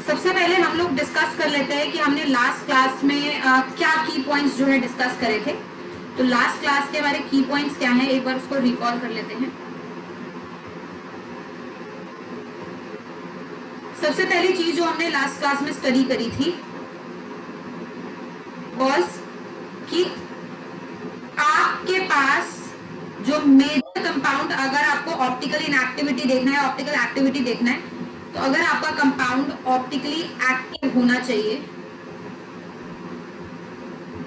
सबसे पहले हम लोग डिस्कस कर लेते हैं कि हमने लास्ट क्लास में क्या की पॉइंट्स जो है डिस्कस करे थे। तो लास्ट क्लास के हमारे की पॉइंट्स क्या हैं, एक बार उसको रिकॉल कर लेते हैं। सबसे पहली चीज जो हमने लास्ट क्लास में स्टडी करी थी वाज कि आपके पास जो मेजर कंपाउंड, अगर आपको ऑप्टिकल इनएक्टिविटी देखना है, ऑप्टिकल एक्टिविटी देखना है, तो अगर आपका कंपाउंड ऑप्टिकली एक्टिव होना चाहिए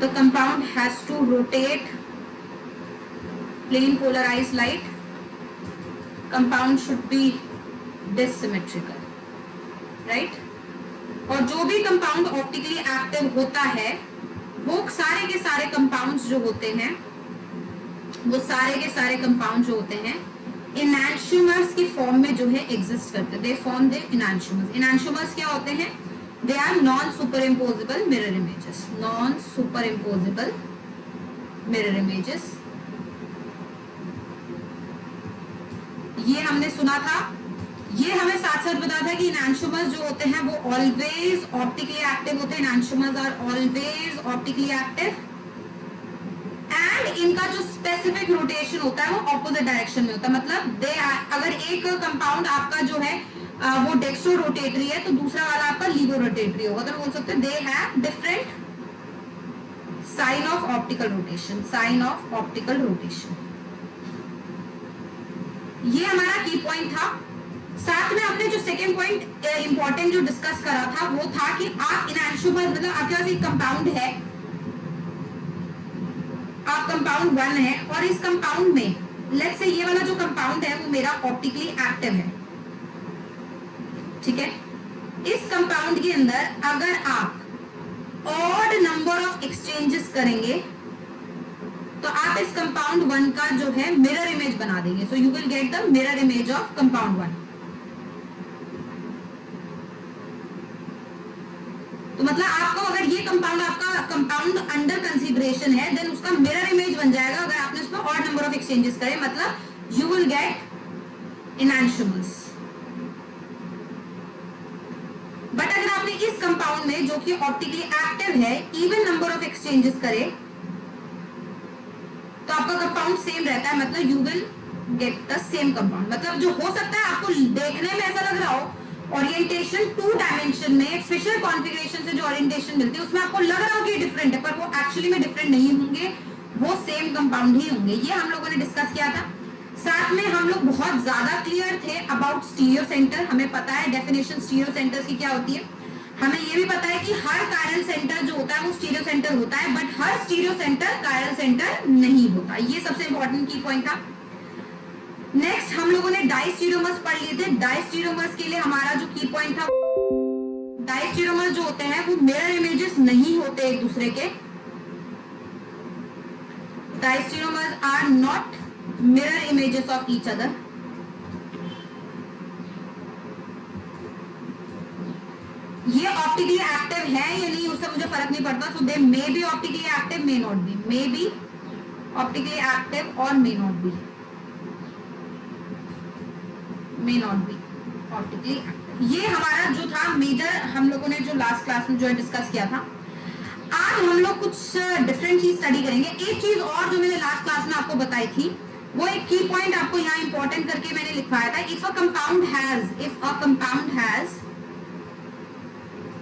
तो compound has to rotate plane polarized light, compound should be dissymmetrical, right. और जो भी कंपाउंड ऑप्टिकली एक्टिव होता है वो सारे के सारे कंपाउंड्स जो होते हैं, वो सारे के सारे कंपाउंड जो होते हैं इनैंशियोमर्स की फॉर्म में जो है एग्जिस्ट करते हैं। They form the इनैंशियोमर्स। इनैंशियोमर्स क्या होते हैं? They are non superimposable mirror images. Non superimposable mirror images, ये हमने सुना था। ये हमें साथ साथ बताया था कि इनैंशियोमर्स जो होते हैं वो ऑलवेज ऑप्टिकली एक्टिव होते हैं। Enantiomers are always optically active and इनका जो स्पेसिफिक रोटेशन होता है वो ऑपोजिट डायरेक्शन में होता है। मतलब अगर एक कंपाउंड आपका जो है वो डेक्स्ट्रो रोटेटरी है तो दूसरा वाला आपका लीवो रोटेटरी होगा। तो बोल सकते हैं they have different sign of optical rotation. Sign of optical rotation, ये हमारा की पॉइंट था। साथ में आपने जो सेकेंड पॉइंट इंपॉर्टेंट जो डिस्कस करा था वो था कि आप इनैंशियोमर, मतलब आपके पास एक कंपाउंड है, आप कंपाउंड 1 है और इस कंपाउंड में लेट्स से ये वाला जो कंपाउंड है वो मेरा ऑप्टिकली एक्टिव है, ठीक है। इस कंपाउंड के अंदर अगर आप ऑड नंबर ऑफ एक्सचेंजेस करेंगे तो आप इस कंपाउंड 1 का जो है मिरर इमेज बना देंगे। So you will get the mirror image of compound 1। तो मतलब आपको अगर ये कंपाउंड आपका कंपाउंड अंडर कंसीडरेशन है देन उसका मिरर इमेज बन जाएगा अगर आपने उसमें ऑड नंबर ऑफ एक्सचेंजेस करे, मतलब यू विल गेट इनैंशियोमर्स। बट अगर आपने इस कंपाउंड में जो कि ऑप्टिकली एक्टिव है इवन नंबर ऑफ एक्सचेंजेस करे तो आपका कंपाउंड सेम रहता है, मतलब you will get the same compound. मतलब जो हो सकता है आपको देखने में ऐसा लग रहा हो ओरिएंटेशन 2 डायमेंशन में फिशर कॉन्फ़िगरेशन से जो ओरिएंटेशन मिलती है उसमें आपको लग रहा हो कि डिफरेंट है, पर वो एक्चुअली में डिफरेंट नहीं होंगे, वो सेम कंपाउंड ही होंगे। ये हम लोगों ने डिस्कस किया था। साथ में हम लोग बहुत ज्यादा क्लियर थे अबाउट स्टीरियो सेंटर। हमें पता है डेफिनेशन स्टीरियो सेंटर्स की क्या होती है। हमें ये भी पता है कि हर कायरल सेंटर जो होता है वो स्टीरियो सेंटर होता है, but her stereo centre chiral centre नहीं होता। ये सबसे इंपॉर्टेंट की पॉइंट था। नेक्स्ट हम लोगों ने डाइस्टीरियोमर्स पढ़ लिए थे। डाइस्टीरियोमर्स के लिए हमारा जो की पॉइंट था, डाइस्टीरियोमर्स जो होते हैं वो मिरर इमेजेस नहीं होते एक दूसरे के। Diastereomers are not mirror images of each other. ये ऑप्टिकली एक्टिव है या नहीं उससे मुझे फर्क नहीं पड़ता। So they may be optically active, may not be, may be optically active और may not be, may not be optically active. ये हमारा जो था मेजर हम लोगों ने जो लास्ट क्लास में जो है डिस्कस किया था। आज हम लोग कुछ डिफरेंट चीज स्टडी करेंगे। एक चीज और जो मैंने लास्ट क्लास में आपको बताई थी वो एक की पॉइंट आपको यहाँ इंपॉर्टेंट करके मैंने लिखवाया था। If a compound has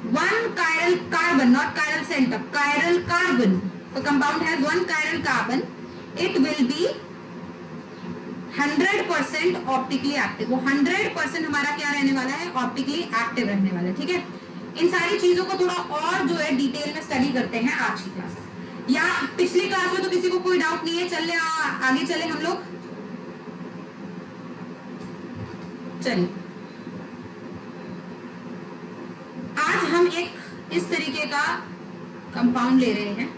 one chiral carbon, not chiral center, chiral carbon. So compound has one chiral carbon. It will be 100% optically active. वो 100% हमारा क्या रहने वाला है? ऑप्टिकली एक्टिव रहने वाला है, ठीक है। इन सारी चीजों को थोड़ा और जो है डिटेल में स्टडी करते हैं आज की क्लास में। या पिछली क्लास में तो किसी को कोई डाउट नहीं है? चलिए आगे चले हम लोग। चलिए आज हम एक इस तरीके का कंपाउंड ले रहे हैं।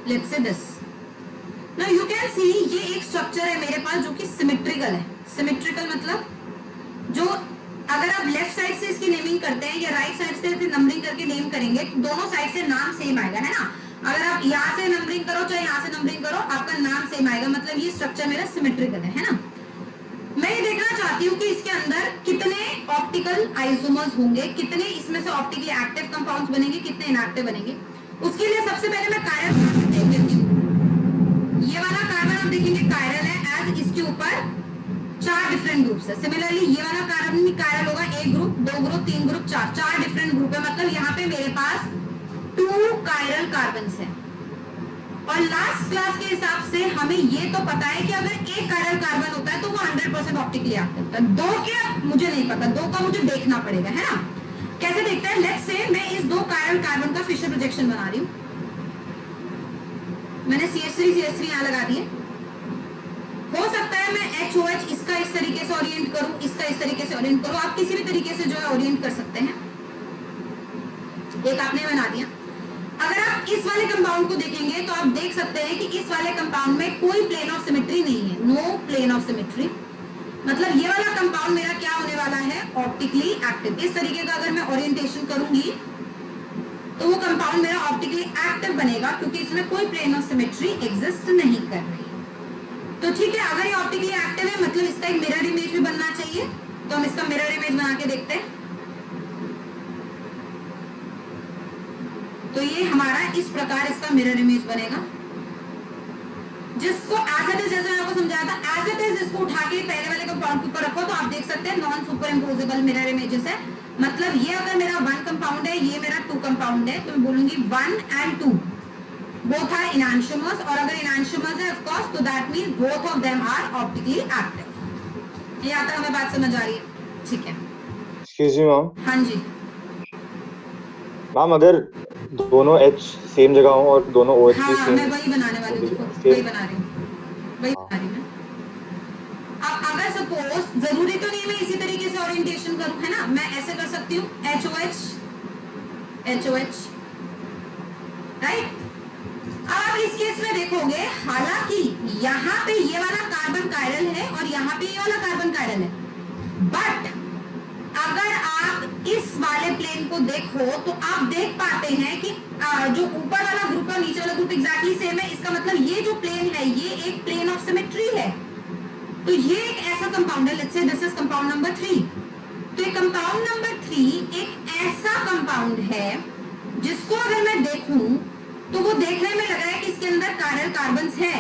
Let's say this. Now you can see ये एक स्ट्रक्चर है मेरे पास जो कि सिमेट्रिकल है। सिमेट्रिकल मतलब जो अगर आप लेफ्ट साइड से इसकी नेमिंग करते हैं या राइट साइड से नंबरिंग करके नेम करेंगे तो दोनों साइड से नाम सेम आएगा, है ना। अगर आप यहाँ से नंबरिंग करो चाहे यहाँ से नंबरिंग करो आपका नाम सेम आएगा, मतलब ये स्ट्रक्चर मेरा सिमेट्रिकल है ना। मैं ये देखना चाहती हूँ कि इसके अंदर कितने ऑप्टिकल पॉसिबल आइसोमर्स होंगे, कितने इसमें से ऑप्टिकली एक्टिव कंपाउंड्स बनेंगे, कितने इनएक्टिव बनेंगे। उसके लिए सबसे पहले मैं कायरल देख लेती हूँ। ये वाला कार्बन आप देखेंगे कायरल है, एज इसके ऊपर 4 डिफरेंट ग्रुप्स है। सिमिलरली ये वाला कार्बन भी कायरल होगा, 1 group, 2 group, 3 group, 4 different group है। मतलब यहाँ पे मेरे पास 2 कायरल कार्बन है। और लास्ट क्लास के हिसाब से हमें ये तो पता है कि अगर एक कायरल कार्बन होता है तो वो 100% ऑप्टिकली एक्टिव होता है। 2 के मुझे नहीं पता, 2 का मुझे देखना पड़ेगा, है ना। कैसे देखते हैं, लेट्स से मैं इस 2 कायरल कार्बन का फिशर प्रोजेक्शन बना रही हूँ। मैंने CH3 यहाँ लगा दिए। हो सकता है मैं HOH इसका इस तरीके से ओरिएंट करूं, इसका इस तरीके से ओरिएंट करूं। आप किसी भी तरीके से जो है ओरिएंट कर सकते हैं। एक आपने बना दिया। अगर आप इस वाले कंपाउंड को देखेंगे तो आप देख सकते हैं कि इस वाले कंपाउंड में कोई प्लेन ऑफ सिमेट्री नहीं है, नो प्लेन ऑफ सिमेट्री। मतलब ये वाला कंपाउंड मेरा क्या होने वाला है, ऑप्टिकली एक्टिव। इस तरीके का अगर मैं ओरिएंटेशन करूंगी तो वो कंपाउंड मेरा ऑप्टिकली एक्टिव बनेगा, क्योंकि इसमें कोई प्लेन ऑफ सिमेट्री एग्जिस्ट नहीं कर रही। तो ठीक है, अगर ये ऑप्टिकली एक्टिव है मतलब इसका एक मिरर इमेज भी बनना चाहिए। तो हम इसका मिरर इमेज बना के देखते हैं। तो ये हमारा इस प्रकार इसका मिरर इमेज बनेगा, जिसको एज इट इज, जैसे मैं आपको समझाया था, एज इट इज इसको उठा के पहले वाले कंपाउंड के ऊपर रखो तो आप देख सकते हैं non superimposable mirror images है। मतलब ये अगर मेरा 1 कंपाउंड है, ये मेरा 2 कंपाउंड है, तो मैं बोलूंगी 1 and 2 both are enantiomers, और अगर enantiomers है of course तो that means both of them are optically active। यहाँ तक हमें बात समझ आ रही है, ठीक है। Excuse me ma'am. हाँ जी मैम, अगर दोनों H सेम जगह हो और दोनों OH भी हाँ, सेम, मैं वही बनाने वाली हूँ, वही बना रही हूँ, वही बना रही हूँ। अब अगर सपोज जरूरी तो नहीं मैं इसी तरीके से ओरिएंटेशन करूँ, है ना, मैं ऐसे कर सकती हूँ HOH HOH, राइट। अब आप इस केस में देखोगे, हालांकि यहाँ पे ये वाला कार्बन कायरल है और यहाँ पे ये वाला कार्बन कायरल है, बट अगर आप इस वाले प्लेन को देखो तो आप देख पाते हैं कि जो ऊपर वाला ग्रुप और नीचे वाला ग्रुप एग्जैक्टली सेम है। इसका मतलब ये जो प्लेन है ये एक प्लेन ऑफ सिमेट्री है। तो ये एक ऐसा कंपाउंड है, let's say this is compound number 3। तो ये कंपाउंड नंबर 3 एक ऐसा कंपाउंड है जिसको अगर मैं देखूं तो वो देखने में लग रहा है कि इसके अंदर कायरल कार्बन्स है,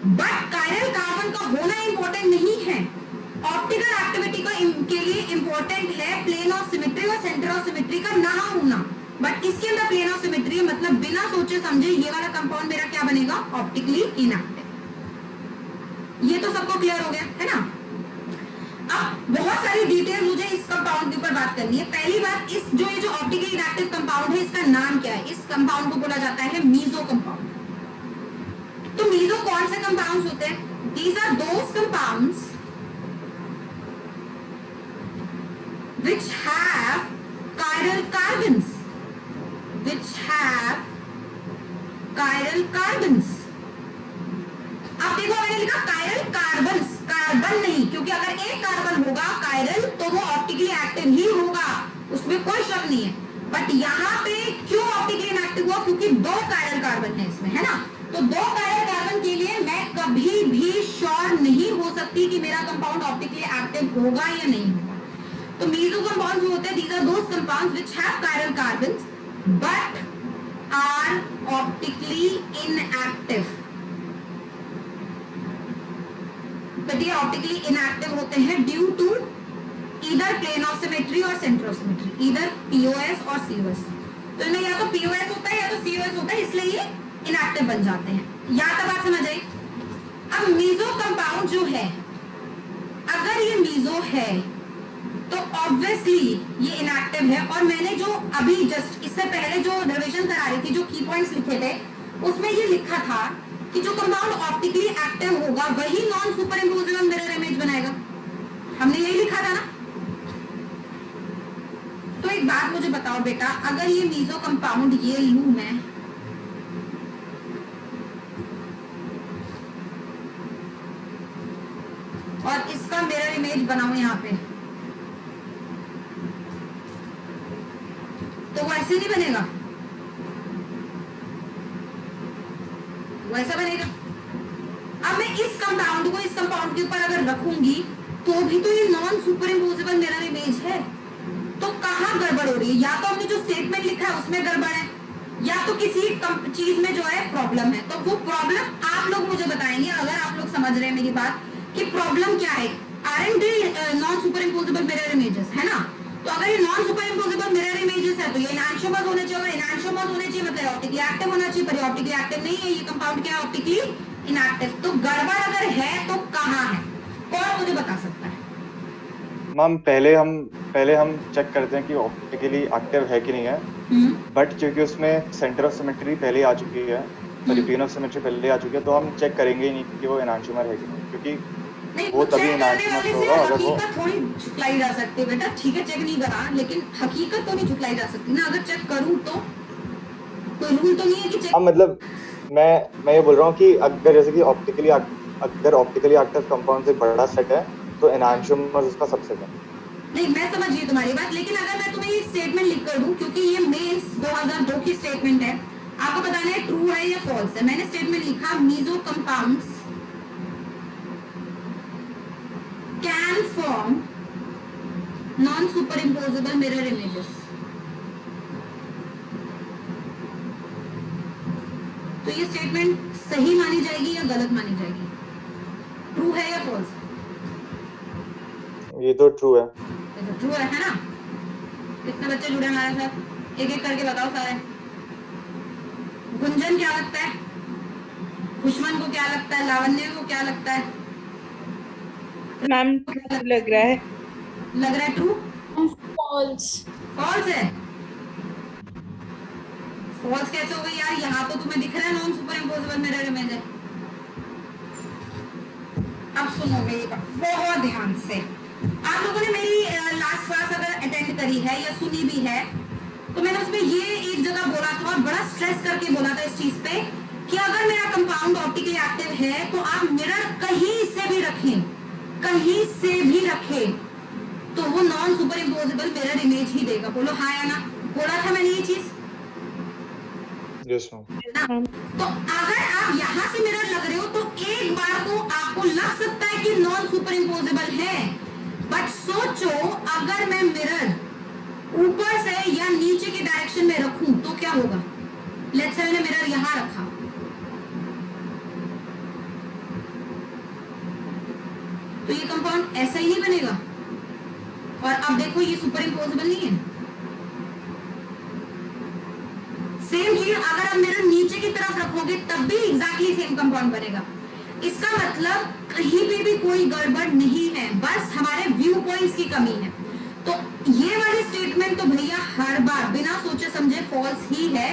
बट कायरल कार्बन का होना इंपॉर्टेंट नहीं है। ऑप्टिकल एक्टिविटी के लिए इंपॉर्टेंट है प्लेन ऑफ सिमेट्री और सेंटर ऑफ सिमेट्री का ना होना, बट इसके अंदर प्लेन ऑफ सिमेट्री है। मतलब बिना सोचे समझे ये वाला कंपाउंड मेरा क्या बनेगा, ऑप्टिकली इनएक्टिव। ये तो सबको क्लियर हो गया, है ना। अब बहुत सारी डिटेल मुझे इस कंपाउंड के ऊपर बात करनी है। पहली बात, इस जो ये जो ऑप्टिकली इनएक्टिव कंपाउंड है इसका नाम क्या है। इस कंपाउंड को बोला जाता है मीजो कंपाउंड। तो मीजो कौन से कंपाउंड्स होते हैं, these are those compounds which have chiral carbons, which have chiral carbons। अब देखो मैंने लिखा कायरल कार्बन्स, कार्बन नहीं, क्योंकि अगर एक कार्बन होगा कायरल तो वो ऑप्टिकली एक्टिव ही होगा, उसमें कोई शक नहीं है। बट यहाँ पे क्यों ऑप्टिकली इनएक्टिव हुआ, क्योंकि 2 कायरल कार्बन है इसमें, है ना। तो 2 कायरल कार्बन के लिए मैं कभी भी श्योर नहीं हो सकती कि मेरा कंपाउंड ऑप्टिकली एक्टिव होगा या नहीं होगा। तो मीजो कंपाउंड्स जो होते हैं, these are those compounds which have chiral carbons but are optically inactive। But ये ऑप्टिकली इनएक्टिव होते हैं due to either plane of symmetry और centre of symmetry, either POS और COS। तो इनमें या तो POS होता है या तो COS होता है, इसलिए ये इनएक्टिव बन जाते हैं। यहाँ तक बात समझ आई। अब मीजो कंपाउंड जो है, अगर ये मीजो है तो ऑब्वियसली ये इनएक्टिव है। और मैंने जो अभी जस्ट इससे पहले जो रिवीजन करा रही थी, जो की पॉइंट्स लिखे थे, उसमें ये लिखा था कि जो कंपाउंड ऑप्टिकली एक्टिव होगा वही non superimposable mirror image बनाएगा। हमने यही लिखा था ना। तो एक बात मुझे बताओ बेटा, अगर ये मीजो कंपाउंड ये लूं मैं, और इसका मिरर इमेज बनाऊं यहाँ पे, तो वो ऐसे नहीं बनेगा, वैसा बनेगा। अब मैं इस कंपाउंड को इस कंपाउंड के ऊपर अगर रखूंगी तो भी तो ये non superimposable mirror image है। रही है, या तो हमने जो स्टेटमेंट लिखा है उसमें गड़बड़ है, या तो किसी चीज में जो है प्रॉब्लम है। तो वो प्रॉब्लम आप लोग मुझे बताएंगे, अगर आप लोग समझ रहे हैं मेरी बात कि प्रॉब्लम क्या है। आरएनड non superimposable mirror images है ना, तो अगर ये non superimposable mirror images है तो ये एनांशियोमर्स होने चाहिए, एनांशियोमर्स होने चाहिए मतलब ऑप्टिकली एक्टिव होना चाहिए, पर ऑप्टिकली एक्टिव नहीं है, ये कंपाउंड क्या है, ऑप्टिकली इनएक्टिव। तो गड़बड़ अगर है तो कहाँ है, कौन मुझे बता सकता है? मैम पहले हम चेक करते हैं कि ऑप्टिकली एक्टिव है कि नहीं है, बट क्योंकि उसमें सेंटर ऑफ सिमेट्री पहले आ चुकी है, रिटेन ऑफ सिमेट्री पहले आ चुकी है, तो हम चेक करेंगे ही नहीं कि वो एनांशियोमर है कि नहीं, क्योंकि नहीं, वो तभी चेक करने वाले एनांशियोमर से होगा अगर वो हकीकत थोड़ी झुकलाई जा सकती है बेटा। ठीक है चेक नहीं करा, लेकिन हकीकत तो नहीं झुकलाई जा सकती ना। अगर चेक करूं तो कोई रूल तो नहीं है कि चेक। हाँ मतलब मैं ये बोल रहा हूँ कि अगर जैसे कि ऑप्टिकली एक्टिव कंपाउंड से बड़ा सेट है तो एनांशियोमर उसका सबसेट है। नहीं, मैं समझ गई तुम्हारी बात, लेकिन अगर मैं तुम्हें ये स्टेटमेंट लिख कर दूं, क्योंकि ये मेंस 2002 की स्टेटमेंट है, आपको बताना है ट्रू है या फॉल्स है। मैंने स्टेटमेंट लिखा meso compounds can form non superimposable mirror images. तो ये स्टेटमेंट सही मानी जाएगी या गलत मानी जाएगी? ट्रू है या फॉल्स? ये तो ट्रू है। ट्रू है ना? कितने बच्चे जुड़े हमारे साथ, एक एक करके बताओ सारे। गुंजन क्या लगता है, खुशमन को क्या लगता है, लावण्य को क्या लगता है? मैम लग रहा है ट्रू। फॉल्स। फॉल्स है? फॉल्स कैसे हो गई यार, यहाँ तो तुम्हें दिख रहा है non superimposable mirror image है। अब सुनो मेरी बात बहुत ध्यान से। आप लोगों ने मेरी लास्ट क्लास अगर अटेंड करी है या सुनी भी है तो मैंने उसमें ये एक जगह बोला था और बड़ा स्ट्रेस करके बोला था इस चीज पे कि अगर मेरा कंपाउंड ऑप्टिकली एक्टिव है तो आप मिरर कहीं से भी रखें तो वो non superimposable mirror image ही देगा। बोलो हाँ या ना, बोला था मैंने ये चीज? Yes ma'am. तो अगर आप यहाँ से मिरर लग रहे हो तो एक बार को आपको लग सकता है कि नॉन सुपर इम्पोजेबल है, बट सोचो अगर मैं मिरर ऊपर से या नीचे के डायरेक्शन में रखूं तो क्या होगा। लेट्स से मैंने मिरर यहां रखा, तो ये कंपाउंड ऐसा ही नहीं बनेगा। और अब देखो ये सुपर इम्पोजेबल नहीं है। सेम चीज अगर आप मिरर नीचे की तरफ रखोगे तब भी एग्जैक्टली सेम कंपाउंड बनेगा। इसका मतलब कहीं पे भी कोई गड़बड़ नहीं है, बस हमारे व्यू पॉइंट्स की कमी है। तो ये वाली स्टेटमेंट तो भैया हर बार बिना सोचे समझे फॉल्स ही है।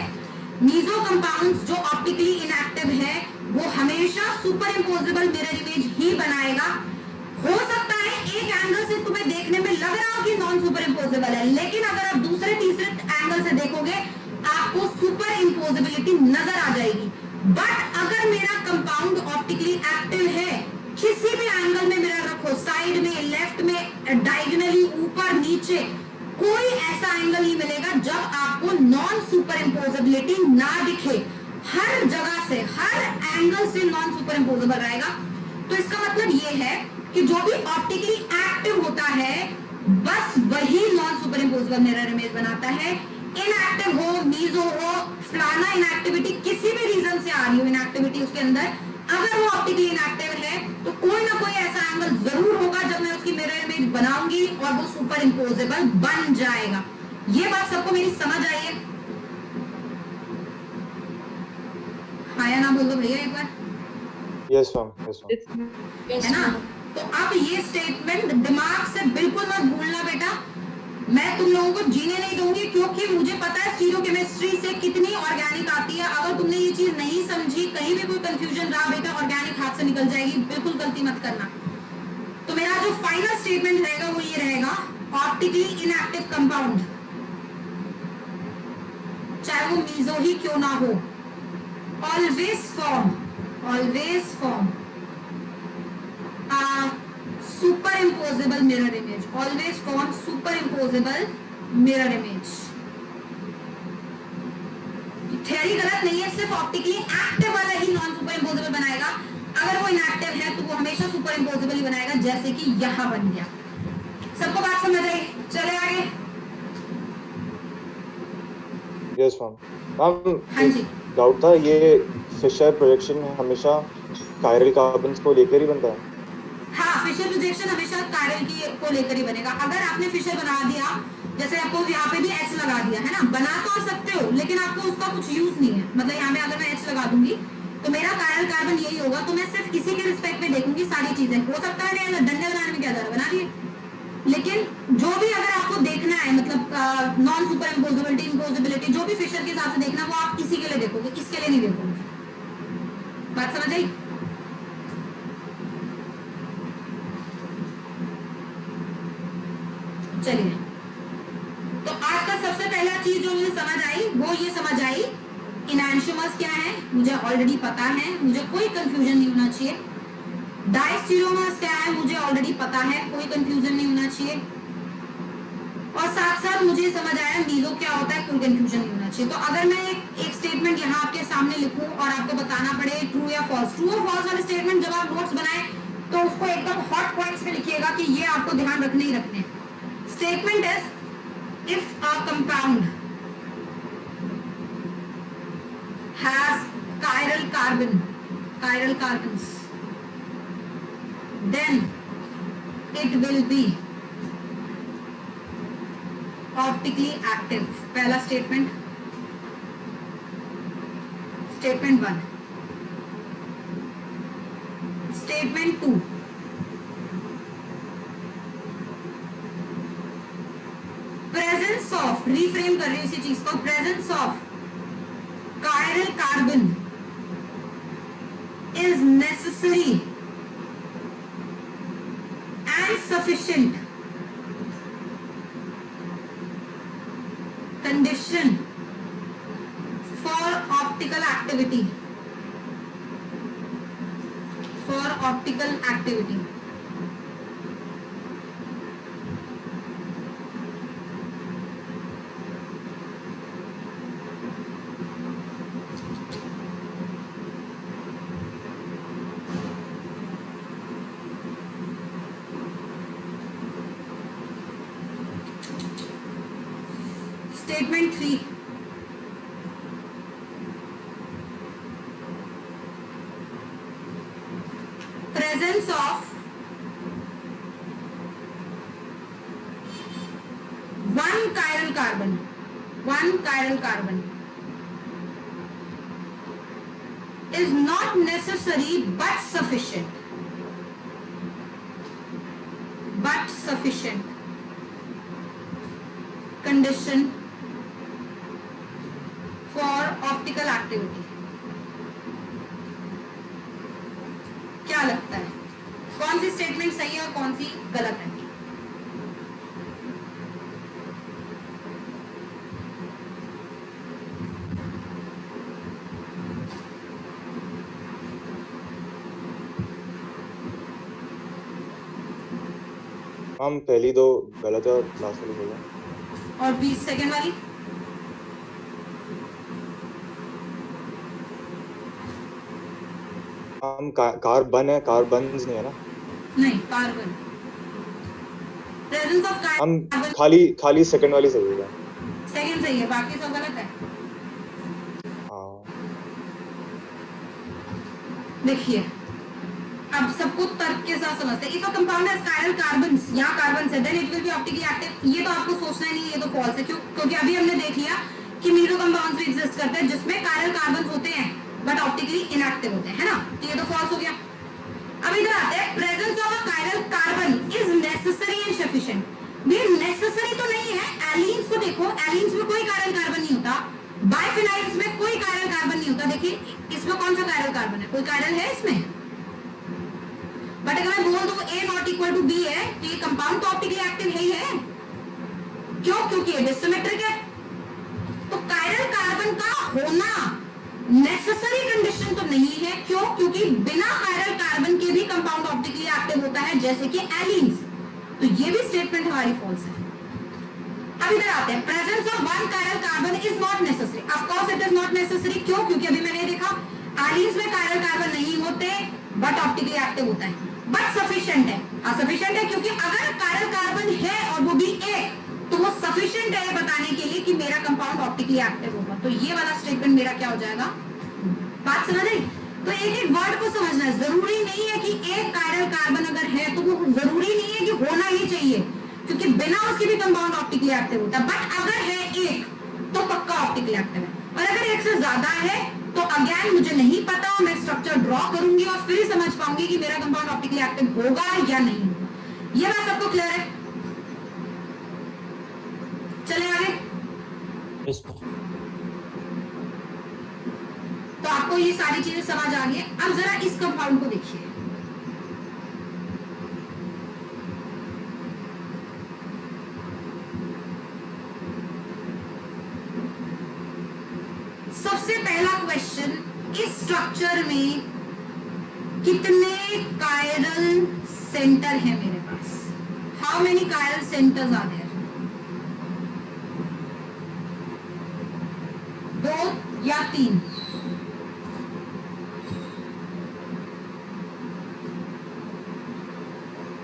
मीजो कंपाउंड्स जो ऑप्टिकली इनएक्टिव है वो हमेशा सुपर इम्पोजेबल मिरर इमेज ही बनाएगा। हो सकता है एक एंगल से तुम्हें देखने में लग रहा हो कि नॉन सुपर इम्पोजेबल है, लेकिन अगर आप दूसरे तीसरे एंगल से देखोगे आपको सुपर इम्पोजेबिलिटी नजर आ जाएगी। बट अगर मेरा कंपाउंड ऑप्टिकली एक्टिव है, किसी भी एंगल में मिरर रखो, साइड में, लेफ्ट में, डायगोनली, ऊपर नीचे, कोई ऐसा एंगल नहीं मिलेगा जब आपको नॉन सुपर इम्पोजेबिलिटी ना दिखे। हर जगह से, हर एंगल से नॉन सुपर इम्पोजेबल रहेगा। तो इसका मतलब ये है कि जो भी ऑप्टिकली एक्टिव होता है बस वही non superimposable mirror image बनाता है। इनएक्टिव हो, मीजो हो, फलाना इनएक्टिविटी किसी भी रीजन से आ रही हो, इनएक्टिविटी उसके अंदर, अगर वो ऑप्टिकली इनएक्टिव है तो कोई ना कोई ऐसा एंगल जरूर होगा जब मैं उसकी मिरर इमेज बनाऊंगी और वो सुपर इम्पोजेबल बन जाएगा। ये बात सबको मेरी समझ आई है? हाँ या ना बोल दो भैया एक बार। Yes ma'am. है ना? तो अब ये स्टेटमेंट दिमाग से बिल्कुल मत भूलना बेटा। मैं तुम लोगों को जीने नहीं दूंगी, क्योंकि मुझे पता है स्टीरियोकेमिस्ट्री से कितनी ऑर्गेनिक आती है। अगर तुमने ये चीज नहीं समझी, कहीं भी कोई कंफ्यूजन रहा बेटा, ऑर्गेनिक हाथ से निकल जाएगी, बिल्कुल गलती मत करना। तो मेरा जो फाइनल स्टेटमेंट रहेगा वो ये रहेगा, ऑप्टिकली इनएक्टिव कंपाउंड चाहे वो मीजो ही क्यों ना हो, always form superimposable mirror image, always form superimposable mirror image। Theory गलत नहीं है, सिर्फ ऑप्टिकली एक्टिव वाला ही नॉन सुपरइम्पोजेबल बनाएगा। अगर वो इनएक्टिव है तो वो हमेशा सुपरइम्पोजेबल ही बनाएगा, जैसे कि यहां बन गया। सबको बात समझ आई? चले आगे। Yes ma'am. मैम हाँ जी। डाउट था, ये फिशर प्रोजेक्शन हमेशा कायरल कार्बन्स को लेकर ही बनता है? हाँ, फिशर प्रोजेक्शन हमेशा कायरल की को लेकर ही बनेगा। अगर आपने फिशर बना दिया, जैसे आपको यहाँ पे भी एच लगा दिया है ना, बना तो सकते हो लेकिन आपको उसका कुछ यूज नहीं है। मतलब यहाँ पे अगर मैं एच लगा दूंगी तो मेरा कायरल कार्बन यही होगा, तो मैं सिर्फ इसी के रिस्पेक्ट में देखूंगी सारी चीजें। हो सकता है नहीं, डंडे बनाने में क्या जा रहा है, बना दिए। लेकिन जो भी अगर आपको देखना है, मतलब नॉन सुपर इम्पोजिबिलिटी, इम्पोजिबिलिटी, जो भी फिशर के हिसाब से देखना, वो आप इसी के लिए देखोगे, इसके लिए नहीं देखोगे। बात समझ आई? चलिए, तो आज का सबसे पहला चीज जो मुझे समझ आई वो ये समझ आई, इनैंशियोमर्स क्या है मुझे ऑलरेडी पता है, मुझे कोई कंफ्यूजन नहीं होना चाहिए। डायस्टीरियोमर्स क्या है मुझे ऑलरेडी पता है, कोई कंफ्यूजन नहीं होना चाहिए। और साथ साथ मुझे समझ आया मीजो क्या होता है, कोई कंफ्यूजन नहीं होना चाहिए। तो अगर मैं एक स्टेटमेंट यहाँ आपके सामने लिखूं और आपको बताना पड़े ट्रू या फॉल्स, ट्रू और फॉल्स वाले स्टेटमेंट जब आप नोट्स बनाए तो उसको एकदम हॉट पॉइंट्स में लिखिएगा कि ये आपको ध्यान रखने ही रखने। Statement is, if a compound has chiral carbons, then it will be optically active. पहला statement, statement 1। Statement 2, presence of, reframe कर रही हूं इसी चीज को, presence of chiral carbon is necessary and sufficient condition for optical activity, for optical activity। Statement 3, presence of one chiral carbon is not necessary but sufficient condition for optical activity। क्या लगता है कौन सी स्टेटमेंट सही है और कौन सी गलत है? हम पहली दो गलत है और लास्ट वाली सही है। और 20 सेकेंड वाली? हम कार्बन है, कार्बन्स नहीं है ना? नहीं, कार्बन। प्रेजेंस ऑफ हम कार्बन, खाली सेकंड वाली सही है। सेकेंड सही है, बाकी सब गलत है। हाँ, देखिए अब सबको तर्क के साथ समझते हैं। If a compound has chiral carbons, यहाँ कार्बन है, then it will be optically active. ये तो आपको सोचना ही नहीं है, ये तो फॉल्स है। क्यों? क्योंकि अभी हमने देख लिया कि मीजो कंपाउंड्स भी एग्जिस्ट करते हैं जिसमें कायरल कार्बन्स होते हैं बट ऑप्टिकली इनएक्टिव होते हैं, है ना? तो ये तो फॉल्स हो गया। अब इधर आते हैं, presence of a chiral carbon is necessary and sufficient. ये नेसेसरी तो नहीं है। एलीन्स को देखो, एलीन्स में कोई कायरल कार्बन नहीं होता, बाइफिनाइल्स में कोई कायरल कार्बन नहीं होता। देखिए इसमें कौन सा कायरल कार्बन है? कोई कायरल है इसमें? बट अगर मैं बोल दूं A not equal to B है तो ये कंपाउंड तो ऑप्टिकली एक्टिव है ही है। क्यों? क्योंकि ये डिसिमेट्रिक है। तो कायरल कार्बन का होना नेसेसरी कंडीशन तो नहीं है। क्यों? क्योंकि बिना कायरल कार्बन के भी कंपाउंड ऑप्टिकली एक्टिव होता है जैसे कि एलीन्स। तो ये भी स्टेटमेंट हमारी फॉल्स है। अब इधर आते हैं, presence of one chiral carbon is not necessary. Of course it is not necessary. क्यों? क्योंकि अभी मैंने देखा एलीन्स में कायरल कार्बन नहीं होते बट ऑप्टिकली एक्टिव होता है। बट सफिशिएंट है, सफिशिएंट है क्योंकि अगर कायरल कार्बन है और वो भी एक, तो वो सफिशिएंट है बताने के लिए कि मेरा कंपाउंड ऑप्टिकली ऑप्टिकली एक्टिव होगा। तो ये वाला स्टेटमेंट मेरा क्या हो जाएगा, बात समझ आई? तो एक एक वर्ड को समझना है, जरूरी नहीं है कि एक कायरल कार्बन अगर है तो वो जरूरी नहीं है कि होना ही चाहिए, क्योंकि बिना उसके भी कंपाउंड ऑप्टिकली एक्टिव होता है। बट अगर है एक तो पक्का ऑप्टिकली एक्टिव है, और अगर एक से ज्यादा है तो अगेन मुझे नहीं पता, मैं स्ट्रक्चर ड्रॉ करूंगी और फिर ही समझ पाऊंगी कि मेरा कंपाउंड ऑप्टिकली एक्टिव होगा या नहीं। ये बात सबको क्लियर है? चले आगे। तो आपको ये सारी चीजें समझ आ गई है। अब जरा इस कंपाउंड को देखिए, सबसे पहला क्वेश्चन, इस स्ट्रक्चर में कितने कायरल सेंटर है मेरे पास? How many chiral centres are there? 2 या 3?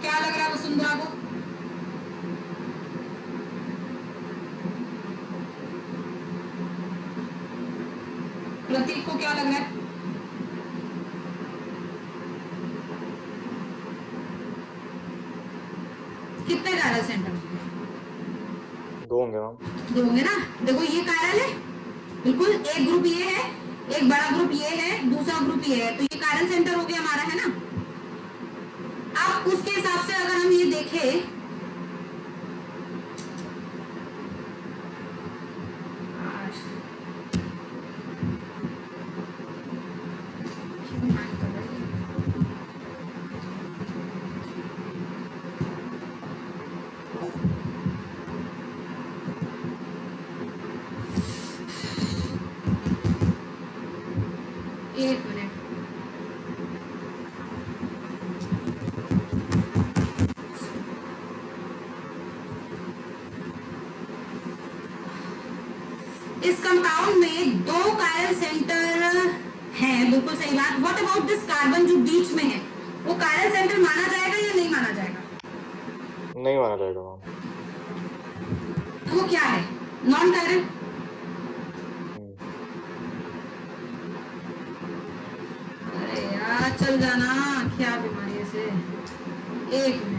क्या लग रहा है वसुंधरा को? प्रतीक को क्या लग रहा है? कितने कायरल सेंटर होंगे? 2 होंगे मैम। 2 होंगे ना। देखो ये कायरल है, बिल्कुल एक ग्रुप ये है, एक बड़ा ग्रुप ये है, दूसरा ग्रुप ये है, तो ये कायरल सेंटर हो गया हमारा, है ना? अब उसके हिसाब से अगर हम ये देखें, एक मिनट, इस कंपाउंड में 2 कायरल सेंटर हैं, बिल्कुल सही बात। व्हाट अबाउट दिस कार्बन जो बीच में है, वो कायरल सेंटर माना जाएगा या नहीं माना जाएगा? नहीं माना जाएगा मैम। वो क्या है? Non chiral. अरे यार चल जाना, क्या बीमारी है इसे। एक मिनट,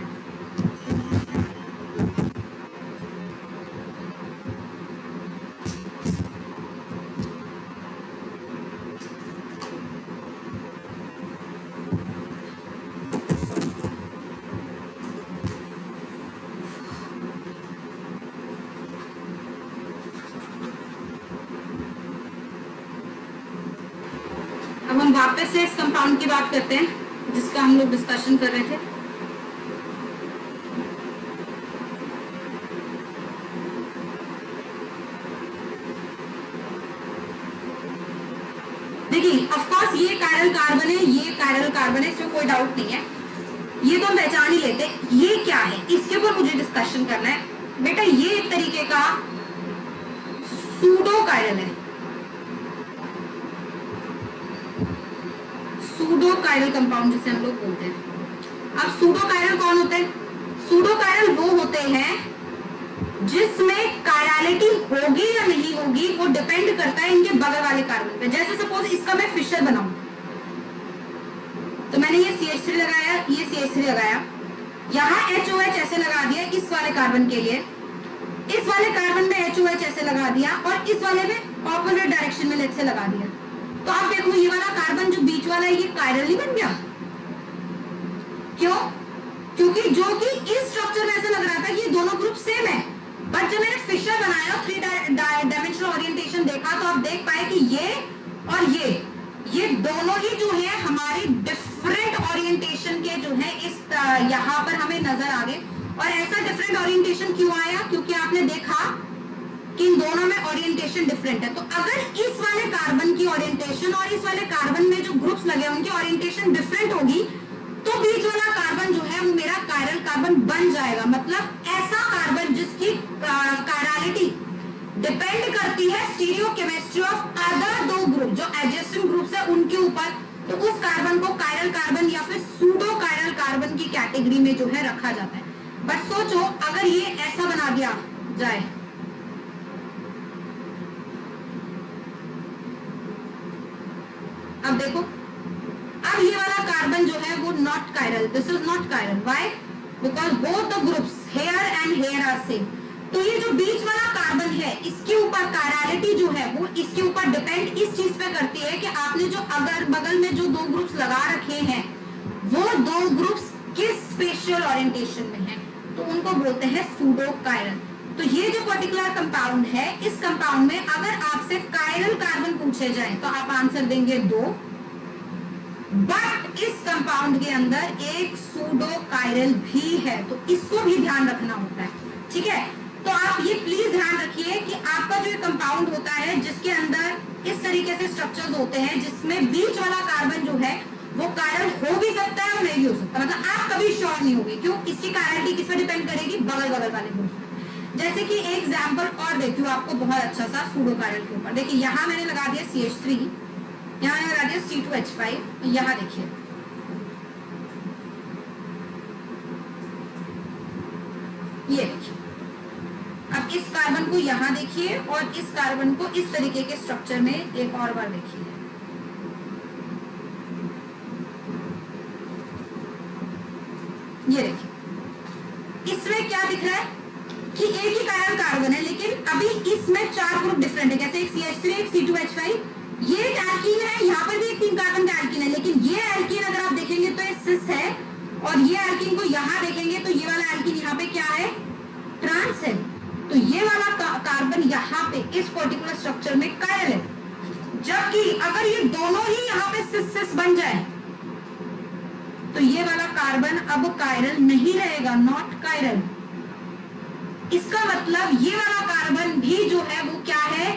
अब हम वापस से इस कंपाउंड की बात करते हैं जिसका हम लोग डिस्कशन कर रहे थे। देखिए ऑफ कोर्स ये कायरल कार्बन है, ये कायरल कार्बन है, इसमें कोई डाउट नहीं है, ये तो हम पहचान ही लेते। ये क्या है, इसके ऊपर मुझे डिस्कशन करना है। बेटा ये एक तरीके का सूडो कायरल है, सूडो कायरल कंपाउंड जिसे हम लोग बोलते हैं। अब सूडो कायरल कौन होते हैं? सूडो कायरल वो होते हैं जिसमें कायरलिटी होगी या नहीं होगी वो डिपेंड करता है इनके बगल वाले कार्बन पे। जैसे सपोज इसका मैं फिशर बनाऊं, तो मैंने ये CH3 लगाया, ये CH3 लगाया, यहाँ HOH ऐसे लगा दिया इस वाले कार्बन के लिए, इस वाले कार्बन में HOH ऐसे लगा दिया, और इस वाले में ऑपोजिट डायरेक्शन में लेट से लगा दिया। तो आप देखो ये वाला कार्बन जो बीच वाला है ये कायरल बन गया। क्यों? क्योंकि जो कि इस स्ट्रक्चर में ऐसा लग रहा था कि ये दोनों ग्रुप सेम है, बट जब मैंने फिशर बनाया 3 डायमेंशनल ओरिएंटेशन देखा तो आप देख पाए कि ये और ये दोनों ही जो है हमारी डिफरेंट ओरिएंटेशन के जो है इस यहाँ पर हमें नजर आ गए। और ऐसा डिफरेंट ओरिएंटेशन क्यों आया? क्योंकि आपने देखा कि इन दोनों में ओरिएंटेशन डिफरेंट है। तो अगर इस वाले कार्बन की ओरिएंटेशन और इस वाले कार्बन में जो ग्रुप्स लगे उनकी ओरिएंटेशन डिफरेंट होगी तो बीच वाला कार्बन जो है वो मेरा कायरल कार्बन बन जाएगा। मतलब ऐसा कार्बन जिसकी कायरलिटी डिपेंड करती है स्टीरियोकेमिस्ट्री ऑफ अदर 2 ग्रुप जो एडजेसेंट ग्रुप्स है उनके ऊपर, तो उस कार्बन को कायरल कार्बन या फिर सूडो कायरल कार्बन की कैटेगरी में जो है रखा जाता है। बट सोचो अगर ये ऐसा बना दिया जाए, अब देखो, अब ये वाला कार्बन जो है वो not chiral, this is not chiral, why? Because both the groups here and here are same. तो ये जो बीच वाला कार्बन है इसके ऊपर कायरलिटी जो है वो इसके ऊपर डिपेंड इस चीज पे करती है कि आपने जो अगर बगल में जो दो ग्रुप्स लगा रखे हैं वो दो ग्रुप्स किस स्पेशियल ओरिएंटेशन में है, तो उनको बोलते हैं सूडो कायरल। तो ये जो पर्टिकुलर कंपाउंड है, इस कंपाउंड में अगर आपसे कायरल कार्बन पूछे जाए तो आप आंसर देंगे 2, बट इस कंपाउंड के अंदर एक सूडो कायरल भी है, तो इसको भी ध्यान रखना होता है, ठीक है। तो आप ये प्लीज ध्यान रखिए कि आपका जो कंपाउंड होता है जिसके अंदर इस तरीके से स्ट्रक्चर्स होते हैं जिसमें बीच वाला कार्बन जो है वो कायरल हो भी सकता है और नहीं भी हो सकता, मतलब आप कभी श्योर नहीं होंगे, क्यों? इसकी कायरलिटी किस पे डिपेंड करेगी? बगल बगल वाले ग्रुप। जैसे कि एक एग्जांपल और देखती हूँ आपको बहुत अच्छा सा सूडो कायरल के ऊपर। देखिए यहाँ मैंने लगा दिया CH3, यहाँ मैंने लगा दिया C2H5, यहाँ देखिए ये देखिए, अब इस कार्बन को यहाँ देखिए और इस कार्बन को इस तरीके के स्ट्रक्चर में एक और बार देखिए। ये देखिए, इसमें क्या दिख रहा है कि एक ही कायरल कार्बन है, लेकिन अभी इसमें 4 ग्रुप डिफरेंट है, जैसे एक CH3, एक C2H5, ये एक एल्कीन है, यहाँ पर भी एक 3 कार्बन का एल्कीन है, लेकिन ये एल्कीन अगर आप देखेंगे तो ये सिस है, और ये एल्कीन को यहाँ देखेंगे तो ये वाला एल्कीन यहाँ पे क्या है? ट्रांस है। तो ये वाला कार्बन यहाँ पे इस पर्टिकुलर स्ट्रक्चर में कायरल है, जबकि अगर ये दोनों ही यहाँ पे सिस सिस बन जाए तो ये वाला कार्बन अब कायरल नहीं रहेगा, नॉट कायरल। इसका मतलब ये वाला कार्बन भी जो है वो क्या है?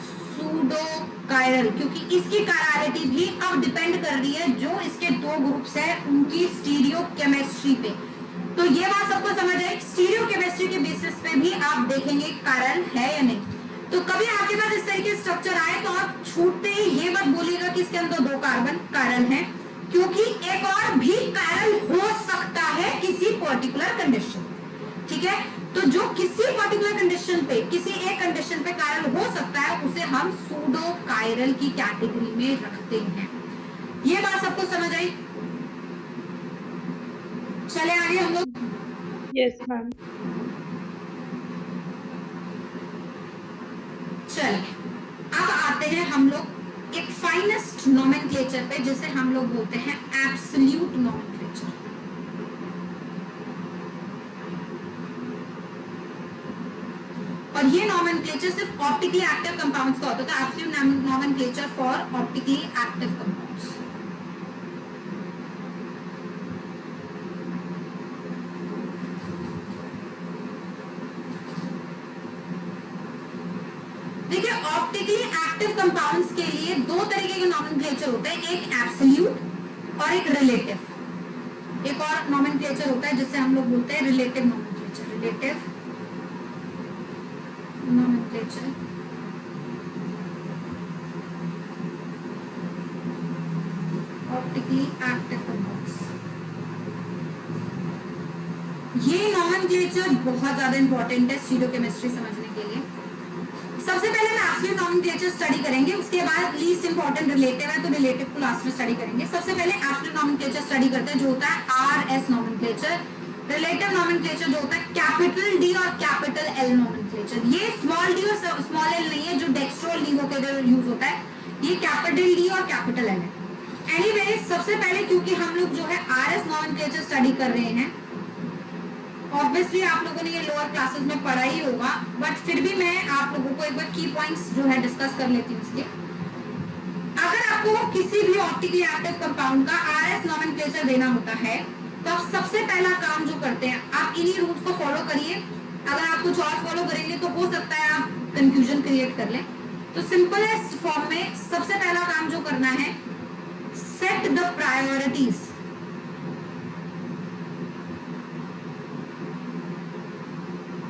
सूडो कायरल, क्योंकि इसकी कायरलिटी भी अब डिपेंड कर रही है जो इसके दो ग्रुप्स है उनकी स्टीरियो केमिस्ट्री पे। तो ये बात सबको समझ आए, स्टीरियो केमिस्ट्री के बेसिस पे भी आप देखेंगे कायरल है या नहीं। तो कभी आपके पास इस तरीके स्ट्रक्चर आए तो आप छूटते ही ये मत बोलिएगा कि इसके अंदर 2 कार्बन कायरल हैं, क्योंकि एक और भी कायरल हो सकता है किसी पर्टिकुलर कंडीशन, ठीक है। तो जो किसी पर्टिकुलर कंडीशन पे, किसी एक कंडीशन पे कायरल हो सकता है उसे हम सूडो कायरल की कैटेगरी में रखते हैं। ये बात सबको समझ आई? चले आगे हम लोग। Yes ma'am. चलिए अब आते हैं हम लोग एक फाइनेस्ट नोमेनक्लेचर पे, जिसे हम लोग बोलते हैं एब्सोल्यूट नोमेनक्लेचर। और ये नोमेनक्लेचर सिर्फ ऑप्टिकली एक्टिव कंपाउंड्स का होता है, absolute nomenclature for optically active compounds. देखिए, ऑप्टिकली एक्टिव कंपाउंड्स के लिए 2 तरीके के नोमेनक्लेचर होते हैं, एक एब्सोल्यूट और एक रिलेटिव। एक और नोमेनक्लेचर होता है जिसे हम लोग बोलते हैं relative nomenclature. Relative nomenclature optically active compounds. ये नोमेनक्लेचर बहुत ज्यादा इंपॉर्टेंट है स्टीरियोकेमिस्ट्री समझने के लिए। सबसे पहले हम एब्सोल्यूट नोमेनक्लेचर स्टडी करेंगे, उसके बाद लीस्ट इंपॉर्टेंट रिलेटिव है तो रिलेटिव को लास्ट में स्टडी करेंगे। सबसे पहले एब्सोल्यूट नोमेनक्लेचर स्टडी करते हैं जो होता है RS नोमेनक्लेचर। रिलेटिव नोमेनक्लेचर जो होता है कैपिटल D और कैपिटल L नोमेनक्लेचर। ये स्मॉल d और स्मॉल l नहीं है जो डेक्स्ट्रो लीवो के लिए यूज होता है, ये कैपिटल D और कैपिटल L है। एनीवे, सबसे पहले क्योंकि हम लोग जो है RS नोमेनक्लेचर स्टडी कर रहे हैं, ऑब्वियसली आप लोगों ने ये लोअर क्लासेस में पढ़ा ही होगा, बट फिर भी मैं आप लोगों को एक बार की पॉइंट्स जो है डिस्कस कर लेती हूँ इसके। अगर आपको किसी भी ऑप्टिकली एक्टिव कंपाउंड का RS नोमेनक्लेचर देना होता है तो आप सबसे पहला काम जो करते हैं, आप इन्हीं रूल्स को फॉलो करिए। अगर आप कुछ और फॉलो करेंगे तो हो सकता है आप कंफ्यूजन क्रिएट कर लें। तो सिंपलेस्ट फॉर्म में सबसे पहला काम जो करना है, set the priorities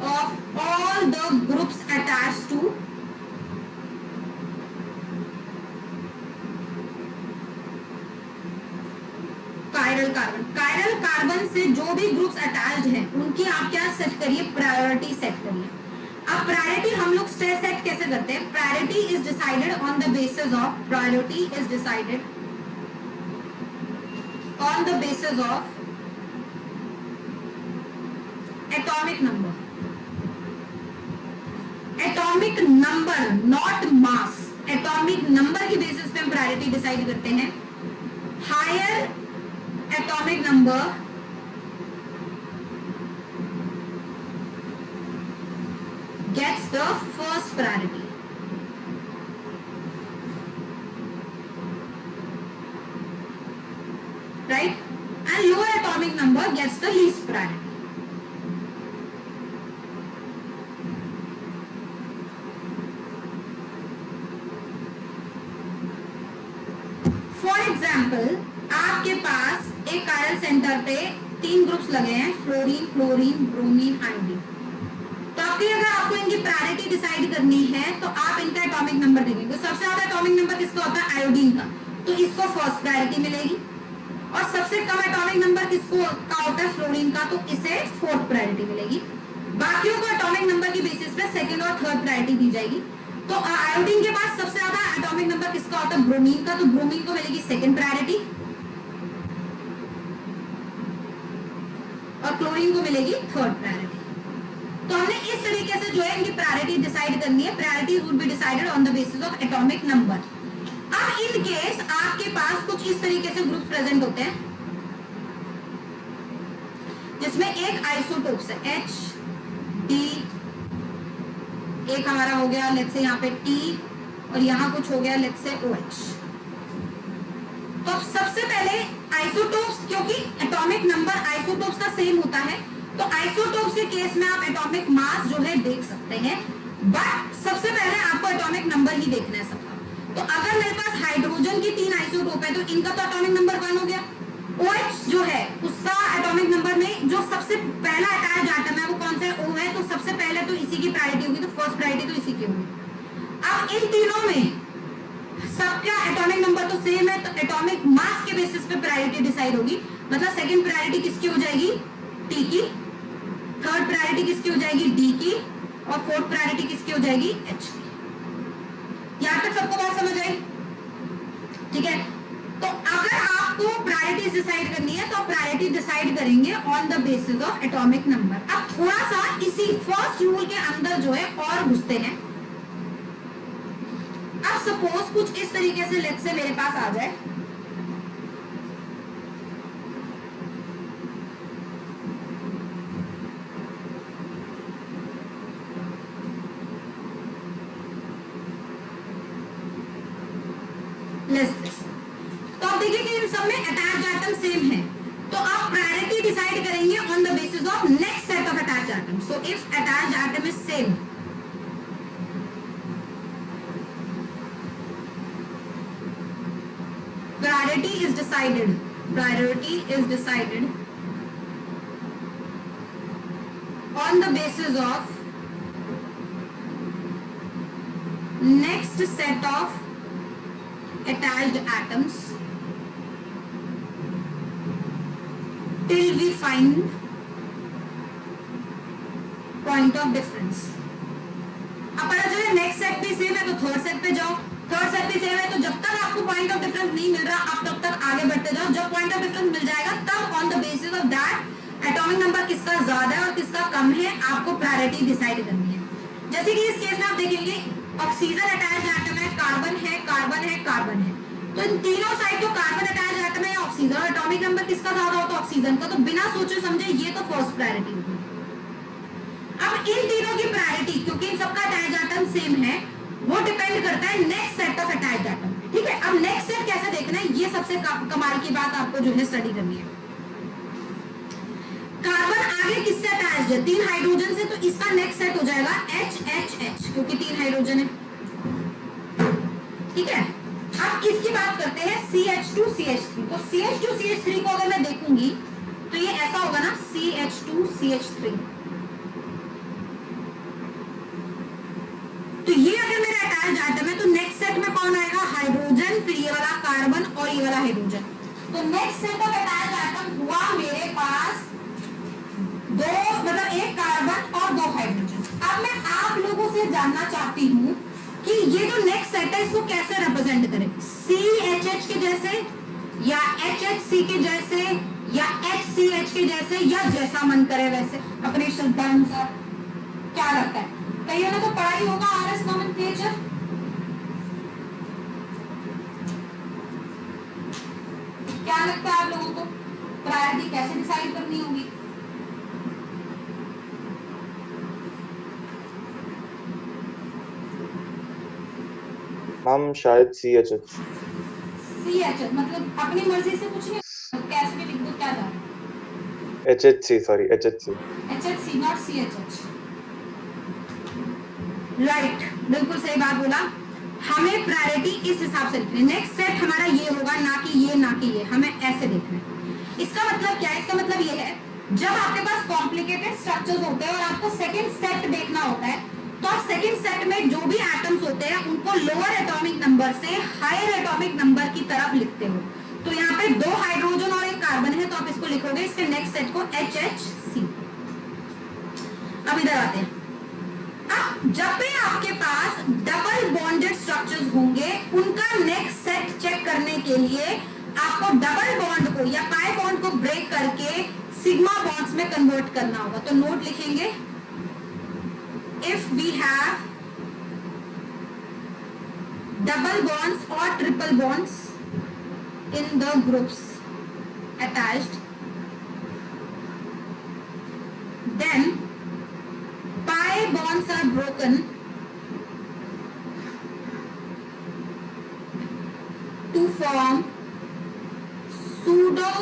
of all the groups attached to chiral carbon. Chiral carbon से जो भी ग्रुप्स अटैच्ड हैं उनकी आप क्या सेट करिए? प्रायोरिटी सेट करिए। अब प्रायोरिटी हम लोग लोग सेट कैसे करते हैं? Priority is decided on the basis of, priority is decided on the basis of atomic number, atomic number not mass, atomic number की बेसिस पे हम प्रायोरिटी डिसाइड करते हैं। Higher atomic number gets the first priority. Right? And lower atomic number gets the least priority. For example, आपके पास एक chiral centre पे 3 groups लगे हैं, फ्लोरीन, क्लोरीन, ब्रोमीन, आयोडीन। तो अगर आपको इनकी प्रायोरिटी डिसाइड करनी है तो आप इनका एटॉमिक नंबर देखेंगे। सबसे ज्यादा एटॉमिक नंबर किसका होता है? आयोडीन का, तो इसको फर्स्ट प्रायोरिटी मिलेगी। और सबसे कम एटॉमिक नंबर किसको का होता है? फ्लोरीन का, तो इसे फोर्थ प्रायोरिटी मिलेगी। बाकियों को एटॉमिक नंबर की बेसिस पे सेकंड और थर्ड प्रायोरिटी दी जाएगी। तो आयोडीन के बाद सबसे ज्यादा एटॉमिक नंबर किसका होता है? ब्रोमीन का, तो ब्रोमीन को मिलेगी सेकंड प्रायोरिटी और क्लोरीन को मिलेगी थर्ड प्रायोरिटी। तो हमने इस तरीके से जो है इनकी प्रायोरिटी डिसाइड करनी है। Priority would be decided on the basis of atomic number. अब इन केस आपके पास कुछ इस तरीके से ग्रुप प्रेजेंट होते हैं जिसमें एक आइसोटोप्स है H, D, एक हमारा हो गया लेट्स से यहाँ पे T और यहाँ कुछ हो गया लेट्स से OH। तो सबसे पहले आइसोटोप्स, क्योंकि एटॉमिक नंबर आइसोटोप्स का सेम होता है तो आइसोटोप्स के केस में आप एटॉमिक मास जो है देख सकते हैं, बट सबसे पहले आपको एटॉमिक नंबर ही देखना है सबका। तो अगर मेरे पास हाइड्रोजन की 3 आइसोटोप है तो इनका तो एटॉमिक नंबर 1 हो गया। OH जो है उसका एटॉमिक नंबर में जो सबसे पहला अटैच एटम है वो कौन सा है? O है, तो सबसे पहले तो इसी की प्रायोरिटी होगी, तो फर्स्ट प्रायोरिटी तो इसी की होगी। अब इन तीनों में सबका एटॉमिक नंबर तो सेम है, तो एटॉमिक मास के बेसिस पे प्रायोरिटी डिसाइड होगी। मतलब सेकंड प्रायोरिटी किसकी हो जाएगी? T की, थर्ड प्रायोरिटी किसकी हो जाएगी? D की, और फोर्थ प्रायोरिटी किसकी हो जाएगी? H की। यहां तक सबको बात समझ आई? ठीक है। तो अगर आपको प्रायोरिटीज डिसाइड करनी है तो प्रायोरिटी डिसाइड करेंगे on the basis of atomic number. अब थोड़ा सा इसी फर्स्ट रूल के अंदर जो है और घुसते हैं। अब सपोज कुछ इस तरीके से लेट्स से मेरे पास आ जाए, तो आप देखिए कि इन सब में अटैच एटम सेम है, तो आप प्रायोरिटी डिसाइड करेंगे on the basis of next set of attach atom. So if attach atom is same, priority is decided on the basis of next set of attached atoms till we find point of difference। अब पता चले next set भी same है तो third set पे जाओ, third set भी same है तो जब तक आपको पॉइंट ऑफ डिफरेंस नहीं मिल रहा आप तब तक आगे बढ़ते जाओ। जब पॉइंट ऑफ डिफरेंस मिल जाएगा तब on the basis of that atomic number किसका ज्यादा है और किसका कम है आपको प्रायोरिटी डिसाइड करनी है। जैसे कि इस केस में आप देखेंगे ऑक्सीजन अटैच एटम है, कार्बन है, कार्बन है, कार्बन है, तो इन तीनों साइड तो कार्बन अटैच एटम है या ऑक्सीजन, और एटॉमिक नंबर किसका ज्यादा हो तो ऑक्सीजन का, तो बिना सोचे समझे ये तो फर्स्ट प्रायोरिटी होगी। अब इन तीनों की प्रायोरिटी क्योंकि इन सबका अटैच एटम सेम है वो डिपेंड करता है next set of attached atom. ठीक है, अब नेक्स्ट सेट कैसे देखना है ये सबसे कमाल की बात आपको जो है स्टडी करनी है। कार्बन आगे किससे अटैच्ड है? 3 हाइड्रोजन से, तो इसका नेक्स्ट सेट हो जाएगा HHH क्योंकि 3 हाइड्रोजन है। ठीक है, अब इसकी बात करते हैं CH2CH3। तो CH2CH3 को अगर मैं देखूंगी तो ये ऐसा होगा ना CH2CH3। तो ये अगर मेरा अटैच एटम है तो नेक्स्ट सेट में कौन आएगा? हाइड्रोजन, फिर ये वाला कार्बन और ये वाला हाइड्रोजन। तो next set of attach atom हुआ मेरे पास 2, मतलब एक कार्बन और 2 हाइड्रोजन। अब मैं आप लोगों से जानना चाहूंगा चाहती हूँ कि ये जो नेक्स्ट सेट है इसको कैसे रिप्रेजेंट करें, CHH के जैसे या HHC के जैसे या HCH के जैसे या जैसा मन करे वैसे अपनी श्रद्धा अनुसार। क्या लगता है? कईयों ने तो पढ़ा ही होगा RS नोमेनक्लेचर। क्या लगता है आप लोगों को प्रायोरिटी कैसे डिसाइड करनी होगी? मैम शायद CHH। CHH मतलब अपनी मर्जी से कुछ नहीं, कैसे भी लिख दो, क्या था? HHC, sorry HHC। HHC not CHH। Right, बिल्कुल सही बात बोला। हमें प्रायोरिटी इस हिसाब से लिखनी है। नेक्स्ट सेट हमारा ये होगा, ना कि ये ना कि ये, हमें ऐसे देखना है। इसका मतलब क्या है? इसका मतलब ये है जब आपके पास कॉम्प्लिकेटेड स्ट्रक्चर्स होते हैं और आपको सेकंड सेट देखना होता है तो आप सेकंड सेट में जो भी एटम्स होते हैं उनको लोअर एटॉमिक नंबर से हायर एटॉमिक नंबर की तरफ लिखते हो। तो यहाँ पे 2 हाइड्रोजन और 1 कार्बन है तो आप इसको लिखोगे इसके नेक्स्ट सेट को HHC। अब इधर आते हैं। अब जब भी आपके पास डबल बॉन्डेड स्ट्रक्चर्स होंगे उनका नेक्स्ट सेट चेक करने के लिए आपको डबल बॉन्ड को या पाई बॉन्ड को ब्रेक करके सिग्मा बॉन्ड्स में कन्वर्ट करना होगा। तो नोट लिखेंगे, if we have double bonds or triple bonds in the groups attached, then pi bonds are broken to form pseudo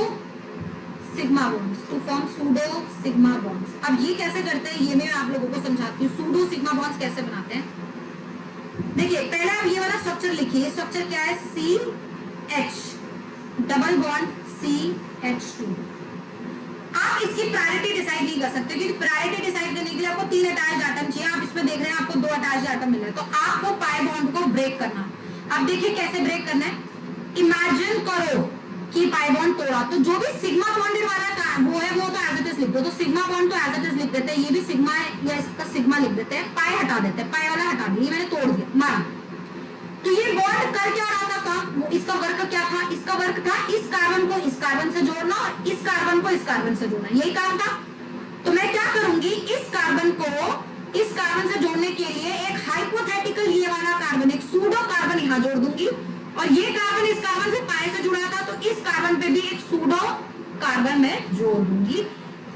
sigma bonds, to form pseudo sigma bonds. अब ये कैसे करते हैं ये मैं आप लोगों को समझाती हूँ। सूडो सिग्मा बॉन्ड्स कैसे बनाते हैं? देखिए पहले आप ये वाला स्ट्रक्चर लिखिए। स्ट्रक्चर क्या है? CH double bond CH2। आप इसकी प्रायोरिटी डिसाइड नहीं कर सकते क्योंकि प्रायोरिटी डिसाइड करने के लिए आपको 3 अटैच्ड एटम चाहिए। आप इसमें देख रहे हैं आपको 2 अटैच्ड एटम मिल रहे हैं तो आपको पाई बॉन्ड को ब्रेक करना। अब देखिए कैसे ब्रेक करना है। इमेजिन करो कि पाई बॉन्ड तोड़ा तो जो भी सिग्मा बॉन्डेड वाला वो है वो तो एज इट इज लिख दो। तो सिग्मा बॉन्ड तो एज इट इज लिख देते हैं, ये भी सिग्मा है या इसका सिग्मा लिख देते हैं, पाई हटा देते हैं, पाई वाला हटा दिया, ये मैंने तोड़ दिया मारा। तो ये बॉन्ड कर क्या रहा था? वो इसका वर्क क्या था? इसका वर्क था इस कार्बन को इस कार्बन से जोड़ना और इस कार्बन को इस कार्बन से जोड़ना, यही काम था। तो मैं क्या करूंगी, इस कार्बन को इस कार्बन से जोड़ने के लिए एक हाइपोथेटिकल ये वाला कार्बन, एक सूडो कार्बन यहाँ जोड़ दूंगी और ये कार्बन इस कार्बन से पाई से जुड़ा था तो इस कार्बन पे भी एक सूडो कार्बन में जोड़ दूंगी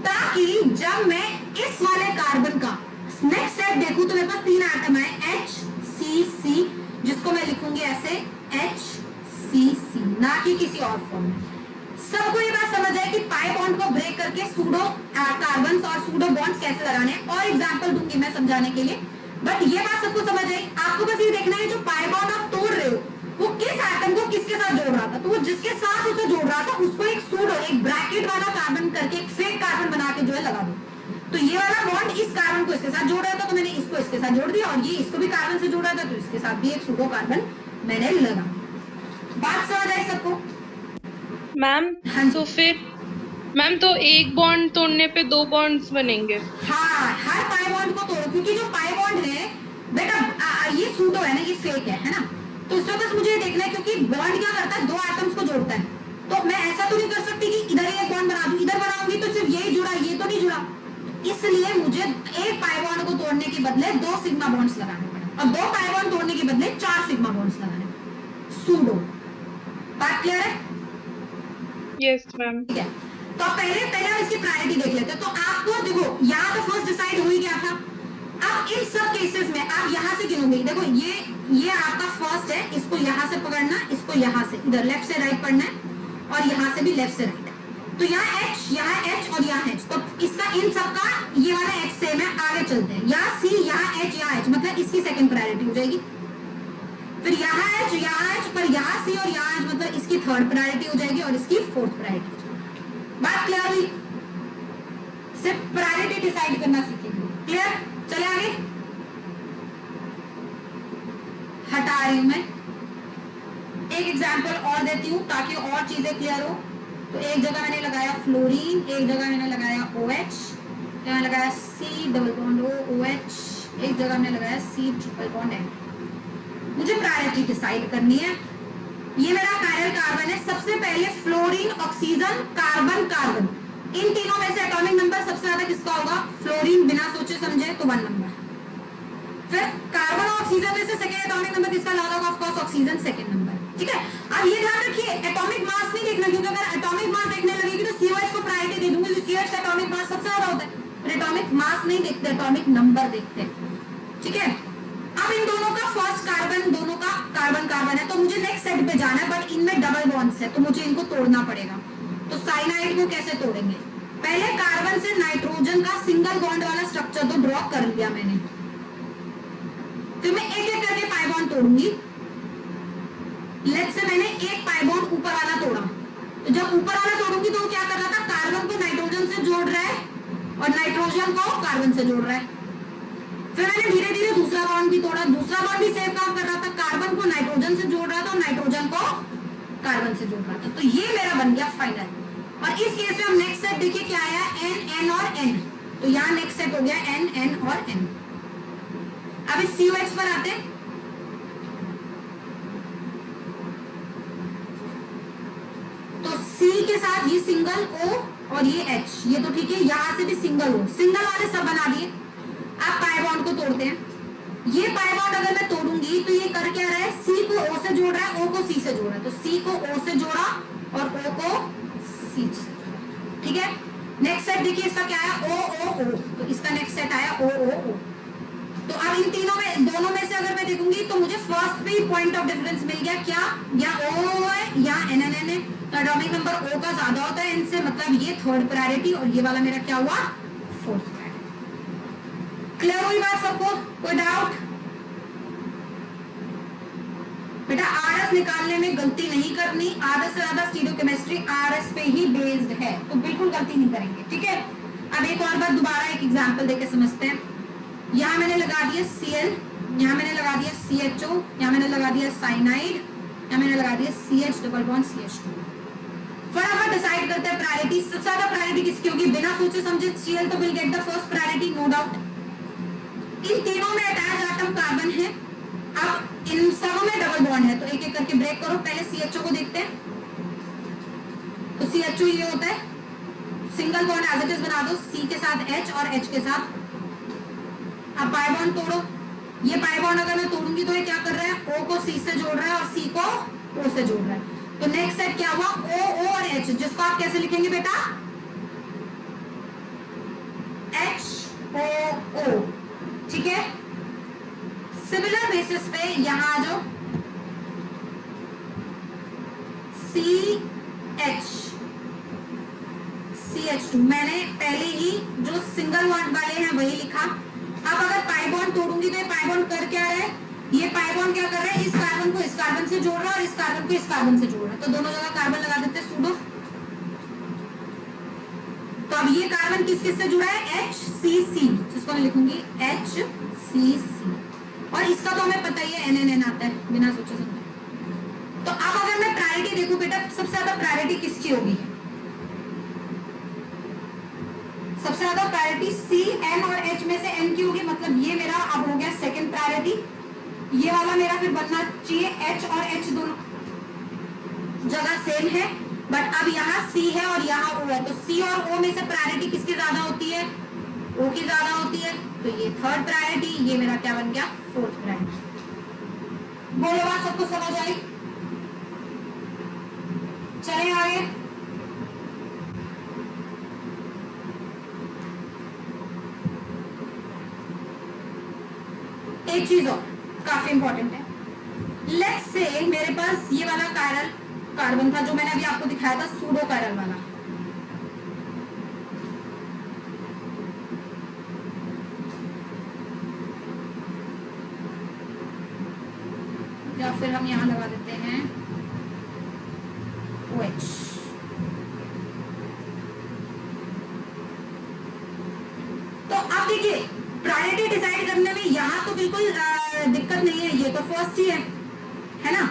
ताकि जब मैं इस वाले कार्बन का नेक्स्ट सेट देखूं तो मेरे पास 3 एटम है HCC, जिसको मैं लिखूंगी ऐसे HCC, ना कि किसी और फॉर्म में। सबको ये बात समझ आए कि पाई बॉन्ड को ब्रेक करके सूडो कार्बन और सूडो बॉन्ड्स कैसे लगाने हैं। और एग्जांपल दूंगी मैं समझाने के लिए, बट ये बात सबको समझ आई। आपको बस ये देखना है जो पाई बॉन्ड आप तोड़ रहे हो वो किस एटम को किसके साथ जोड़ रहा था। तो वो जिसके साथ उसे जोड़ रहा था उसको एक सूडो, एक ब्रैकेट वाला कार्बन करके एक फेक कार्बन बना के जो है लगा दो। तो ये वाला बॉन्ड इस कार्बन को इसके साथ जोड़ रहा था तो मैंने इसको इसके साथ जोड़ दिया और ये इसको भी कार्बन से जोड़ रहा था तो इसके साथ भी एक सूडो कार्बन मैंने लगा दिया। बात समझ आई सबको? मैम तो फिर मैम तो एक बॉन्ड तोड़ने पे 2 बॉन्ड्स बनेंगे। हाँ, हर पाई बॉन्ड को तोड़ो क्योंकि जो पाई बॉन्ड है बेटा ये सूडो है ना, ये फेक है ना। तो इसमें बस मुझे देखना है क्योंकि बॉन्ड क्या करता है 2 एटम्स को जोड़ता है। तो मैं ऐसा तो नहीं कर सकती कि इधर एक बॉन्ड बना दूं, इधर बनाऊंगी तो सिर्फ यही जुड़ा ये तो नहीं जुड़ा। इसलिए मुझे एक पाई बॉन्ड को तोड़ने के बदले 2 सिग्मा बॉन्ड्स लगाने पड़े और 2 पाई बॉन्ड तोड़ने के बदले 4 सिग्मा बॉन्ड्स लगाने पड़े। सूडो। बात क्लियर है? Yes ma'am. ठीक है, तो पहले हम इसकी प्रायोरिटी देख लेते हैं। तो आपको देखो यहाँ तो फर्स्ट डिसाइड हो ही गया था। अब इन सब केसेस में आप यहाँ से गिनोगे। देखो ये आपका फर्स्ट है, इसको यहाँ से पकड़ना, इसको यहाँ से इधर लेफ्ट से राइट पढ़ना है और यहाँ से भी लेफ्ट से राइट है। तो यहाँ H, यहाँ H और यहाँ H, तो इसका इन सबका ये वाला H सेम है। आगे चलते हैं, यहाँ C, यहाँ H, यहाँ H, मतलब इसकी सेकंड प्रायोरिटी हो जाएगी। फिर यहाँ H पर यहाँ C और यहाँ H, मतलब इसकी थर्ड प्रायोरिटी हो जाएगी और इसकी फोर्थ प्रायोरिटी हो जाएगी। बात क्लियर हुई? सिर्फ प्रायोरिटी डिसाइड करना सीखेंगे। क्लियर? चले आगे। हटा रही हूं मैं, एक एग्जांपल और देती हूं ताकि और चीजें क्लियर हो। तो एक जगह मैंने लगाया फ्लोरीन, एक जगह मैंने लगाया OH, यहाँ लगाया C double bond O OH, एक जगह हमने लगाया C ट्रिपल बॉन्ड N। मुझे प्रायोरिटी डिसाइड करनी है। ये मेरा कायरल कार्बन है। सबसे पहले फ्लोरीन, ऑक्सीजन, कार्बन, कार्बन, इन तीनों में से एटॉमिक नंबर सबसे ज्यादा किसका होगा? फ्लोरीन, बिना सोचे समझे तो 1 नंबर। फिर कार्बन और ऑक्सीजन में से सेकंड एटॉमिक नंबर किसका ज्यादा होगा? Of course oxygen second number. ठीक है, अब ये ध्यान रखिए एटॉमिक मास नहीं देखना, क्योंकि अगर एटॉमिक मास देखने लगेगी तो COH को प्रायोरिटी दे दूंगी, क्योंकि COH का एटॉमिक मास सबसे ज्यादा होता है। फिर एटॉमिक मास नहीं देखते, एटॉमिक नंबर देखते हैं। ठीक है, अब इन दोनों का फर्स्ट कार्बन, दोनों का कार्बन कार्बन है, तो मुझे नेक्स्ट सेट पे जाना है, बट इनमें डबल बॉन्ड्स है तो मुझे इनको तोड़ना पड़ेगा। तो साइनाइड को कैसे तोड़ेंगे? पहले कार्बन से नाइट्रोजन का सिंगल बॉन्ड वाला स्ट्रक्चर तो ड्रॉ कर लिया मैंने, फिर मैं एक एक करके पाई बॉन्ड तोड़ूंगी। लेट्स से मैंने एक पाई बॉन्ड ऊपर वाला तोड़ा, तो जब ऊपर वाला तोड़ूंगी तो क्या कर रहा था? कार्बन को नाइट्रोजन से जोड़ रहा है और नाइट्रोजन को कार्बन से जोड़ रहा है। फिर मैंने धीरे धीरे दूसरा बॉन्ड भी तोड़ा, दूसरा बॉन्ड भी सेम काम कर रहा था, कार्बन को नाइट्रोजन से जोड़ रहा था और नाइट्रोजन को कार्बन से जोड़ रहा था। तो ये मेरा बन गया फाइनल। और इस केस में हम नेक्स्ट सेट देखिए क्या आया? N, N और N। तो यहाँ नेक्स्ट सेट हो गया N, N और N। अब इस COH पर आते हैं। तो C के साथ ये सिंगल O और ये H, ये तो ठीक है, यहां से भी सिंगल O, सिंगल वाले सब बना दिए। अब पाई बॉन्ड को तोड़ते हैं। ये पाई बॉन्ड अगर मैं तोड़ूंगी तो ये कर क्या रहा है? C को O से जोड़ रहा है, O को C से जोड़ रहा है। तो C को O से जोड़ा और O को C से जोड़ा। ठीक है, नेक्स्ट सेट देखिए इसका क्या आया? O O O। तो इसका नेक्स्ट सेट आया O O O। तो अब इन तीनों में, दोनों में से अगर मैं देखूंगी तो मुझे फर्स्ट पे पॉइंट ऑफ डिफरेंस मिल गया। क्या? या O है या N N N है। तो एटॉमिक नंबर O का ज्यादा होता है इनसे, मतलब ये थर्ड प्रायोरिटी और ये वाला मेरा क्या हुआ? Fourth priority. क्लियर हुई बात सबको? कोई डाउट? बेटा RS निकालने में गलती नहीं करनी। आधे से ज्यादा स्टीरियोकेमिस्ट्री RS पे ही बेस्ड है, तो बिल्कुल गलती नहीं करेंगे। ठीक है, अब एक और बात दोबारा एक एग्जांपल देके समझते हैं। यहाँ मैंने लगा दिया Cl, यहाँ मैंने लगा दिया CHO, यहाँ मैंने लगा दिया साइनाइड, यहाँ मैंने लगा दिया CH डबल बॉन्ड CH2। फटाफट डिसाइड करते हैं प्रायोरिटी। सबसे ज्यादा प्रायोरिटी किसकी होगी? बिना सोचे समझे Cl तो will get the first priority, no doubt. इन तीनों में अटैच एटम कार्बन है। अब इन सबों में डबल बॉन्ड है, तो एक एक करके ब्रेक करो। पहले CHO को देखते हैं। तो CHO ये होता है, single bond as it is बना दो, C के साथ H और H के साथ। अब पाई बॉन्ड तोड़ो। ये पाई बॉन्ड अगर मैं तोड़ूंगी तो ये क्या कर रहा है? O को C से जोड़ रहा है और C को O से जोड़ रहा है। तो नेक्स्ट सेट क्या हुआ? O O और H, जिसको आप कैसे लिखेंगे बेटा? H O O। ठीक है, सिमिलर बेसिस पे यहां आ जाओ। CH CH2 मैंने पहले ही जो सिंगल बॉन्ड वाले हैं वही लिखा। अब अगर पाई बॉन्ड तोड़ूंगी तो ये पाई बॉन्ड कर क्या रहा है? ये पाई बॉन्ड क्या कर रहा है? इस कार्बन को इस कार्बन से जोड़ रहा है और इस कार्बन को इस कार्बन से जोड़ रहा है। तो दोनों जगह कार्बन लगा देते हैं सूडो। तो अब ये कार्बन किस किस से जुड़ा है? HCC, जिसको मैं लिखूंगी HCC। और इसका तो हमें पता ही है NNN आता है, बिना सोचे समझे। तो अब अगर मैं प्रायोरिटी देखूं बेटा, सबसे ज्यादा प्रायोरिटी किसकी होगी? सबसे ज्यादा प्रायोरिटी C, N और H में से N की होगी, मतलब ये मेरा अब हो गया सेकंड प्रायोरिटी। ये वाला मेरा फिर बनना चाहिए H और H दोनों जगह सेम है, बट अब यहाँ C है और यहाँ O है। तो C और O में से प्रायोरिटी किसकी ज्यादा होती है? O की ज्यादा होती है। तो ये थर्ड प्रायोरिटी, ये मेरा क्या बन गया? Fourth priority. बोलो बात सबको समझ आई? चले आगे। एक चीज और काफी इंपॉर्टेंट है। लेट्स से मेरे पास ये वाला कायरल कार्बन था जो मैंने अभी आपको दिखाया था, सूडो कायरल वाला। या फिर हम यहां लगा देते हैं OH। तो आप देखिए प्रायोरिटी डिसाइड करने में यहाँ तो बिल्कुल दिक्कत नहीं है, ये तो फर्स्ट ही है ना।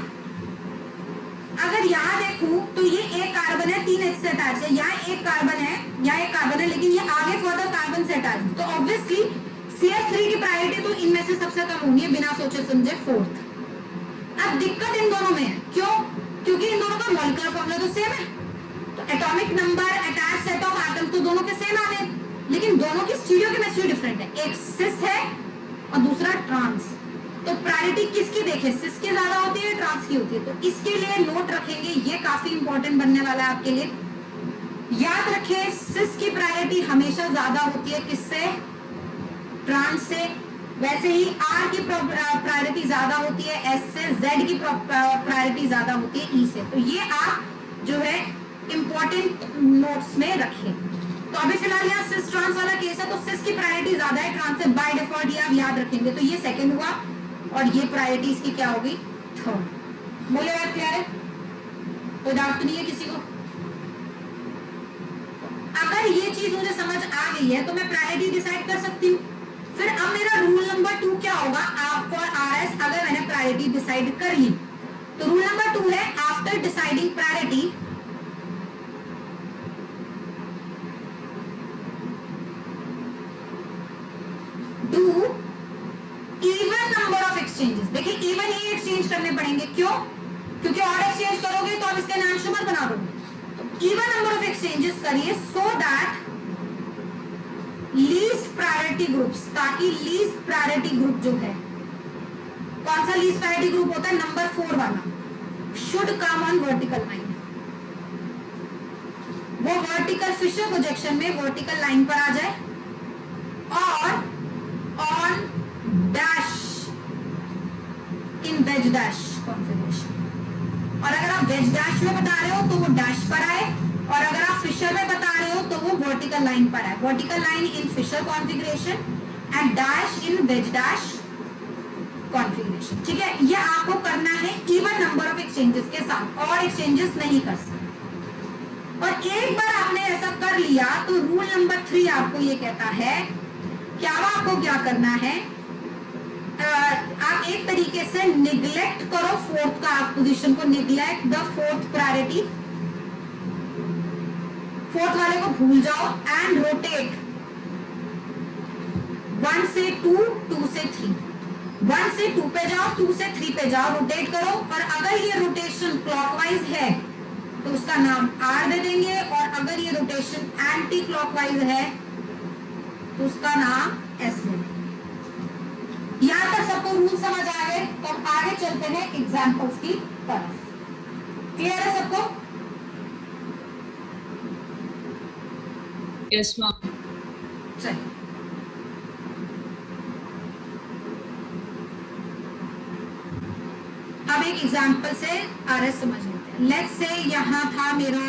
अगर यहाँ देखूं तो ये एक कार्बन है, 3 H से अटैच है, यहाँ एक कार्बन है, यहाँ एक कार्बन है, लेकिन ये आगे फर्दर कार्बन से अटैच। तो ऑब्वियसली CH3 की प्रायोरिटी तो इनमें से सबसे कम होनी है बिना सोचे समझे, फोर्थ। अब दिक्कत इन दोनों में है, क्यों? क्योंकि इन दोनों का मॉलिक्यूलर फॉर्मूला तो सेम है, तो atomic number, attach set of atoms तो दोनों के सेम आ गए, लेकिन दोनों की स्टीरियोकेमिस्ट्री डिफरेंट है, एक सिस है और दूसरा ट्रांस। तो प्रायोरिटी किसकी देखें, सिस की ज्यादा होती है, ट्रांस की होती है? तो इसके लिए नोट रखेंगे, ये काफी इंपॉर्टेंट बनने वाला है आपके लिए। याद रखें, सिस की प्रायोरिटी हमेशा ज्यादा होती है किससे? ट्रांस से। वैसे ही आर की प्रायोरिटी ज्यादा होती है एस से, जेड की प्रायोरिटी ज्यादा होती है ई से। तो ये आप जो है इंपॉर्टेंट नोट्स में रखें। तो अभी फिलहाल यहाँ सिस ट्रांस वाला केस है, तो सिस की प्रायोरिटी ज्यादा है ट्रांस से, बाय डिफॉल्ट ये आप याद रखेंगे। तो ये सेकंड हुआ और ये प्रायोरिटी इसकी क्या होगी? थर्ड। बोले बात क्लियर है? कोई डाउट तो नहीं है किसी को? अगर ये चीज मुझे समझ आ गई है तो मैं प्रायोरिटी डिसाइड कर सकती हूँ। फिर अब मेरा रूल नंबर 2 क्या होगा? फॉर RS अगर मैंने प्रायोरिटी डिसाइड कर ली तो रूल नंबर 2 है, after deciding priority do even number of exchanges. देखिए इवन ही एक्सचेंज करने पड़ेंगे, क्यों? क्योंकि और एक्सचेंज करोगे तो आप इसका नाम शुमर बना दोगे। तो इवन नंबर ऑफ एक्सचेंजेस करिए so that least priority groups, ताकि लीस्ट प्रायोरिटी ग्रुप जो है, कौन सा लीस्ट प्रायोरिटी ग्रुप होता है? नंबर 4 वाला, should come on vertical line. वो वर्टिकल फिशर प्रोजेक्शन में वर्टिकल लाइन पर आ जाए और on dash in wedge dash configuration. और अगर आप वेज डैश में बता रहे हो तो वो डैश पर आए, और अगर आप फिशर में बता रहे हो तो वो वर्टिकल लाइन पर आए। Vertical line in Fischer configuration and dash in wedge dash configuration. ठीक है, ये आपको करना है इवन नंबर ऑफ एक्सचेंजेस के साथ, और एक्सचेंजेस नहीं कर सकते। और एक बार आपने ऐसा कर लिया तो रूल नंबर 3 आपको ये कहता है कि अब आपको क्या करना है, आप एक तरीके से निग्लेक्ट करो फोर्थ का पोजीशन को, neglect the fourth priority, fourth वाले को भूल जाओ एंड रोटेट 1 से 2, 2 से 3, 1 से 2 पे जाओ, 2 से 3 पे जाओ, रोटेट करो। और अगर ये रोटेशन क्लॉकवाइज है तो उसका नाम R दे देंगे, और अगर ये रोटेशन एंटी क्लॉकवाइज है तो उसका नाम S दे देंगे। यहां तक सबको रूल समझ आ गए? तो हम आगे चलते हैं एग्जांपल्स की तरफ। क्लियर है सबको? Yes ma'am. चलिए अब एक एग्जांपल से RS समझ लेते हैं। लेट्स से यहाँ था मेरा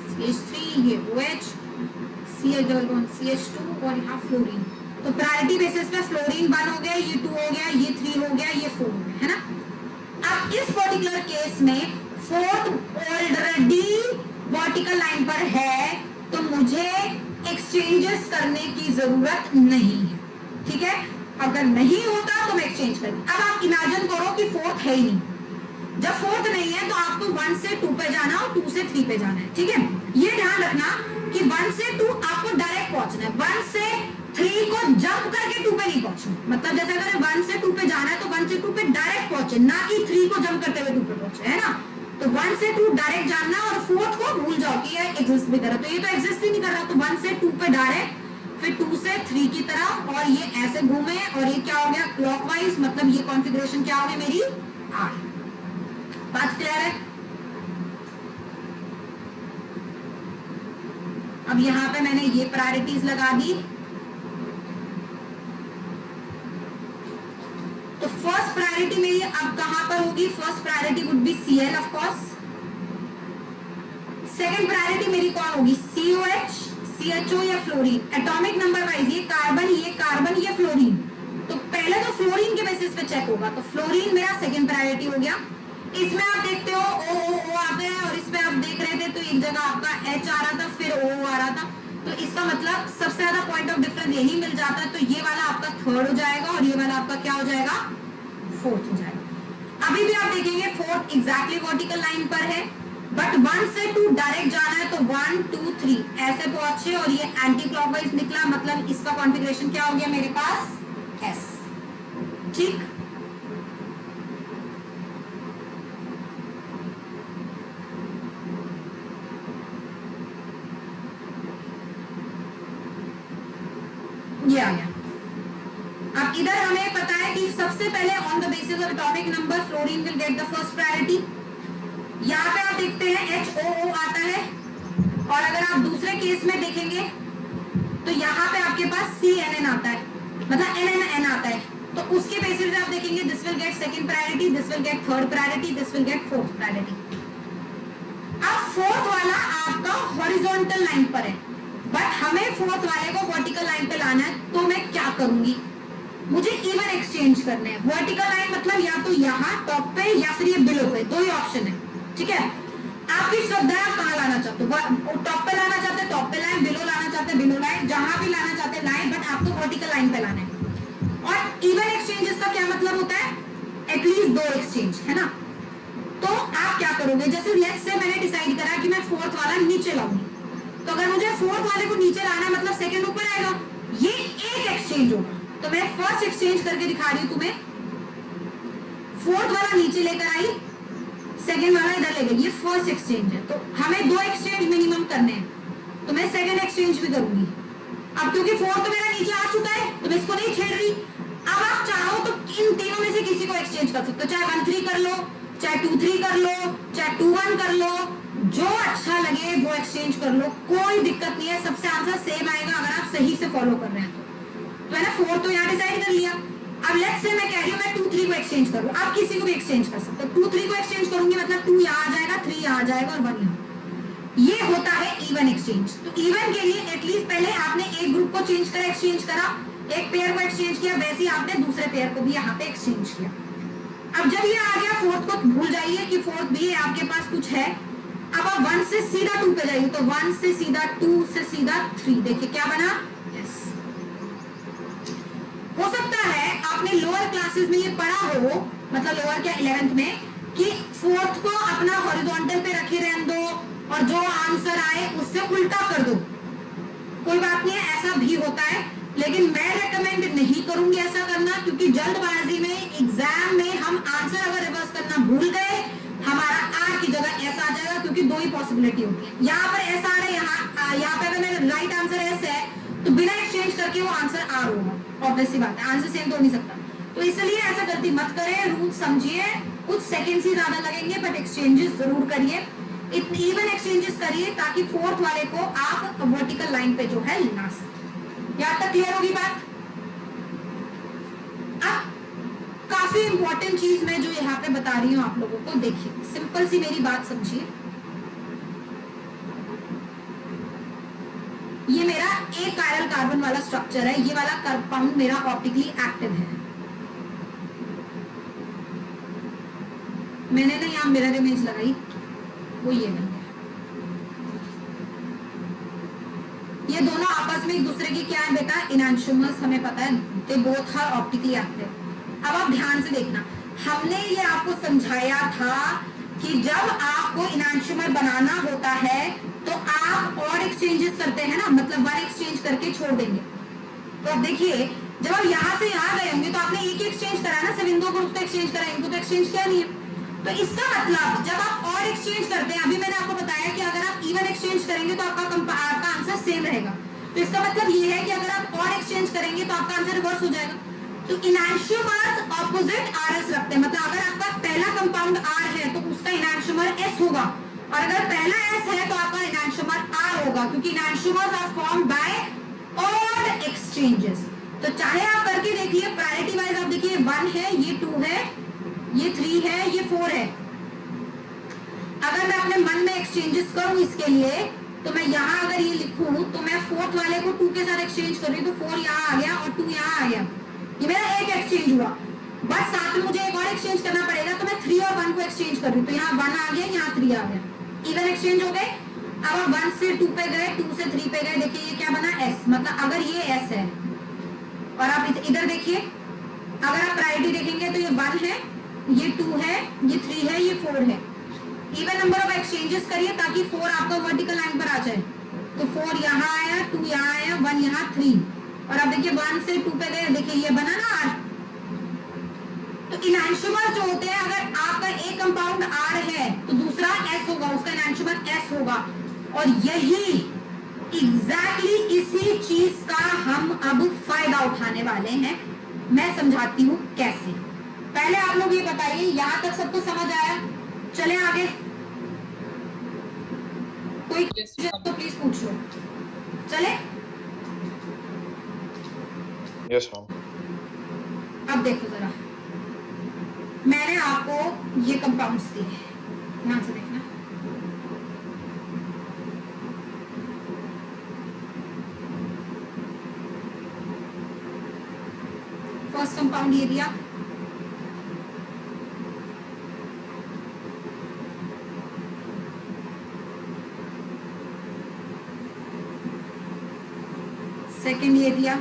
CH3, ये OH, CH2 और यहाँ फ्लोरीन। तो प्रायोरिटी बेसिस पे फ्लोरीन 1 हो गया, ये 2 हो गया, ये 3 हो गया, ये 4 हो गया, है ना? अब इस पर्टिकुलर केस में फोर्थ ऑलरेडी वर्टिकल लाइन पर है, तो मुझे एक्सचेंजेस करने की जरूरत नहीं है। ठीक है, अगर नहीं होता तो मैं एक्सचेंज करूँ। अब आप इमेजिन करो कि फोर्थ है ही नहीं। जब फोर्थ नहीं है तो आपको 1 से 2 पे जाना और 2 से 3 पे जाना है। ठीक है, ये ध्यान रखना कि 1 से 2 आपको डायरेक्ट पहुंचना है, 1 से 3 को जंप करके 2 पे नहीं पहुंचना। मतलब जैसे अगर 1 से 2 पे जाना है तो 1 से 2 पे डायरेक्ट पहुंचे, ना कि 3 को जंप करते हुए 2 पे पहुंचे, है ना? तो 1 से 2 डायरेक्ट जानना और फोर्थ को भूल जाओ कि ये एग्जिस्ट भी कर रहा। तो ये तो एग्जिस्ट ही नहीं कर रहा, तो 1 से 2 पे डायरेक्ट, फिर 2 से 3 की तरफ, और ये ऐसे घूमे, और ये क्या हो गया? क्लॉकवाइज। मतलब ये कॉन्फ़िगरेशन क्या हो गई मेरी? R। बात क्लियर है? अब यहां पे मैंने ये प्रायोरिटीज लगा दी। तो फर्स्ट प्रायोरिटी मेरी अब कहां पर होगी? First priority would be Cl of course. Second priority मेरी कौन होगी? COH, CHO या फ्लोरीन। एटॉमिक नंबर वाइज ये कार्बन, ये फ्लोरीन। तो पहले तो फ्लोरीन के बेसिस पे चेक होगा, तो फ्लोरीन मेरा सेकंड प्रायोरिटी हो गया। इसमें आप देखते हो O आते हैं, और इसमें आप देख रहे थे तो एक जगह आपका H आ रहा था, फिर O आ रहा था। तो इसका मतलब सबसे ज्यादा पॉइंट ऑफ डिफरेंस यही मिल जाता है। तो ये वाला आपका थर्ड हो जाएगा और ये वाला आपका क्या हो जाएगा? फोर्थ हो जाएगा। अभी भी आप देखेंगे फोर्थ एग्जैक्टली वर्टिकल लाइन पर है, बट 1 से 2 डायरेक्ट जाना है तो 1 2 3 ऐसे पहुंचे और ये एंटी क्लॉकवाइज निकला, मतलब इसका कॉन्फ़िगरेशन क्या हो गया मेरे पास S। ठीक, ये आ गया। अब इधर हमें पता है कि सबसे पहले on the basis of atomic number fluorine will get the first priority. यहाँ पे आप देखते हैं HOO आता है, और अगर आप दूसरे केस में देखेंगे तो यहाँ पे आपके पास CNN आता है, मतलब NNN आता है। तो उसके बेसिस पे आप देखेंगे this will get second priority, this will get third priority, this will get fourth priority. अब फोर्थ वाला आपका हॉरिजॉन्टल लाइन पर है, बट हमें फोर्थ वाले को वर्टिकल लाइन पे लाना है, तो मैं क्या करूंगी, मुझे इवन एक्सचेंज करने हैं। वर्टिकल लाइन मतलब या तो यहाँ टॉप पे या फिर ये बिलो पे, दो ही ऑप्शन है। ठीक है, आपकी श्रद्धा आप कहाँ लाना चाहते हो, टॉप पे लाना चाहते हैं टॉप पे लाइन, बिलो लाना चाहते हैं बिलो लाइन, जहां भी लाना चाहते हैं लाइन, बट आपको वर्टिकल लाइन पे लाना है। और इवन एक्सचेंजेस का क्या मतलब होता है, एटलीस्ट दो एक्सचेंज, है ना। तो आप क्या करोगे, जैसे लेट्स से मैंने डिसाइड करा कि मैं फोर्थ वाला नीचे लाऊंगी, तो अगर मुझे फोर्थ वाले को नीचे लाना है मतलब सेकंड ऊपर आएगा, ये एक एक्सचेंज होगा। तो मैं फर्स्ट एक्सचेंज करके दिखा रही हूँ तुम्हें, फोर्थ वाला नीचे लेकर आई, सेकंड वाला इधर ले गई, ये फर्स्ट एक्सचेंज है। तो हमें दो एक्सचेंज मिनिमम करने हैं, तो मैं सेकंड एक्सचेंज भी करूंगी। अब क्योंकि फोर्थ मेरा नीचे आ चुका है तो मैं इसको नहीं छेड़ रही। अब आप चाहो तो इन तीनों में से किसी को एक्सचेंज कर सकते हो, चाहे 1-3 कर लो, चाहे 2-3 कर लो, चाहे 2-1 कर लो, जो अच्छा लगे वो एक्सचेंज कर लो, कोई दिक्कत नहीं है, सबसे आंसर सेम आएगा अगर आप सही से फॉलो कर रहे हैं तो है ना। फोर्थ तो यहाँ डिसाइड कर लिया। अब लेट्स से मैं कह रही हूँ मैं 2-3 को एक्सचेंज करूँ, आप किसी को भी एक्सचेंज कर सकते हो। 2-3 को एक्सचेंज करूंगी मतलब 2 यहाँ आ जाएगा, 3 यहाँ आ जाएगा और 1 यहाँ। ये होता है इवन एक्सचेंज। तो इवन के लिए एटलीस्ट पहले आपने एक ग्रुप को चेंज करा, एक्सचेंज करा, एक पेयर को एक्सचेंज किया, वैसे ही आपने दूसरे पेयर को भी यहाँ पे एक्सचेंज किया। अब जब ये आ गया फोर्थ को भूल जाइए कि फोर्थ भी है, आपके पास कुछ है। अब आप 1 से सीधा 2 पे जाइए, तो 1 से सीधा 2 से सीधा 3, देखिए क्या बना, यस। हो सकता है आपने लोअर क्लासेस में ये पढ़ा हो, मतलब लोअर क्या 11th में, कि फोर्थ को अपना हॉरिजॉन्टल पे रखे रहने दो और जो आंसर आए उससे उल्टा कर दो। कोई बात नहीं है, ऐसा भी होता है, लेकिन मैं रेकमेंड नहीं करूंगी ऐसा करना, क्योंकि जल्दबाजी में एग्जाम में हम आंसर अगर रिवर्स करना भूल गए, हमारा आर की जगह ऐसा आ जाएगा, क्योंकि दो ही पॉसिबिलिटी होती है। यहाँ पर ऐसा आ रहा है, यहाँ पे अगर मेरा राइट आंसर ऐसा है तो बिना एक्सचेंज करके वो आंसर आर होगा, ऑब्वियसली बात है, आंसर सेम तो हो नहीं सकता। तो इसलिए ऐसा गलती मत करें, रूल समझिए, कुछ सेकेंड्स ही ज्यादा लगेंगे बट एक्सचेंजेस जरूर करिए, इवन एक्सचेंजेस करिए, ताकि फोर्थ वाले को आप वर्टिकल लाइन पे जो है ला सकें। यहाँ तक क्लियर होगी बात। अब काफी इंपॉर्टेंट चीज मैं जो यहाँ पे बता रही हूँ आप लोगों को, देखिए सिंपल सी मेरी बात समझिए। ये मेरा एक कायरल कार्बन वाला स्ट्रक्चर है, ये वाला कंपाउंड मेरा ऑप्टिकली एक्टिव है। मैंने ना यहाँ मिरर इमेज लगाई, वो ये बन गया। ये दोनों आपस में एक दूसरे की क्या है बेटा, इनैंशियोमर्स, हमें पता है, they both are optically active. अब आप ध्यान से देखना, हमने ये आपको समझाया था कि जब आपको इनैंशियोमर बनाना होता है तो आप और एक्सचेंजेस करते हैं ना, मतलब 1 एक्सचेंज करके छोड़ देंगे। तो अब देखिए, जब आप यहाँ से यहाँ गए होंगे तो आपने एक ही एक्सचेंज करा ना, सिर्फ इन दो ग्रुप को एक्सचेंज करा, इनको तो एक्सचेंज किया नहीं है। तो इसका मतलब जब आप और एक्सचेंज करते हैं, अभी मैंने आपको बताया कि अगर आप इवन एक्सचेंज करेंगे तो आपका आंसर सेम रहेगा। तो इसका मतलब ये है कि अगर आप और एक्सचेंज करेंगे तो आपका आंसर रिवर्स हो जाएगा। तो इनैंशियोमर्स ऑपोजिट आरएस रखते हैं, मतलब अगर आपका पहला कंपाउंड आर है तो उसका इनैंशियोमर एस होगा, और अगर पहला एस है तो आपका इनैंशियोमर आर होगा, क्योंकि enantiomers are formed by odd exchanges. तो चाहे आप करके देखिए, प्रायोरिटी वाइज आप देखिए, 1 है, ये 2 है, ये 3 है, ये 4 है। अगर मैं अपने मन में एक्सचेंजेस करूं इसके लिए, तो मैं यहाँ अगर ये लिखूं तो मैं फोर्थ वाले को 2 के साथ एक्सचेंज कर रही हूँ, तो 4 यहाँ आ गया और 2 यहाँ आ गया, ये मेरा एक एक्सचेंज हुआ। बट साथ में मुझे एक और एक्सचेंज करना पड़ेगा, तो मैं 3 और 1 को एक्सचेंज कर रही हूँ, तो यहाँ 1 आ गया, यहाँ 3 आ गया, इवन एक्सचेंज हो गए। अब हम 1 से 2 पे गए, 2 से 3 पे गए, देखिए ये क्या बना, S, मतलब अगर ये S है, और आप इधर देखिए, अगर आप प्रायोरिटी देखेंगे तो ये 1 है, ये 2 है, ये 3 है, ये 4 है। इवन नंबर ऑफ एक्सचेंजेस करिए ताकि 4 आपका वर्टिकल लाइन पर आ जाए। तो 4 यहाँ आया, 2 यहाँ आया, 1 यहाँ, 3, और अब देखिए 1 से 2 पे गए, देखिए ये बना ना R। तो इनैंशोमर जो होते हैं, अगर आपका एक कंपाउंड R है तो दूसरा S होगा, उसका इनैंशोमर S होगा। और यही एग्जैक्टली इसी चीज का हम अब फायदा उठाने वाले हैं। मैं समझाती हूँ कैसे। पहले आप लोग ये बताइए, यहां तक सबको समझ आया? चले आगे, कोई तो प्लीज पूछ लो। चले? Yes ma'am. अब देखो जरा, मैंने आपको ये कंपाउंड्स दिए, ध्यान से देखना। फर्स्ट कंपाउंड ये दिया, सेकंड ये दिया,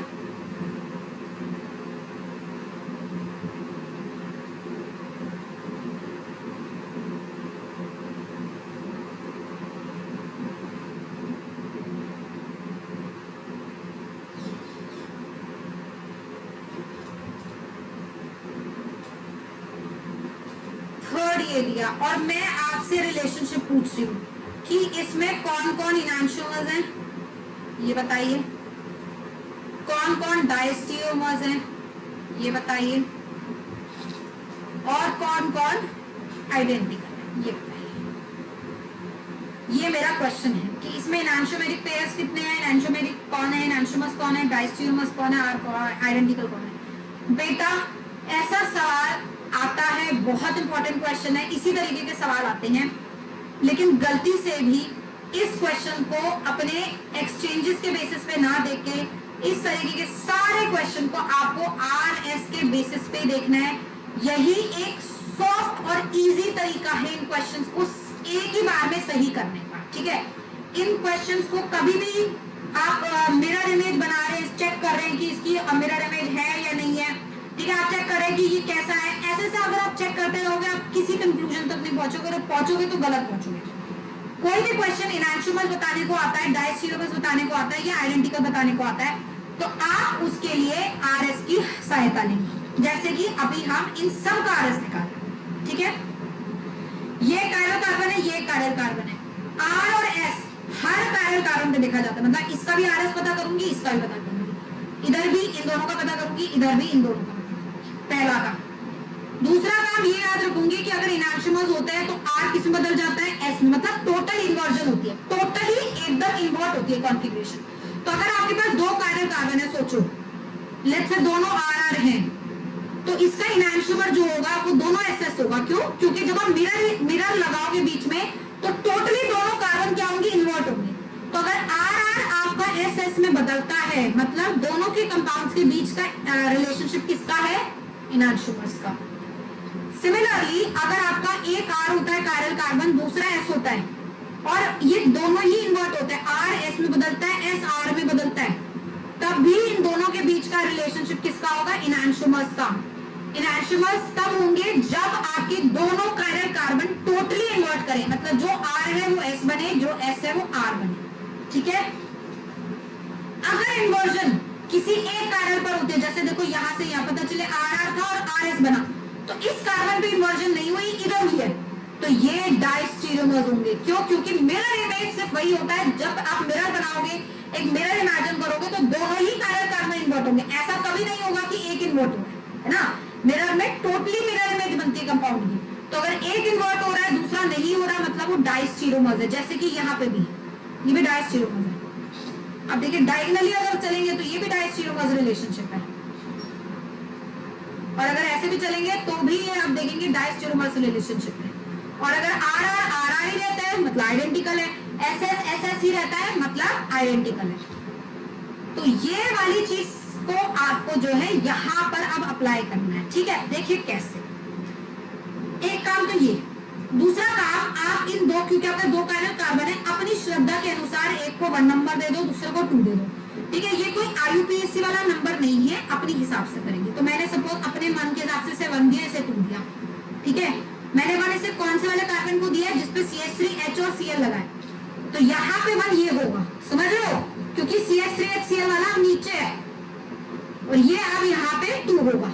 थर्ड ये दिया। और मैं आपसे रिलेशनशिप पूछ रही हूँ कि इसमें कौन कौन इनैंशियोमर्स हैं, ये बताइए। कौन कौन डायस्टियोमर्स हैं, ये बताइए। और कौन कौन आइडेंटिकल है, ये बताइए। ये मेरा क्वेश्चन है कि इसमें इनैंशियोमेरिक पेयर्स कितने हैं, इनैंशियोमेरिक कौन है, इनैंशियोमर्स कौन है, डायस्टियोमर्स कौन है, आइडेंटिकल कौन है। बेटा ऐसा सवाल आता है, बहुत इंपॉर्टेंट क्वेश्चन है, इसी तरीके के सवाल आते हैं, लेकिन गलती से भी इस क्वेश्चन को अपने एक्सचेंजेस के बेसिस पे ना देख के इस तरीके के सारे क्वेश्चन को आपको RS के बेसिस पे देखना है। यही एक सॉफ्ट और इजी तरीका है इन क्वेश्चंस को एक ही बार में सही करने का, ठीक है। इन क्वेश्चंस को कभी भी आप मिरर इमेज बना रहे हैं, चेक कर रहे हैं कि इसकी मिरर इमेज है या नहीं है, ठीक है। आप चेक करें कि ये कैसा है, ऐसे से अगर आप चेक करते रहोगे आप किसी कंक्लूजन तक नहीं पहुंचोगे, और पहुंचोगे तो गलत पहुंचोगे। कोई भी क्वेश्चन इनैंशियोमर्स बताने को आता है, डायस्टियोमर्स बताने को आता है, या आइडेंटिकल बताने को आता है, तो आप उसके लिए RS की सहायता लेंगे। जैसे कि अभी हम इन सब का RS निकाल रहे हैं, ठीक है। ये कायरल कार्बन है, ये कायरल कार्बन है, R और S हर कायरल कार्बन पे देखा जाता है। मतलब इसका भी RS पता करूंगी, इसका भी पता करूंगी, इधर भी इन दोनों का पता करूंगी, इधर भी इन दोनों का। पहला काम। दूसरा काम ये याद रखूंगी कि अगर इनैंशियोमर्स होते हैं तो R किस में बदल जाता है, S में, मतलब टोटल इन्वर्जन होती है, टोटली एकदम इन्वर्ट होती है कॉन्फ़िगरेशन। तो अगर आपके पास दो कायरल कार्बन है, सोचो लेट्स से दोनों RR हैं, तो इसका इनैंशियोमर जो होगा वो दोनों SS होगा। क्यों? क्योंकि जब आप मिरर लगाओगे बीच में तो टोटली दोनों कार्बन क्या होंगे, इन्वर्ट होंगे। तो अगर RR आपका SS में बदलता है, मतलब दोनों के कंपाउंड्स के बीच का रिलेशनशिप किसका है, इनैंशियोमर्स का। सिमिलरली अगर आपका एक R होता है कायरल कार्बन, दूसरा S होता है, और ये दोनों ही इन्वर्ट होते हैं, R S में बदलता है, S R में बदलता है, तब भी इन दोनों के बीच का रिलेशनशिप किसका होगा, इनैंशियोमर्स का। इनैंशियोमर्स तब होंगे जब आपके दोनों कायरल कार्बन टोटली इन्वर्ट करें, मतलब जो R है वो S बने, जो S है वो R बने, ठीक है। अगर इन्वर्जन किसी एक कायरल पर होते, जैसे देखो यहां से यहां पता चले RR था और RS बना, तो इस कार्बन पे इन्वर्जन नहीं हुई, इधर हुई है, तो ये डायस्टीरियोमर्स होंगे। क्यों? क्योंकि मिरर इमेज सिर्फ वही होता है, जब आप मिरर बनाओगे, एक मिरर इमेजिन करोगे तो दोनों ही कायरल कार्बन इन्वर्ट होंगे। ऐसा कभी नहीं होगा कि एक इन्वर्ट हो, है ना। मिरर में टोटली मिरर इमेज बनती है कंपाउंड की, तो अगर एक इन्वर्ट हो रहा है दूसरा नहीं हो रहा, मतलब वो डायस्टीरियोमर्स है। जैसे कि यहाँ पे भी ये भी डायस्टीरियोमर्स है। अब देखिए डायगोनली अगर चलेंगे तो ये भी डायस्टीरियोमर्स रिलेशनशिप है, और अगर ऐसे भी चलेंगे तो भी ये आप देखेंगे डायस्टीरियोमर्स रिलेशनशिप है। और अगर RR ही रहता है मतलब आइडेंटिकल है, SS ही रहता है मतलब आइडेंटिकल है। तो ये वाली चीज को आपको जो है यहाँ पर अब अप्लाई करना है, ठीक है। देखिए कैसे, एक काम तो ये, दूसरा काम आप इन दो, क्योंकि आपका दो कायरल कार्बन है, अपनी श्रद्धा के अनुसार एक को 1 नंबर दे दो, दूसरे को 2 दे दो, ठीक है। ये कोई IUPAC वाला नंबर नहीं है, अपने हिसाब से करेंगे। तो मैंने सपोज अपने मन के हिसाब से 1 दिया, इसे 2 दिया, ठीक है। मैंने 1 इसे कौन से वाले कार्बन को दिया है, जिसपे CH3H और Cl लगा है, तो यहाँ पे 1 ये होगा, समझ रहे हो, क्योंकि CH3HCl वाला नीचे है और ये अब यहाँ पे 2 होगा,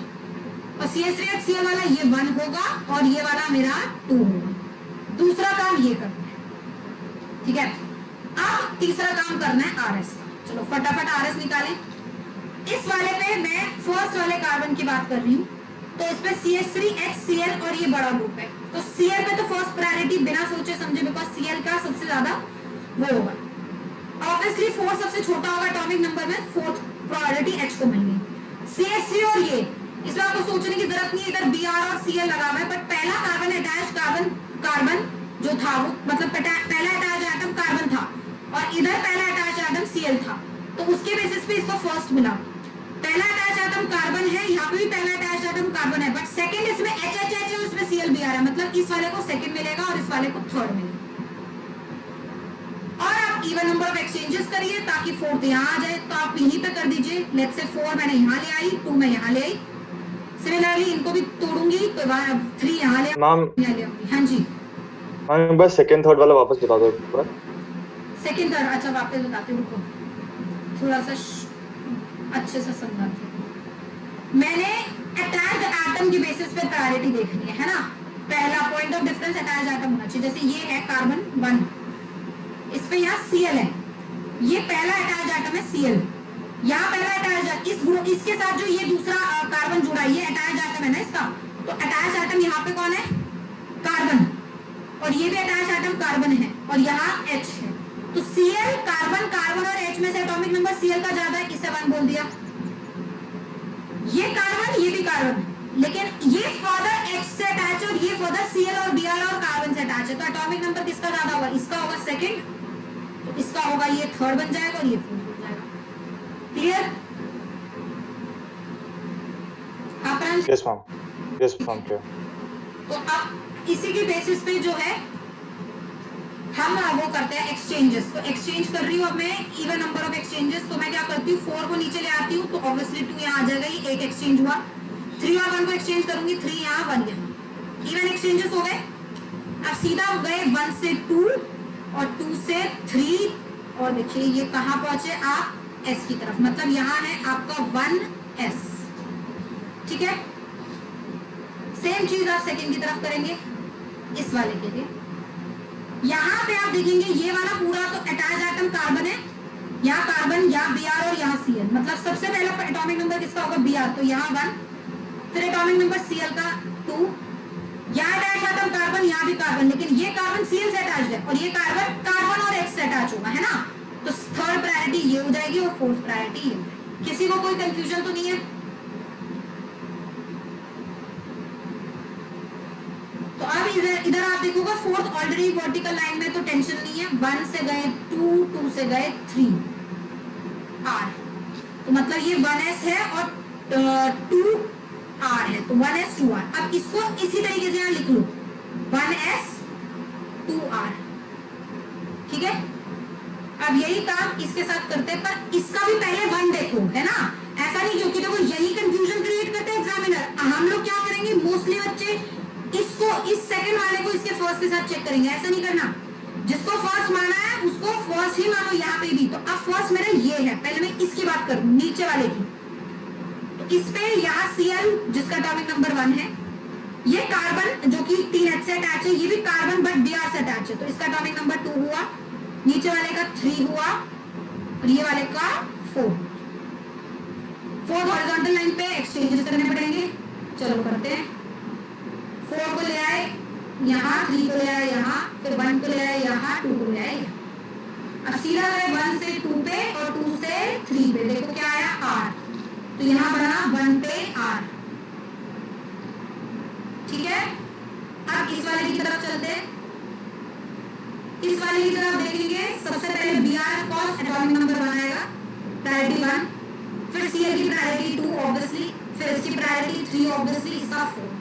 और CH3HCl वाला ये 1 होगा और ये वाला मेरा 2 होगा। दूसरा काम ये करना है, ठीक है। अब तीसरा काम करना है RS। चलो फटाफट RS निकालें। इस वाले पे मैं फर्स्ट वाले कार्बन की बात कर रही हूँ, तो इस पे CH3HCl और ये बड़ा ग्रुप है, तो Cl पे तो फर्स्ट प्रायोरिटी बिना सोचे समझे, बिकॉज Cl का सबसे ज्यादा वो होगा। ऑब्वियसली 4 सबसे छोटा होगा एटॉमिक नंबर में, फोर्थ प्रायोरिटी H को मिलनी है। CH3 और ये, इसमें आपको सोचने की जरूरत नहीं है, इधर Br और Cl लगा हुआ है, बट पहला कार्बन अटैच कार्बन जो था वो मतलब पहला अटैच एटम कार्बन था और इधर पहला अटैच एटम Cl था, तो उसके बेसिस पे इसको फर्स्ट मिला। पहला अटैच एटम कार्बन है, यहाँ पे भी पहला अटैच एटम कार्बन है, बट सेकंड इसमें HH है, उसमें Cl भी आ रहा है, मतलब इस वाले को सेकंड मिलेगा और इस वाले को थर्ड मिलेगा। और आप इवन नंबर ऑफ एक्सचेंजेस करिए ताकि फोर्थ यहाँ आ जाए, तो आप यहीं पे कर दीजिए। लेट्स से 4 मैंने यहाँ ले आई, 2 मैं यहाँ ले आई, सिमिलरली इनको भी तोड़ूंगी तो 3 यहाँ ले आऊंगी। हाँ जी मैम, बस सेकंड थर्ड वाला वापस बता दो एक बार। सेकंड थर्ड, अच्छा वापस बताती हूँ, रुको थोड़ा सा अच्छे से समझाती हूँ। मैंने अटैच्ड एटम के बेसिस पे प्रायोरिटी देखनी है ना। पहला point of difference attached atom होना चाहिए, जैसे ये है कार्बन 1, इस पे यहाँ Cl है, ये पहला अटैच्ड एटम है Cl, यहाँ पहला अटैच्ड, इसके साथ जो ये दूसरा कार्बन जुड़ा है ये अटैच्ड एटम है ना इसका, तो अटैच्ड एटम यहाँ पे कौन है, कार्बन, और ये भी अटैच्ड एटम कार्बन है और यहाँ H है, तो Cl कार्बन और H में से एटॉमिक नंबर Cl का ज्यादा है, किससे 1 बोल दिया। ये कार्बन ये भी कार्बन, लेकिन ये फर्दर H से अटैच है और ये फर्दर Cl और Br और कार्बन से अटैच है, तो एटॉमिक नंबर किसका ज्यादा होगा, इसका होगा सेकंड, तो इसका होगा ये थर्ड बन जाएगा और ये फोर्थ बन जाएगा। Clear? Yes ma'am, yes ma'am clear. तो अब इसी के बेसिस पे जो है हम वो करते हैं एक्सचेंजेस, तो एक्सचेंज कर रही हूँ अब मैं इवन नंबर ऑफ एक्सचेंजेस, तो मैं क्या करती हूँ 4 को नीचे ले आती हूँ, तो ऑब्वियसली 2 यहाँ आ जाएगा, ये 1 एक्सचेंज हुआ, 3 और 1 को एक्सचेंज करूंगी, 3 यहाँ 1 यहाँ, इवन एक्सचेंजेस हो गए। अब सीधा गए 1 से 2 और 2 से 3, और देखिए ये कहाँ पहुंचे आप, S की तरफ, मतलब यहाँ है आपका 1s, ठीक है। सेम चीज आप सेकंड की तरफ करेंगे इस वाले के लिए। यहाँ पे आप देखेंगे ये वाला पूरा तो अटैच एटम कार्बन है, यहाँ कार्बन, यहाँ Br और यहाँ Cl, मतलब सबसे पहला एटॉमिक नंबर किसका होगा Br, तो यहाँ 1, फिर एटॉमिक नंबर Cl का 2, यहाँ अटैच एटम कार्बन, यहाँ भी कार्बन, लेकिन ये कार्बन Cl से अटैच है और ये कार्बन और H से अटैच होगा, है ना, तो थर्ड प्रायोरिटी ये हो जाएगी और फोर्थ प्रायोरिटी ये हो जाएगी। किसी को कोई कंफ्यूजन तो नहीं है? तो अब इधर आप देखोगे फोर्थ ऑलरेडी वर्टिकल लाइन में, तो टेंशन नहीं है, 1 से गए 2, 2 से गए 3 R, तो मतलब ये 1s है और 2R है, तो 1s 2R। अब इसको इसी तरीके से यहाँ लिख लो, 1s 2R, ठीक है। अब यही काम इसके साथ करते हैं, पर इसका भी पहले 1 देखो, है ना, ऐसा नहीं, क्योंकि देखो यही कंफ्यूजन क्रिएट करते हैं एग्जामिनर। हम लोग क्या करेंगे, मोस्टली बच्चे इसको, इस सेकंड वाले को इसके फर्स्ट के साथ चेक करेंगे, ऐसा नहीं करना, जिसको फर्स्ट माना है उसको फर्स्ट ही मानो यहाँ पे भी। तो अब फर्स्ट मेरा ये है, पहले मैं इसकी बात करूं, नीचे वाले की, तो इस पे यहाँ Cl जिसका एटॉमिक नंबर 1 है, ये कार्बन जो कि 3H से अटैच है, ये भी कार्बन बट Br से अटैच है, तो इसका एटॉमिक नंबर 2 हुआ, नीचे वाले का 3 हुआ और ये वाले का 4। फोर्थ हॉरिजॉन्टल लाइन पे एक्सचेंजेस करने पड़ेंगे, चलो करते हैं। 4 को ले आए यहाँ, 3 को ले आए यहाँ, फिर 1 को ले आए यहाँ, 2 को ले आए यहाँ। अब सीधा गए 1 से 2 पे और 2 से 3 पे, देखो क्या आया R, तो यहाँ बना 1 पे R, ठीक है। अब इस वाले की तरफ चलते हैं, इस वाले की तरफ देखेंगे, सबसे पहले Br फर्स्ट एटॉमिक नंबर 1 आएगा, प्रायोरिटी 1, फिर Cl की प्रायोरिटी 2 ऑब्वियसली, फिर इसकी प्रायोरिटी 3 ऑब्वियसली, इसका 4।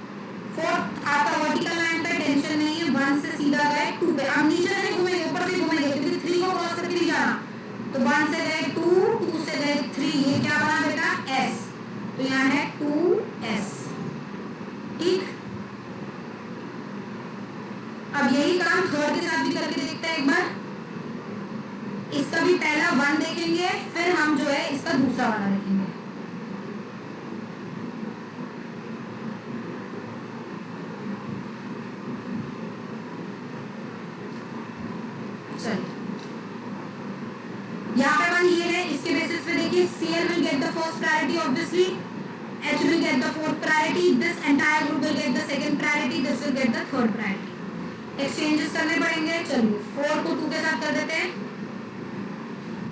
आपका वर्टिकल लाइन पे टेंशन नहीं है, 1 से सीधा गए 2 पे, आप नीचे से घूमेंगे ऊपर से घूमेंगे, क्योंकि 3 को क्रॉस करके नहीं जाना, तो 1 से गए 2, 2 से गए 3, ये क्या बना बेटा S, तो यहाँ है 2s, ठीक। थर्ड के साथ भी करके देखते हैं एक बार। इसका भी पहला 1 देखेंगे, फिर हम जो है इसका दूसरा वाला देखेंगे। चलिए यहाँ पे 1 ये है, इसके बेसिस पे देखिए Cl will get the first priority obviously, H will get the fourth priority, this entire group will get the second priority, this will get the third priority। Exchanges करने पड़ेंगे। चलिए 4 को 2 के साथ कर देते हैं,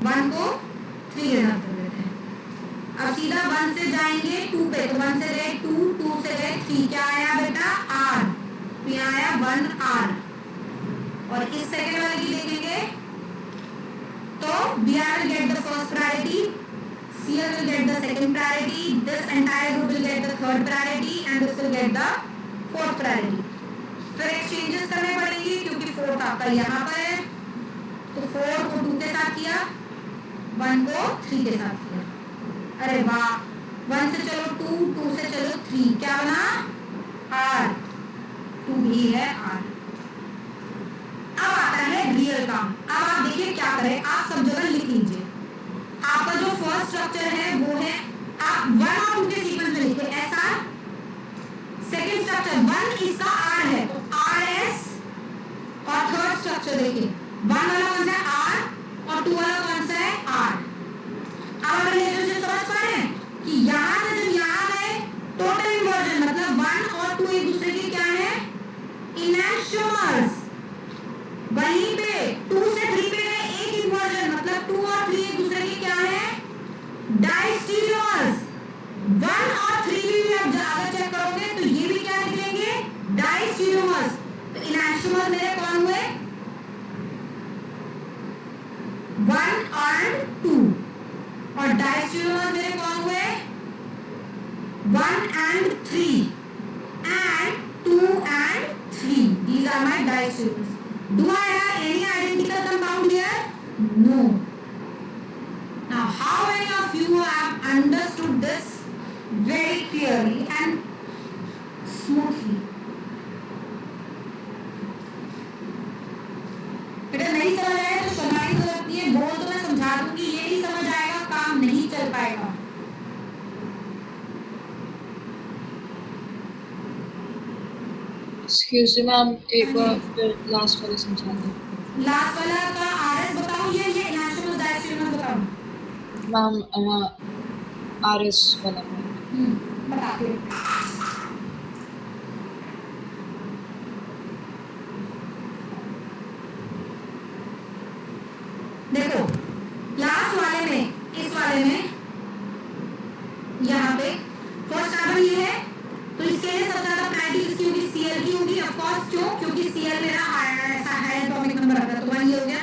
1 को 3 के साथ कर देते हैं। अब सीधा 1 से जाएंगे 2 पे, तो 1 से गए 2, 2 से गए 3, क्या आया बेटा R, तो यहाँ आया 1 R। और इस सेकेंड वाले की देखेंगे तो Br will get the first priority, Cl will get the second priority, this entire group will get the third priority and this will get the fourth priority। फिर एक्सचेंजेस करने पड़ेंगे क्योंकि 4 आपका यहाँ पर है, तो 4 को 2 के साथ किया, 1 को 3 के साथ किया। अरे वाह, 1 से चलो 2, 2 से चलो 3, क्या बना R, 2 भी है R। अब आता है रियल काम। अब आप देखिए क्या करें, आप सब जगह लिख लीजिए। आपका जो फर्स्ट स्ट्रक्चर है वो है, आप 1 और 2 के सीक्वेंस में लिखिए ऐसा। सेकंड स्ट्रक्चर 1 इसका R है तो RS, और थर्ड स्ट्रक्चर देखिए 1 वाला कौन सा है R और 2 वाला कौन सा है R। अब रिलेशनशिप समझ पा रहे हैं कि यहाँ से जब यहाँ है टोटल इन्वर्जन मतलब 1 और 2 एक दूसरे के क्या है इनैक्शोमर्स, वहीं पे 2 से 3 पे है एक इन्वर्जन मतलब 2 और 3 एक दूसरे के क्या है डाइस्टीरियोमर्स। 1 और 3 भी आप अगर चेक करोगे तो ये भी क्या निकलेंगे डाइस्टीरियोमर्स। तो इनैक्शोमर्स मेरे कौन हुए 1 और 2, और डाइस्टीरियोमर्स मेरे कौन हुए 1 and 3 and 2 and 3। These are my diastereomers। Do I have any identical compound here? No। Now, how many of you have understood this very clearly and smoothly? बेटा नहीं समझ आया तो शर्माने की जरूरत नहीं है, बोल तो मैं समझा दूंगी, ये नहीं समझ आएगा काम नहीं चल पाएगा। एक्सक्यूज मी मैम, एक बार फिर लास्ट वाला समझा दें। लास्ट वाला का आरएस बताऊं या ये इनैक्शोमर्स डायस्टीरियोमर्स बताऊं? मैम आरएस वाला बताते हैं। देखो लास्ट वाले में, इस वाले में यहाँ पे फर्स्ट कार्बन ये है तो इसके लिए सबसे ज्यादा प्रायोरिटी किसकी होगी Cl की होगी ऑफ कोर्स। क्यों? क्योंकि Cl मेरा हायर एटॉमिक नंबर रखा है तो 1 ये हो गया।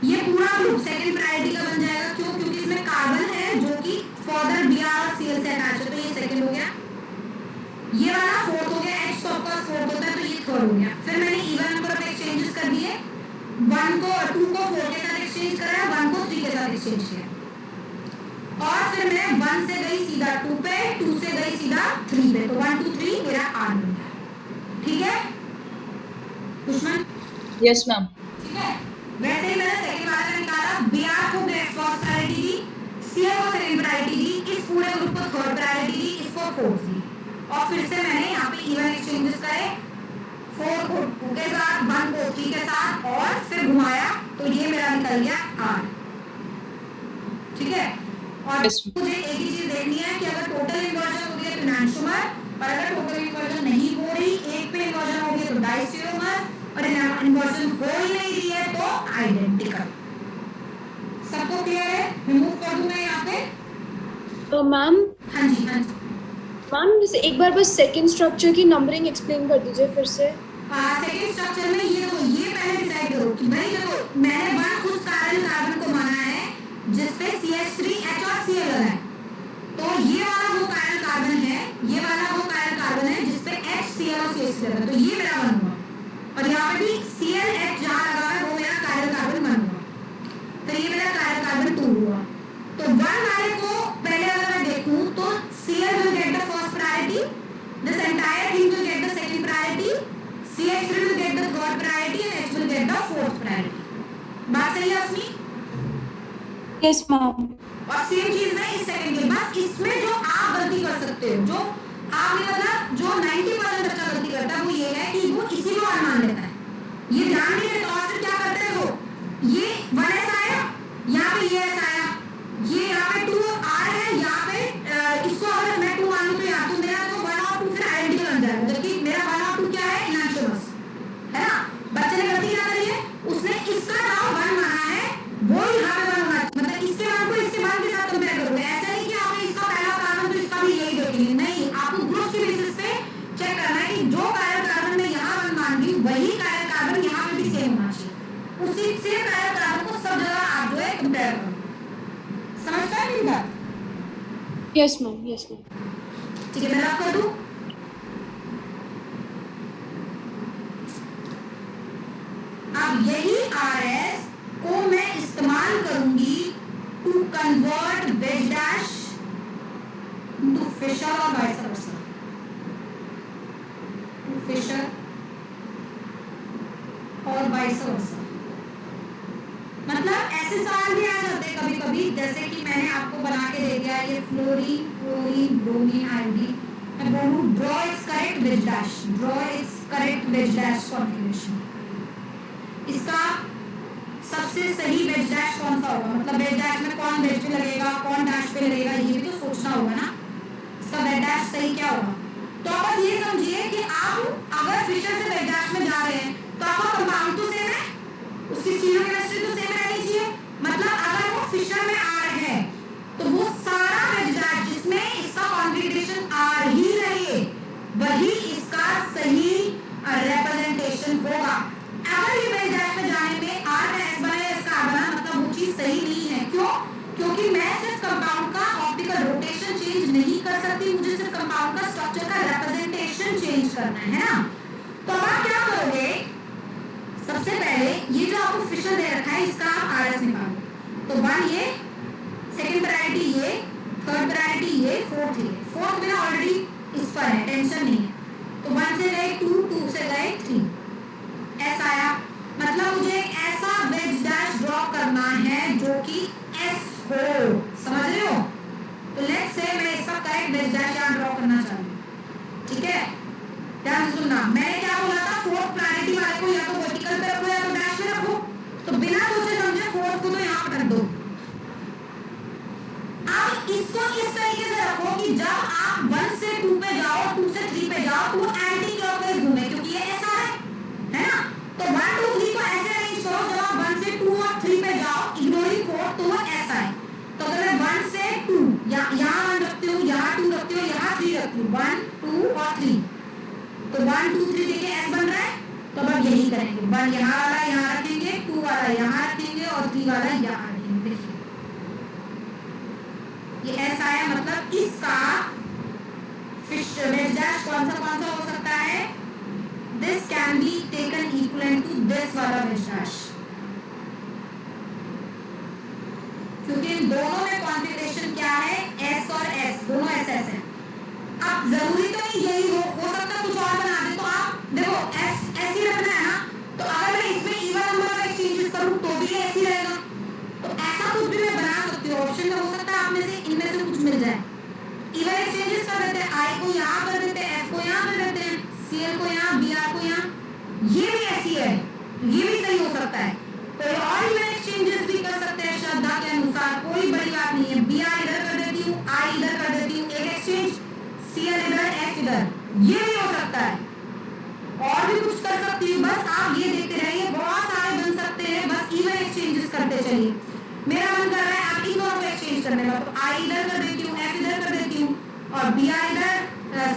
ये पूरा ग्रुप सेकंड प्रायोरिटी का बन जाएगा। क्यों? क्योंकि इसमें कार्बन है जो कि फर्दर Br और Cl से अटैच है तो ये सेकंड हो गया। ये वाला फोर्थ हो गया, H तो ऑफ कोर्स फोर्थ होता है तो ये थर्ड हो गया। फिर मैंने इवन नंबर ऑफ एक्सचेंजेस कर दिए, 1 को 2 को 4 के साथ एक्सचेंज करा, 1 को 3 के साथ एक्सचेंज किया, और फिर मैं 1 से गई सीधा 2 पे, 2 से गई सीधा 3 पे, तो 1 2 3 मेरा R बन गया। ठीक है दुश्मन? Yes ma'am. ठीक है, वैसे ही मैंने सेकंड वाला निकाला, Br को फर्स्ट प्रायोरिटी दी, Cl को सेकंड प्रायोरिटी दी, इस पूरे ग्रुप को थर्ड प्रायोरिटी दी, इसको फोर्थ दी, और फिर से मैंने यहाँ पे इवन एक्सचेंजेस करे, 4 को 2 के साथ, 1 को 3 के साथ, और फिर घुमाया तो ये मेरा निकल गया R। ठीक है, और मुझे एक ही चीज देखनी है कि अगर टोटल इन्वर्जन हो रही है तो इनैक्शोमर, और अगर टोटल इन्वर्जन नहीं हो रही, एक पे इन्वर्जन हो रही है तो डाइस्टीरियोमर, और इन्वर्जन हो ही नहीं रही है तो आइडेंटिकल। सबको क्लियर है? रिमूव कर दूं मैं यहाँ पे? तो मैम हाँ जी हाँ जी मैम जैसे एक बार बस सेकंड स्ट्रक्चर की नंबरिंग एक्सप्लेन कर दीजिए फिर से। सेकंड स्ट्रक्चर में ये देखो, ये पहले डिसाइड करो कि भाई देखो मैंने 1 उस कार्बन को माना है जिसपे CH3H और Cl है, तो ये वाला वो कायरल कार्बन है, ये वाला वो कायरल कार्बन है जिसपे HCl और CH3 है, तो ये मेरा 1 हुआ, और यहाँ पे भी ClH जहाँ लगा है वो मेरा कायरल कार्बन 1 हुआ, तो ये मेरा कायरल कार्बन 2 हुआ। तो 1 वाले को पहले अगर मैं देखूं तो Cl will get the first priority, this entire thing will get the second priority, CH3 will get the third priority and H will get the fourth priority. बात सही है असमी? Yes ma'am. और सेम चीज है इस सेकंड के बाद, इसमें जो आप गलती कर सकते हो, जो आपने मतलब जो 90% बच्चा गलती करता है वो ये है कि वो किसी को और मान लेता है, ये ध्यान नहीं देता और फिर क्या करते हैं वो, ये 1s आया, यहाँ पे ये s आया, ये यहाँ पे 2 r है, यहाँ पे इसको अगर मैं 2 मानूं तो यहाँ तो मेरा तो 1 और 2 फिर आइडेंटिकल बन जाएगा, जबकि मेरा 1 और 2 क्या है, इनएक्टिवस है ना। बच्चे ने गलती क्या करी है, उसने इसका नाम 1 माना है, वो यहाँ पे 1 होना चाहिए, मतलब इसके मान को इसके मान के साथ कंपेयर करोगे, ऐसा नहीं कि आपने इसका पहला कार्बन तो इसका भी यही देखेंगे, नहीं, आपको ग्रुप की बेसिस पे चेक करना है कि जो कार्बन में यहाँ 1 मान दी वही कार्बन यहाँ पे भी सेम होना चाहिए, उसी सेम कार्बन को सब जगह आप जो है कंपेयर करो। समझ पाए मेरी बात? Yes ma'am, yes ma'am. ठीक है, मैं रब कर दूं। अब यही RS को मैं इस्तेमाल करूंगी to convert wedge dash to Fischer और वाइस वर्सा, टू फिशर और वाइस वर्सा। मतलब ऐसे सवाल भी आ जाते हैं कभी कभी, जैसे कि मैंने आपको बना के दे दिया ये फ्लोरीन क्लोरीन ब्रोमीन आयोडीन, मैं बोलूं draw it's correct veg dash, draw it's correct veg dash configuration, इसका सबसे सही वेज डैश कौन सा होगा, मतलब वेज डैश में कौन वेज पे लगेगा कौन डैश पे लगेगा, ये भी तो सोचना होगा ना, इसका वेज डैश सही क्या होगा। तो आप बस ये समझिए कि आप अगर फिशर से वेज डैश में जा रहे हैं तो आपका कंपाउंड तो सेम है, उसकी स्टीरियोकेमिस्ट्री तो सेम रहनी चाहिए, मतलब अगर वो फिशर में R है तो वो सारा वेज डैश जिसमें इसका कॉन्फ़िगरेशन R ही रहे वही इसका सही रिप्रेजेंटेशन होगा। अगर ये वेज डैश में जाने में R का S बना या इसका R बना, मतलब वो चीज सही नहीं है, क्यों? क्योंकि मैं सिर्फ कंपाउंड का ऑप्टिकल रोटेशन चेंज नहीं कर सकती, मुझे सिर्फ कंपाउंड का स्ट्रक्चर का रिप्रेजेंटेशन चेंज करना है ना। तो अब आप क्या करोगे, सबसे पहले ये जो आपको फिशर दे रखा है इसका आप RS निकालो, तो 1 ये, सेकंड प्रायोरिटी ये, थर्ड प्रायोरिटी ये, फोर्थ ये, फोर्थ में ऑलरेडी इस पर है, टेंशन नहीं है, तो 1 से गए 2, 2 से गए 3, S आया, मतलब मुझे एक ऐसा वेज डैश ड्रॉ करना है जो कि S हो, समझ रहे हो। तो लेट्स से मैं इसका करेक्ट वेज डैश यहाँ ड्रॉ करना चाहती हूँ, ठीक है, ध्यान से सुनना, मैंने क्या बोला था, फोर्थ प्रायोरिटी वाले को या तो वर्टिकल पे रखो या तो डैश में रखो, तो बिना सोचे समझे फोर्थ को तो यहाँ पर रख दो। अब इसको इस तरीके से रखो कि जब आप 1 से 2 पे जाओ, 2 से 3 पे जाओ तो एंटी क्लॉकवाइज घूमे, क्योंकि ये ऐसा है ना, तो 1 2 3 को ऐसे अरेंज करो, जब आप 1 से 2 और 3 पे जाओ इग्नोरिंग 4 तो वो ऐसा है। तो अगर मैं 1 से 2 यहाँ 1 रखती हूँ, यहाँ 2 रखती हूँ, यहाँ 3 रखती हूँ, 1 2 और 3, तो 1 2 3 देखिए S बन रहा है, तो अब यही करेंगे, 1 यहाँ वाला यहाँ रखेंगे, 2 वाला यहाँ रखेंगे और 3 वाला यहाँ रखेंगे। देखिए ये S आया, मतलब इसका फिश वेज डैश कौन सा हो सकता है, this can be taken equivalent to this वाला वेज डैश, क्योंकि इन दोनों में कॉन्फ़िगरेशन क्या है, S और S दोनों SS है। अब जरूरी तो नहीं यही हो सकता है कुछ और बना दे, तो आप देखो S ही रखना है ना, तो अगर मैं इसमें इवन नंबर ऑफ एक्सचेंजेस करूं तो भी S ही रहेगा, तो ऐसा कुछ भी मैं बना सकती हूँ, ऑप्शन में हो सकता है आप में से इनमें से कुछ मिल जाए, इवन एक्सचेंजेस कर देते हैं, I को यहाँ कर देते हैं, F को यहाँ कर देते हैं, Cl को यहाँ, Br को यहाँ, ये भी ऐसी है, ये भी सही हो सकता है, कोई और इवन एक्सचेंजेस भी कर सकते हैं श्रद्धा के अनुसार, कोई बड़ी बात नहीं है, Br इधर कर देती हूँ, I इधर कर देती हूँ, एक एक्सचेंज, Cl इधर, F इधर, ये भी हो सकता है, और भी कुछ कर सकती हूँ, बस आप ये देखते रहिए, बहुत सारे बन सकते हैं, बस इवन एक्सचेंजेस करते चलिए। मेरा मन कर रहा है आप इन दोनों को एक्सचेंज करने का, तो I इधर कर देती हूँ, F इधर कर देती हूँ, और Br इधर,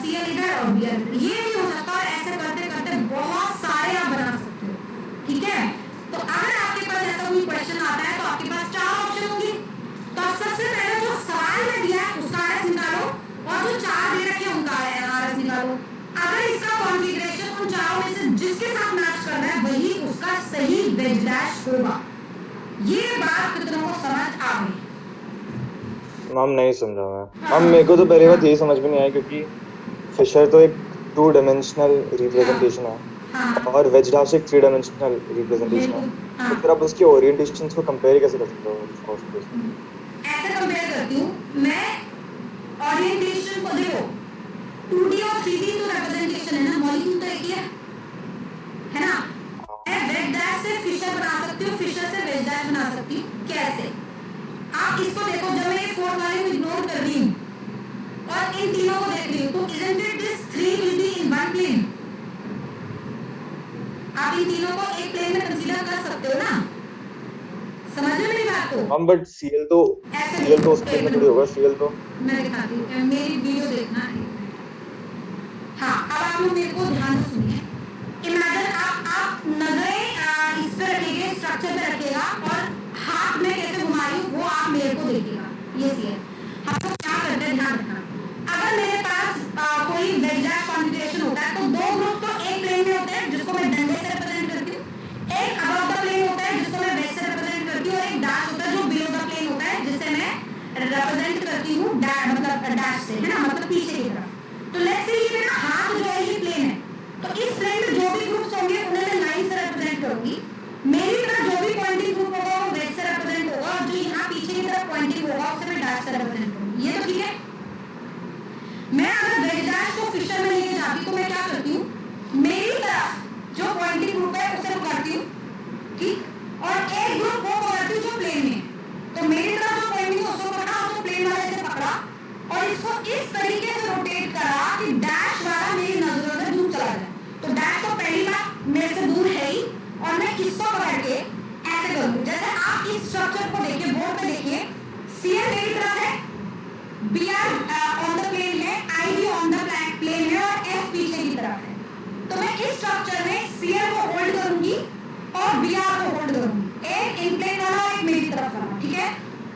Cl इधर और Br इधर, ये भी हो सकता है, और ऐसे करते करते बहुत सारे आप बना सकते हो, ठीक है। तो अगर आपके पास ऐसा कोई क्वेश्चन आता है तो आपके पास 4 ऑप्शन होंगे, तो आप सबसे पहले जो सवाल में दिया है उसका RS निकालो, और जो 4 दे रखे हैं उनका RS निकालो। अगर इसका कॉन्फ़िगरेशन उन चारों में से जिसके साथ मैच कर रहा है वही उसका सही वेज डैश होगा। ये बात कितनों को समझ आ गई? मैम नहीं समझा मैं, मैम मेरे को तो पहली बात यही समझ में नहीं आया, क्योंकि फिशर तो एक 2 डायमेंशनल रिप्रेजेंटेशन है, और वेज डैश एक 3 डायमेंशनल रिप्रेजेंटेशन है, तो फिर आप उसके ओरिएंटेशंस को कंपेयर कैसे कर सकते हो? ऐसे कंपेयर करती हूँ मैं ओरिएंटेशन को, देखो 2D और 3D तो रिप्रेजेंटेशन है ना, मॉलिक्यूल तो एक ही है ना। मैं वेज डैश से फिशर बना सकती हूँ, फिशर से वेज डैश बना सकती हूँ। कैसे? आप इसको देखो, जब मैं ये 4 वाले को इग्नोर कर रही हूँ और इन तीनों को देख रही हूँ, तो isn't it this 3 will be in one plane? आप इन तीनों को एक प्लेन में कंसीडर कर सकते हो ना, समझ रहे मेरी बात को? हम बट सीएल तो उस प्लेन में थोड़ी होगा, सीएल तो मैं दिखाती हूँ, मेरी वीडियो देखना। हाँ, अब आप लोग मेरे को ध्यान से सुनिए। इमेजिन आप नजरें इस पे रखिएगा, स्ट्रक्चर पे रखिएगा और हाथ में कैसे घुमा रही हूँ वो आप मेरे को देखिएगा। ये सीएल हम लोग क्या करते हैं, ध्यान रखना। अगर मेरे पास कोई वेज डैश कॉन्फ़िगरेशन होता है तो दो ग्रुप तो एक प्लेन में होते हैं जिसको मैं डंडे से रिप्रेजेंट करती हूँ, एक अबव द प्लेन होता है जिसको मैं वेज से रिप्रेजेंट करती हूँ, और एक डैश होता है जो बिलो द प्लेन होता है जिससे मैं रिप्रेजेंट करती हूँ मतलब डैश से, है ना, मतलब पीछे की तरफ। तो लेट्स से ये मेरा हाथ जो है ये प्लेन है, तो इस प्लेन में जो भी ग्रुप्स होंगे उन्हें मैं लाइन से रिप्रेजेंट करूंगी। मेरी तरफ जो भी पॉइंटिंग ग्रुप होगा वो वेज से रिप्रेजेंट होगा, और जो यहाँ पीछे की तरफ पॉइंटिंग होगा उसे मैं डैश से रिप्रेजेंट करूंगी। ये तो ठीक है। मैं अगर वेज डैश को फिशर में लेके जाती तो मैं क्या करती हूँ, मेरी तरफ जो पॉइंटिंग ग्रुप है उसे पकड़ती हूँ, ठीक, और एक ग्रुप वो पकड़ती हूँ जो प्लेन में। तो मेरी तरफ जो पॉइंटिंग है उसको पकड़ा, उसको प्लेन वाले से पकड़ा और इसको इस तरीके से रोटेट करा कि डैश वाला मेरी नजरों से दूर चला जाए। तो डैश तो पहली बात मेरे से दूर है ही, और मैं इसको पकड़ के ऐसे करूंगी। जैसे आप इस स्ट्रक्चर को देखिए, बोर्ड पे देखिए, सीएल मेरी तरफ है, बीआर ऑन द प्लेन है, आईडी ऑन द प्लेन है और एफ पीछे की तरफ है। तो मैं इस स्ट्रक्चर में सीएल को होल्ड करूंगी और बीआर को होल्ड करूंगी, एक इन प्लेन वाला और एक मेरी तरफ वाला, ठीक है।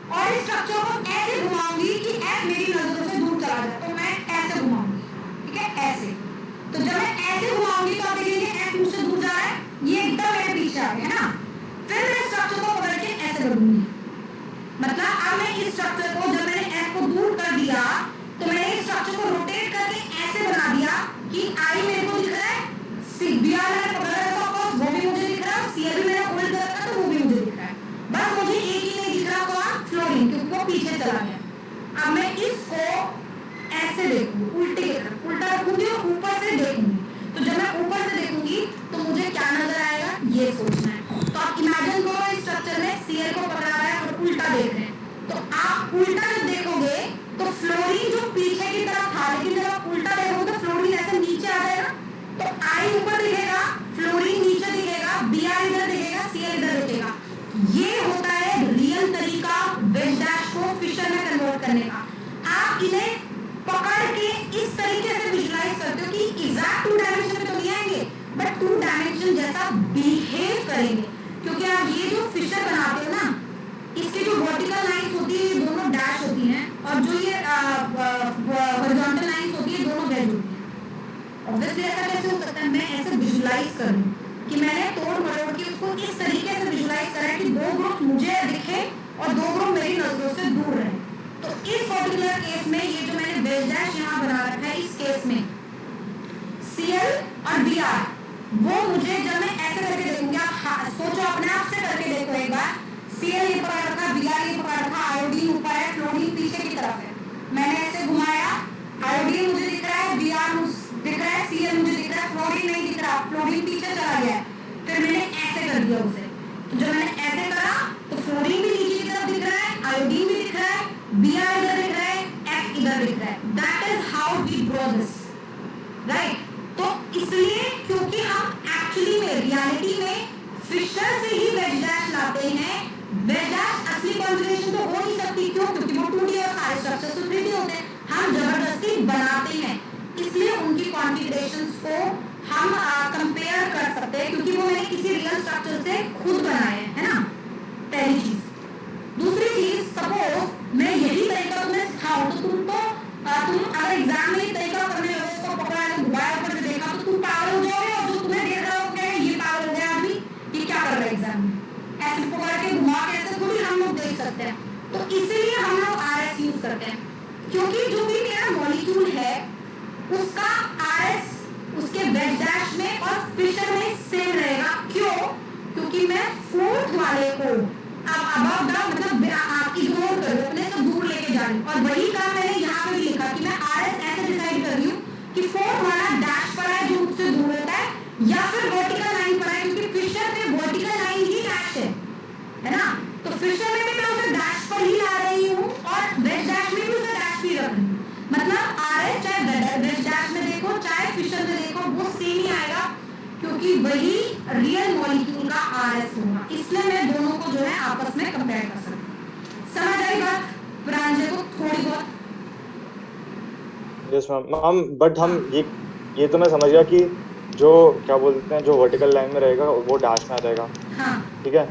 और इस स्ट्रक्चर को ऐसे घुमाऊंगी कि एफ मेरी नजरों से दूर चला जाए, तो मैं ऐसे घुमाऊंगी, ठीक है, ऐसे। तो जब मैं ऐसे घुमाऊंगी तो आप देखिए एफ मुझसे दूर जा रहा है, ये एकदम मेरे पीछे आ गया ना। फिर मैं स्ट्रक्चर को पकड़ के ऐसे करूंगी, मतलब अब मैं इस स्ट्रक्चर को, जब मैंने एफ को दूर कर दिया तो मैंने इस स्ट्रक्चर को रोटेट करके ऐसे बना दिया कि आई मेरे को दिख रहा है, बीआर मैंने पकड़ रखा ऑफकोर्स वो भी मुझे दिख रहा है, सीएल भी मैंने होल्ड कर रखा तो वो भी मुझे दिख रहा है। बस मुझे एक ही नहीं दिख रहा, कौन? फ्लोरीन, क्योंकि वो पीछे चला गया। अब मैं इसको ऐसे देखूंगी, उल्टे की तरफ उल्टा रखूंगी और ऊपर से देखूंगी। तो जब मैं ऊपर से देखूंगी तो मुझे क्या नजर आएगा, ये सोचना है। तो आप इमेजिन करो इस स्ट्रक्चर में सीएल को पकड़ा हुआ है और उल्टा देख रहे हैं, तो आप उल्टा जब देखोगे तो फ्लोरीन जो पीछे की तरफ था, लेकिन जब आप उल्टा देखोगे तो फ्लोरीन ऐसे नीचे आ जाएगा। तो आई ऊपर दिखेगा, फ्लोरीन नीचे दिखेगा, बीआर इधर दिखेगा, सीएल इधर दिखेगा। ये होता है रियल तरीका वेज डैश को फिशर में कन्वर्ट करने का। आप इन्हें पकड़ के इस तरीके से विजुलाइज करते हो कि एग्जैक्ट 2 डायमेंशन में तो नहीं आएंगे, बट 2 डायमेंशन जैसा बिहेव करेंगे। क्योंकि आप ये जो फिशर बनाते हो ना, इसकी जो वर्टिकल लाइंस होती है ये दोनों डैश होती हैं, और जो ये हॉरिजॉन्टल लाइंस होती है दोनों वेज होती हैं। ऑब्वियसली ऐसा कैसे हो सकता है, मैं ऐसे विजुलाइज कर रही हूँ कि मैंने तोड़ मरोड़ के उसको इस तरीके से विजुलाइज करा है कि 2 ग्रुप मुझे दिखे और 2 ग्रुप मेरी नजरों से दूर रहे। तो इस पर्टिकुलर केस में ये जो मैंने वेज डैश यहाँ बना रखा है, इस केस में सीएल और बीआर, वो मुझे जब मैं ऐसे करके देखूंगी, आप सोचो अपने आप से करके देखो एक बार, सीएल ये पकड़ रखा, बीआर ये पकड़ रखा, आयोडीन ऊपर है, फ्लोरीन पीछे की तरफ है। मैंने ऐसे घुमाया, आयोडीन मुझे दिख रहा है, बीआर दिख रहा है, सीएल मुझे दिख रहा है, फ्लोरीन नहीं दिख रहा, फ्लोरीन पीछे चला गया है। फिर मैंने ऐसे कर दिया उसे, तो जब मैंने ऐसे करा तो फ्लोरीन भी नीचे की तरफ दिख रहा है, आयोडीन भी दिख रहा है, बीआर इधर दिख रहा है, एफ इधर दिख रहा है। That is how we draw this, right. तो इसलिए क्योंकि हम एक्चुअली में रियलिटी में फिशर से ही वेज डैश लाते हैं। वेज डैश असली कॉन्फ़िगरेशन तो हो नहीं सकती, क्यों? क्योंकि वो 2D और सारे स्ट्रक्चर तो 3D होते हैं, हम जबरदस्ती बनाते हैं, इसलिए उनकी कॉन्फ़िगरेशंस को हम कंपेयर कर सकते हैं, क्योंकि वो मैंने किसी रियल स्ट्रक्चर से खुद बनाए हैं, है ना, पहली चीज। दूसरी चीज, सपोज मैं यही तरीका तुम्हें सिखाऊं तो तुम अगर एग्जाम में ये तरीका करने लगे, इसको पकड़ा है, मोबाइल पर देखा तो तुम पागल हो जाओगे, और जो तुम्हें देख रहा होगा ये पागल हो गया आदमी, ये क्या कर रहा है एग्जाम में, ऐसे पकड़ के घुमा के ऐसे थोड़ी हम लोग देख सकते हैं। तो इसीलिए हम लोग RS यूज करते हैं, क्योंकि जो भी मेरा मॉलिक्यूल है उसका RS उसके वेज डैश में और फिशर में अबाउट द मतलब आप इग्नोर करो, अपने से दूर लेके जा रही हूँ। और वही काम मैंने यहाँ पे भी लिखा कि मैं RS ऐसे डिसाइड कर रही हूँ कि फोर्थ वाला डैश पर है जो मुझसे दूर होता है, या फिर वर्टिकल लाइन पर है, क्योंकि फिशर में वर्टिकल लाइन ही डैश है ना। तो फिशर में भी मैं उसे डैश पर ही ला रही हूँ और वेज डैश में भी उसे डैश भी रख रही हूँ। मतलब RS चाहे वेज डैश में देखो चाहे फिशर में देखो वो सेम ही आएगा, क्योंकि वही रियल मॉलिक्यूल का RS होगा। इसलिए मैं दोनों को जो है आपस में कंपेयर कर सकती हूँ। समझ आई बात प्रांजल को थोड़ी बहुत? यस मैम, बट हम ये तो मैं समझ गया कि जो क्या बोलते हैं जो वर्टिकल लाइन में रहेगा वो डैश में आ जाएगा, हाँ ठीक है।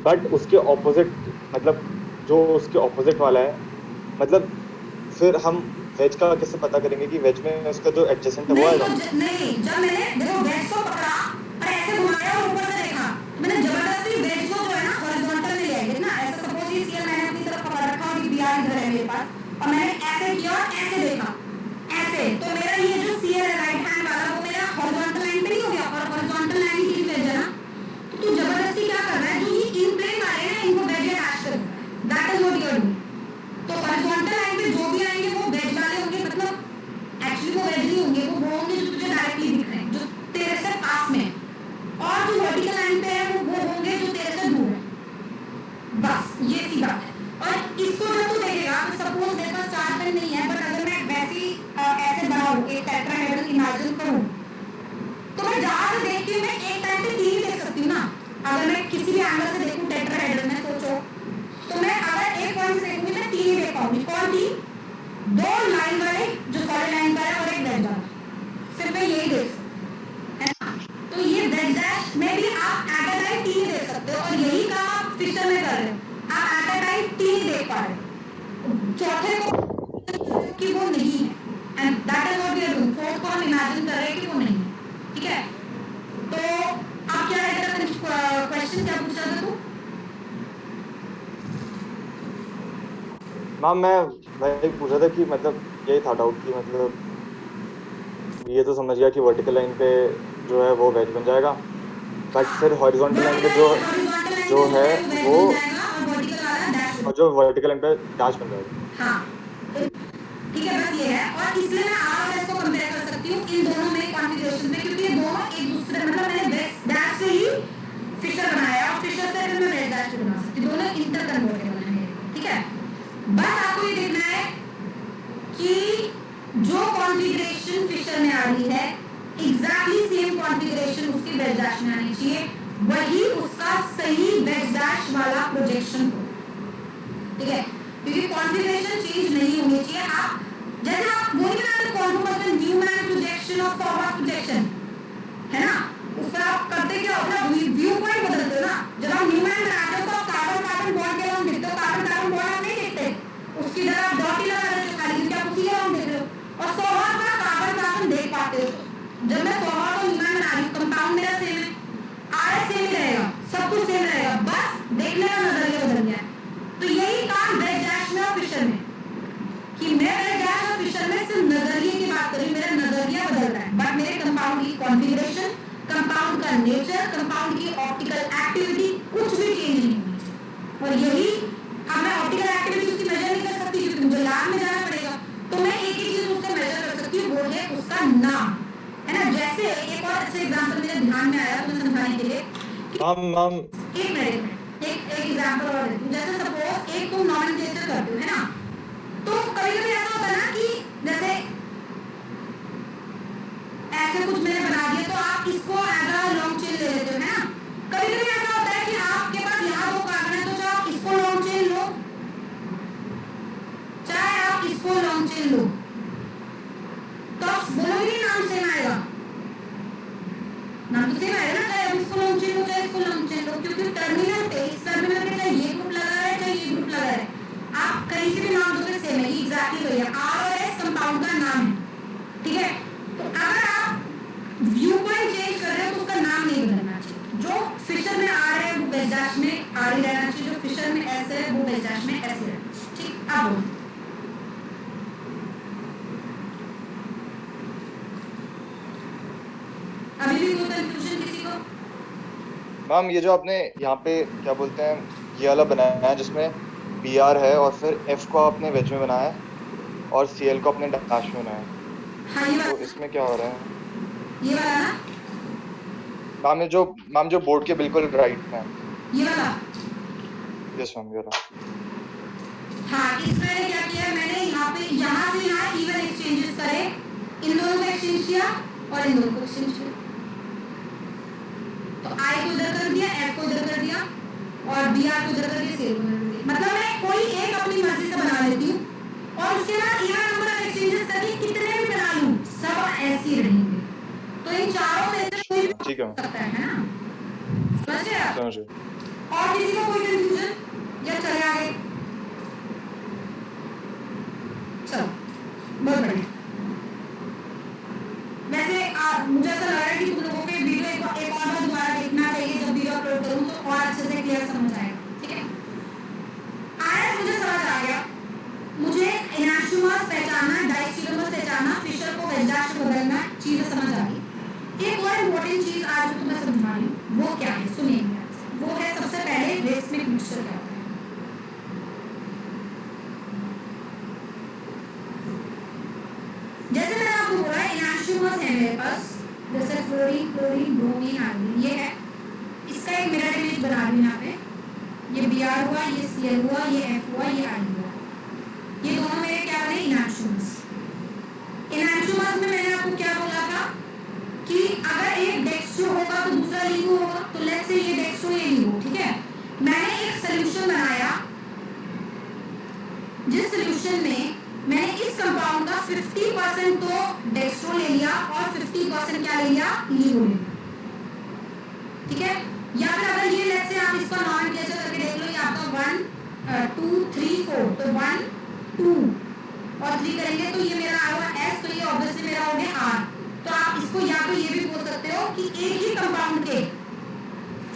बट उसके ऑपोजिट मतलब जो उसके ऑपोजिट वाला है, मतलब फिर हम वेज का कैसे पता करेंगे कि वेज में उसका जो एडजेसेंट है वो आएगा? नहीं, जब मैंने देखो वेज को पकड़ा और ऐसे घुमाया और ऊपर से देखा, मैंने जबरदस्ती वेज को जो है ना हॉरिजॉन्टल में ले आई ना। ऐसा सपोज ये सीएल मैंने अपनी तरफ पकड़ रखा और ये बीआर इधर है मेरे पास, और मैंने ऐसे किया और ऐसे देखा ऐसे, तो मेरा ये जो सीएल है राइट हैंड वाला वो मेरा हॉरिजॉन्टल लाइन पे नहीं हो गया, और हॉरिजॉन्टल लाइन की वेज है ना। तो तू जबरदस्ती क्या कर रहा है, जो ये इन प्लेन वाले हैं इनको वेज अटैच कर, that is what you are doing. तो हॉरिजॉन्टल लाइन पे जो भी आएंगे वो वेज वाले होंगे, मतलब एक्चुअली वो वेज नहीं होंगे, वो होंगे जो तुझे डायरेक्टली दिख रहे हैं, जो तेरे से पास में है, और जो वर्टिकल लाइन पे है वो होंगे जो तेरे से दूर है। बस ये सी बात है। और इसको जब तू देखेगा, सपोज मेरे पास 4 पेन नहीं है, बट अगर मैं वैसी ऐसे बनाऊं एक टेट्राहेड्रल इमेजिन करूं, तो मैं जहां से देखती हूँ मैं एक टाइम पे 3 देख सकती हूँ ना। अगर मैं किसी भी एंगल से देखूं टेट्राहेड्रल में, सोचो तो मैं अगर एक पॉइंट से देखूंगी मैं 3 ही देख पाऊंगी। कौन 3? 2 लाइन वाले जो सॉलिड लाइन पर है और एक वेज वाला, सिर्फ मैं यही देख सकती है ना। तो ये वेज डैश में भी आप एट अ टाइम 3 देख सकते हो, और यही काम आप फिशर में कर रहे हो, आप एट अ टाइम 3 देख पा रहे हो। चौथे को कि वो नहीं है, and that is what we are doing. Fourth को हम इमेजिन कर रहे हैं कि वो नहीं है, ठीक है। तो आप क्या क्वेश्चन क्या पूछ रहा था तू? मैम मैं वही पूछ रहा था कि मतलब यही था डाउट कि मतलब ये तो समझ गया कि वर्टिकल लाइन पे जो है वो वेज बन जाएगा, बट फिर हॉरिजॉन्टल लाइन पे जो है वो, और जो वर्टिकल लाइन पे डैश बन जाएगा। हाँ ठीक है, बस ये है। और इसलिए मैं आर और एस को कंपेयर कर सकती हूँ इन दोनों में कॉन्फ़िगरेशन में, क्योंकि ये दोनों एक दूसरे मतलब मैंने वेज डैश से ही फिशर बनाया और फिशर से फिर मैं वेज डैश भी बना सकती हूँ, दोनों इंटर कन्वर्टेबल है मेरे, ठीक है। बस आपको ये देखना है कि जो कॉन्फ़िगरेशन फिशर में आ रही है एग्जैक्टली सेम कॉन्फ़िगरेशन उसकी वेज डैश में आनी चाहिए, वही उसका सही वेज डैश वाला प्रोजेक्शन हो, ठीक है। क्योंकि कॉन्फ़िगरेशन चेंज नहीं होनी चाहिए। आप जैसे आप वो नहीं बनाते कॉन्फॉर्मेशन न्यूमैन प्रोजेक्शन और फॉरवर्ड प्रोजेक्शन, है ना, उस पर आप करते क्या होता है, व्यू पॉइंट बदलते हो ना। जब आप न्यूमैन बनाते हो तो आप कार्बन कार्बन बॉन्ड के अराउंड देखते हो, कार्बन कार्बन बॉन्ड आप नहीं देखते, उसकी जगह आप डॉट ही लगा देते हो खाली, क्योंकि आप उसी अराउंड देख रहे हो, और फॉरवर्ड में कार्बन कार्बन देख पाते हो। जब मैं फॉरवर्ड और न्यूमैन बना रही हूँ कंपाउंड मेरा सेम है, आरएस सेम ही रहेगा, सब कुछ सेम रहेगा, बस देखने का नजरिया बदल गया है। तो यही काम वेज डैश में और फिशर में, कि मैं वेज डैश और फिशर में सिर्फ नजरिए की बात करी, मेरा नजरिया बदल रहा है, बट मेरे कंपाउंड की कॉन्फ़िगरेशन, कंपाउंड का नेचर, कंपाउंड की ऑप्टिकल एक्टिविटी कुछ भी चेंज नहीं होनी। और यही अब मैं ऑप्टिकल एक्टिविटी उसकी मेजर नहीं कर सकती क्योंकि मुझे लैब में जाना पड़ेगा, तो मैं एक ही चीज उससे मेजर कर सकती हूँ, वो है उसका नाम, है ना। जैसे एक और अच्छा एग्जांपल मेरे ध्यान में आया तुम्हें समझाने के लिए। मैम एक मिनट, एक एग्जांपल और देती हूँ। जैसे सपोज एक तुम नॉमेनक्लेचर करते हो, है ना, तो कभी-कभी ऐसा होता है ना कि जैसे ऐसे कुछ मैंने बना दिया तो आप इसको एज अ लॉन्ग चेन ले लेते हो, है ना। कभी-कभी ऐसा होता है कि आपके पास यहाँ 2 कार्बन है, तो चाहे आप इसको लॉन्ग चेन लो, चाहे आप इसको लॉन्ग चेन लो, तो आप बोलोगे नहीं नाम सेम आएगा, नाम तो सेम आएगा ना, चाहे आप इसको लॉन्ग चेन लो चाहे इसको लॉन्ग चेन लो, क्योंकि टर्मिनल पे इस टर्मिनल पे चाहे ये ग्रुप लगा है चाहे ये ग्रुप लगा है, आप कहीं से भी नाम दोगे सेम है, एग्जैक्टली वही है। आर और एस कंपाउंड का नाम है, ठीक है। तो अगर आप व्यू पॉइंट चेंज कर रहे हो तो उसका नाम नहीं बदलना चाहिए। जो फिशर में आर है वो वेज डैश में आर ही रहना चाहिए, जो फिशर में एस है वो वेज डैश में एस रहना चाहिए, ठीक। अब बोलो अभी भी कोई कंफ्यूजन किसी को? मैम ये जो आपने यहाँ पे क्या बोलते हैं ये वाला बनाया है जिसमें BR है और फिर F को आपने वेज में बनाया है और CL को आपने डैश में बनाया है, हाँ ये तो वाला, इसमें क्या हो रहा है? ये वाला ना, मैम जो बोर्ड के बिल्कुल राइट में है। ये वाला। यस मैम ये वाला। हाँ इसमें क्या किया मैंने, यहाँ से यहाँ इवन एक्सचेंजेस करे, इन दोनों को एक्सचेंज किया और इन दोनों को एक्सचेंज किया। तो I को इधर कर दिया, F को इधर कर दिया और BR को इधर कर दिया, CL को इधर कर दिया। मतलब मैं कोई एक अपनी मर्जी से बना लेती हूँ और उसके बाद इवन नंबर ऑफ एक्सचेंजेस करके कितने भी बना लूँ सब ऐसे ही रहेंगे। तो इन चारों में से कोई भी ठीक है सकता है ना, समझ गए आप? समझ गए। और किसी को कोई कंफ्यूजन या चले आगे? चलो बहुत बढ़िया। वैसे मुझे ऐसा लग रहा है कि तुम लोगों के वीडियो एक और बार दोबारा देखना चाहिए, जब वीडियो अपलोड करूँ तो और अच्छे से क्लियर समझ आएगा, ठीक है? आयत मुझे समझ आ गया, मुझे एनान्टोमर्स पहचानना, डायस्टेरोमर्स पहचानना, फिशर को वेंजाक्स में बदलना, चीजें समझ आ गई। एक और इम्पोर्टेंट चीज आज जो मैं समझा रही हूँ वो क्या है, सुनिए। वो है सबसे पहले रेसमिक मिक्सचर क्या होता है। जैसे मैंने आपको बोला एनान्टोमर्स है मेरे पास, जैसे फ्लोरीन, क्लोरीन, ब्रोमीन, आर्गन, ये है। इसका एक मिरर इमेज बना रही हूँ यहाँ पे। ये Br हुआ, ये Cl हुआ, ये F हुआ, ये I हुआ। ये दोनों मेरे क्या बने, एनान्टोमर्स। एनान्टोमर्स में मैंने आपको क्या बोला था कि अगर एक डेक्स्ट्रो होगा तो दूसरा लिगो होगा। तो लेट्स से ये डेक्स्ट्रो, ये लिगो, ठीक है। मैंने एक सोल्यूशन बनाया जिस सोल्यूशन में मैंने इस कंपाउंड का 50% तो डेक्स्ट्रो ले लिया और 50% क्या ले लिया, लिगो ले लिया, ठीक है। या फिर अगर ये लेट्स से आप इसका नॉमेनक्लेचर करके देख लो, ये आपका 1 2 3 4, तो 1 2 और 3 करेंगे तो ये मेरा आएगा S, तो ये ऑब्वियसली मेरा हो गया R। तो आप इसको या तो ये भी बोल सकते हो कि एक ही कंपाउंड के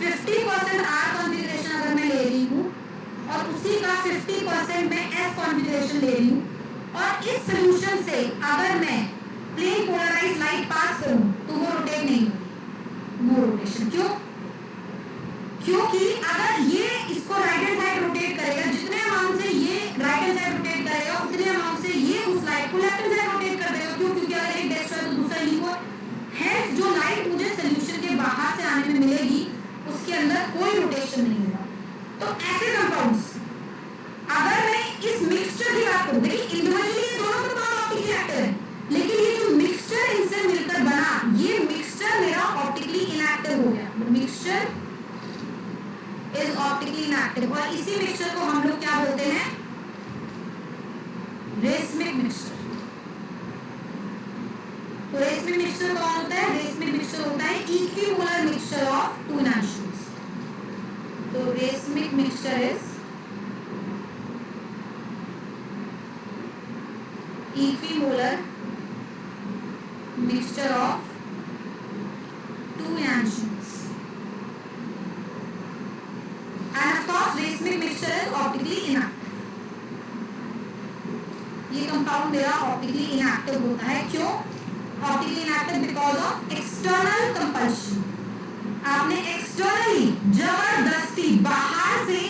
50% R कॉन्फ़िगरेशन अगर मैं ले रही हूँ और उसी का 50% मैं S कॉन्फ़िगरेशन ले रही हूँ और इस सॉल्यूशन से अगर मैं प्लेन पोलराइज्ड लाइट पास करूँ तो वो रोटेट नहीं होगी, नो रोटेशन। क्यों? क्योंकि अगर ये इसको राइट हैंड साइड रोटेट करेगा, जितने अमाउंट से ये राइट हैंड साइड रोटेट करेगा उतने अमाउंट से ये उस लाइट को लेफ्ट हैंड साइड रोटेट कर देगा। क्यों? क्योंकि अगर एक डेक्स्ट्रो है तो दूसरा लिगो है, जो लाइट मुझे सॉल्यूशन के बाहर से आने में मिलेगी उसके अंदर कोई रोटेशन नहीं होगा। तो ऐसे कंपाउंड्स अगर मैं इस मिक्सचर की बात करूं, देखिए इंडिविजुअली ये दोनों कंपाउंड ऑप्टिकली एक्टिव है, लेकिन ये जो मिक्सचर इनसे मिलकर बना, ये मिक्सचर मेरा ऑप्टिकली इनएक्टिव हो गया। मिक्सचर इज ऑप्टिकली इनएक्टिव और इसी मिक्सचर को हम लोग क्या बोलते हैं, रेसमिक मिक्सचर। तो रेसमिक मिक्सचर कौन होता है, रेसमिक मिक्सचर होता है इक्विपोलर मिक्सचर ऑफ टू एनान्टोमर्स। तो racemic mixture is equimolar mixture of two enantiomers, and of course racemic mixture is optically inactive. ये कंपाउंड मेरा ऑप्टिकली इनएक्टिव होता है। क्यों optically inactive? Because of external compulsion. आपने एक्सटर्नली जबरदस्ती बाहर से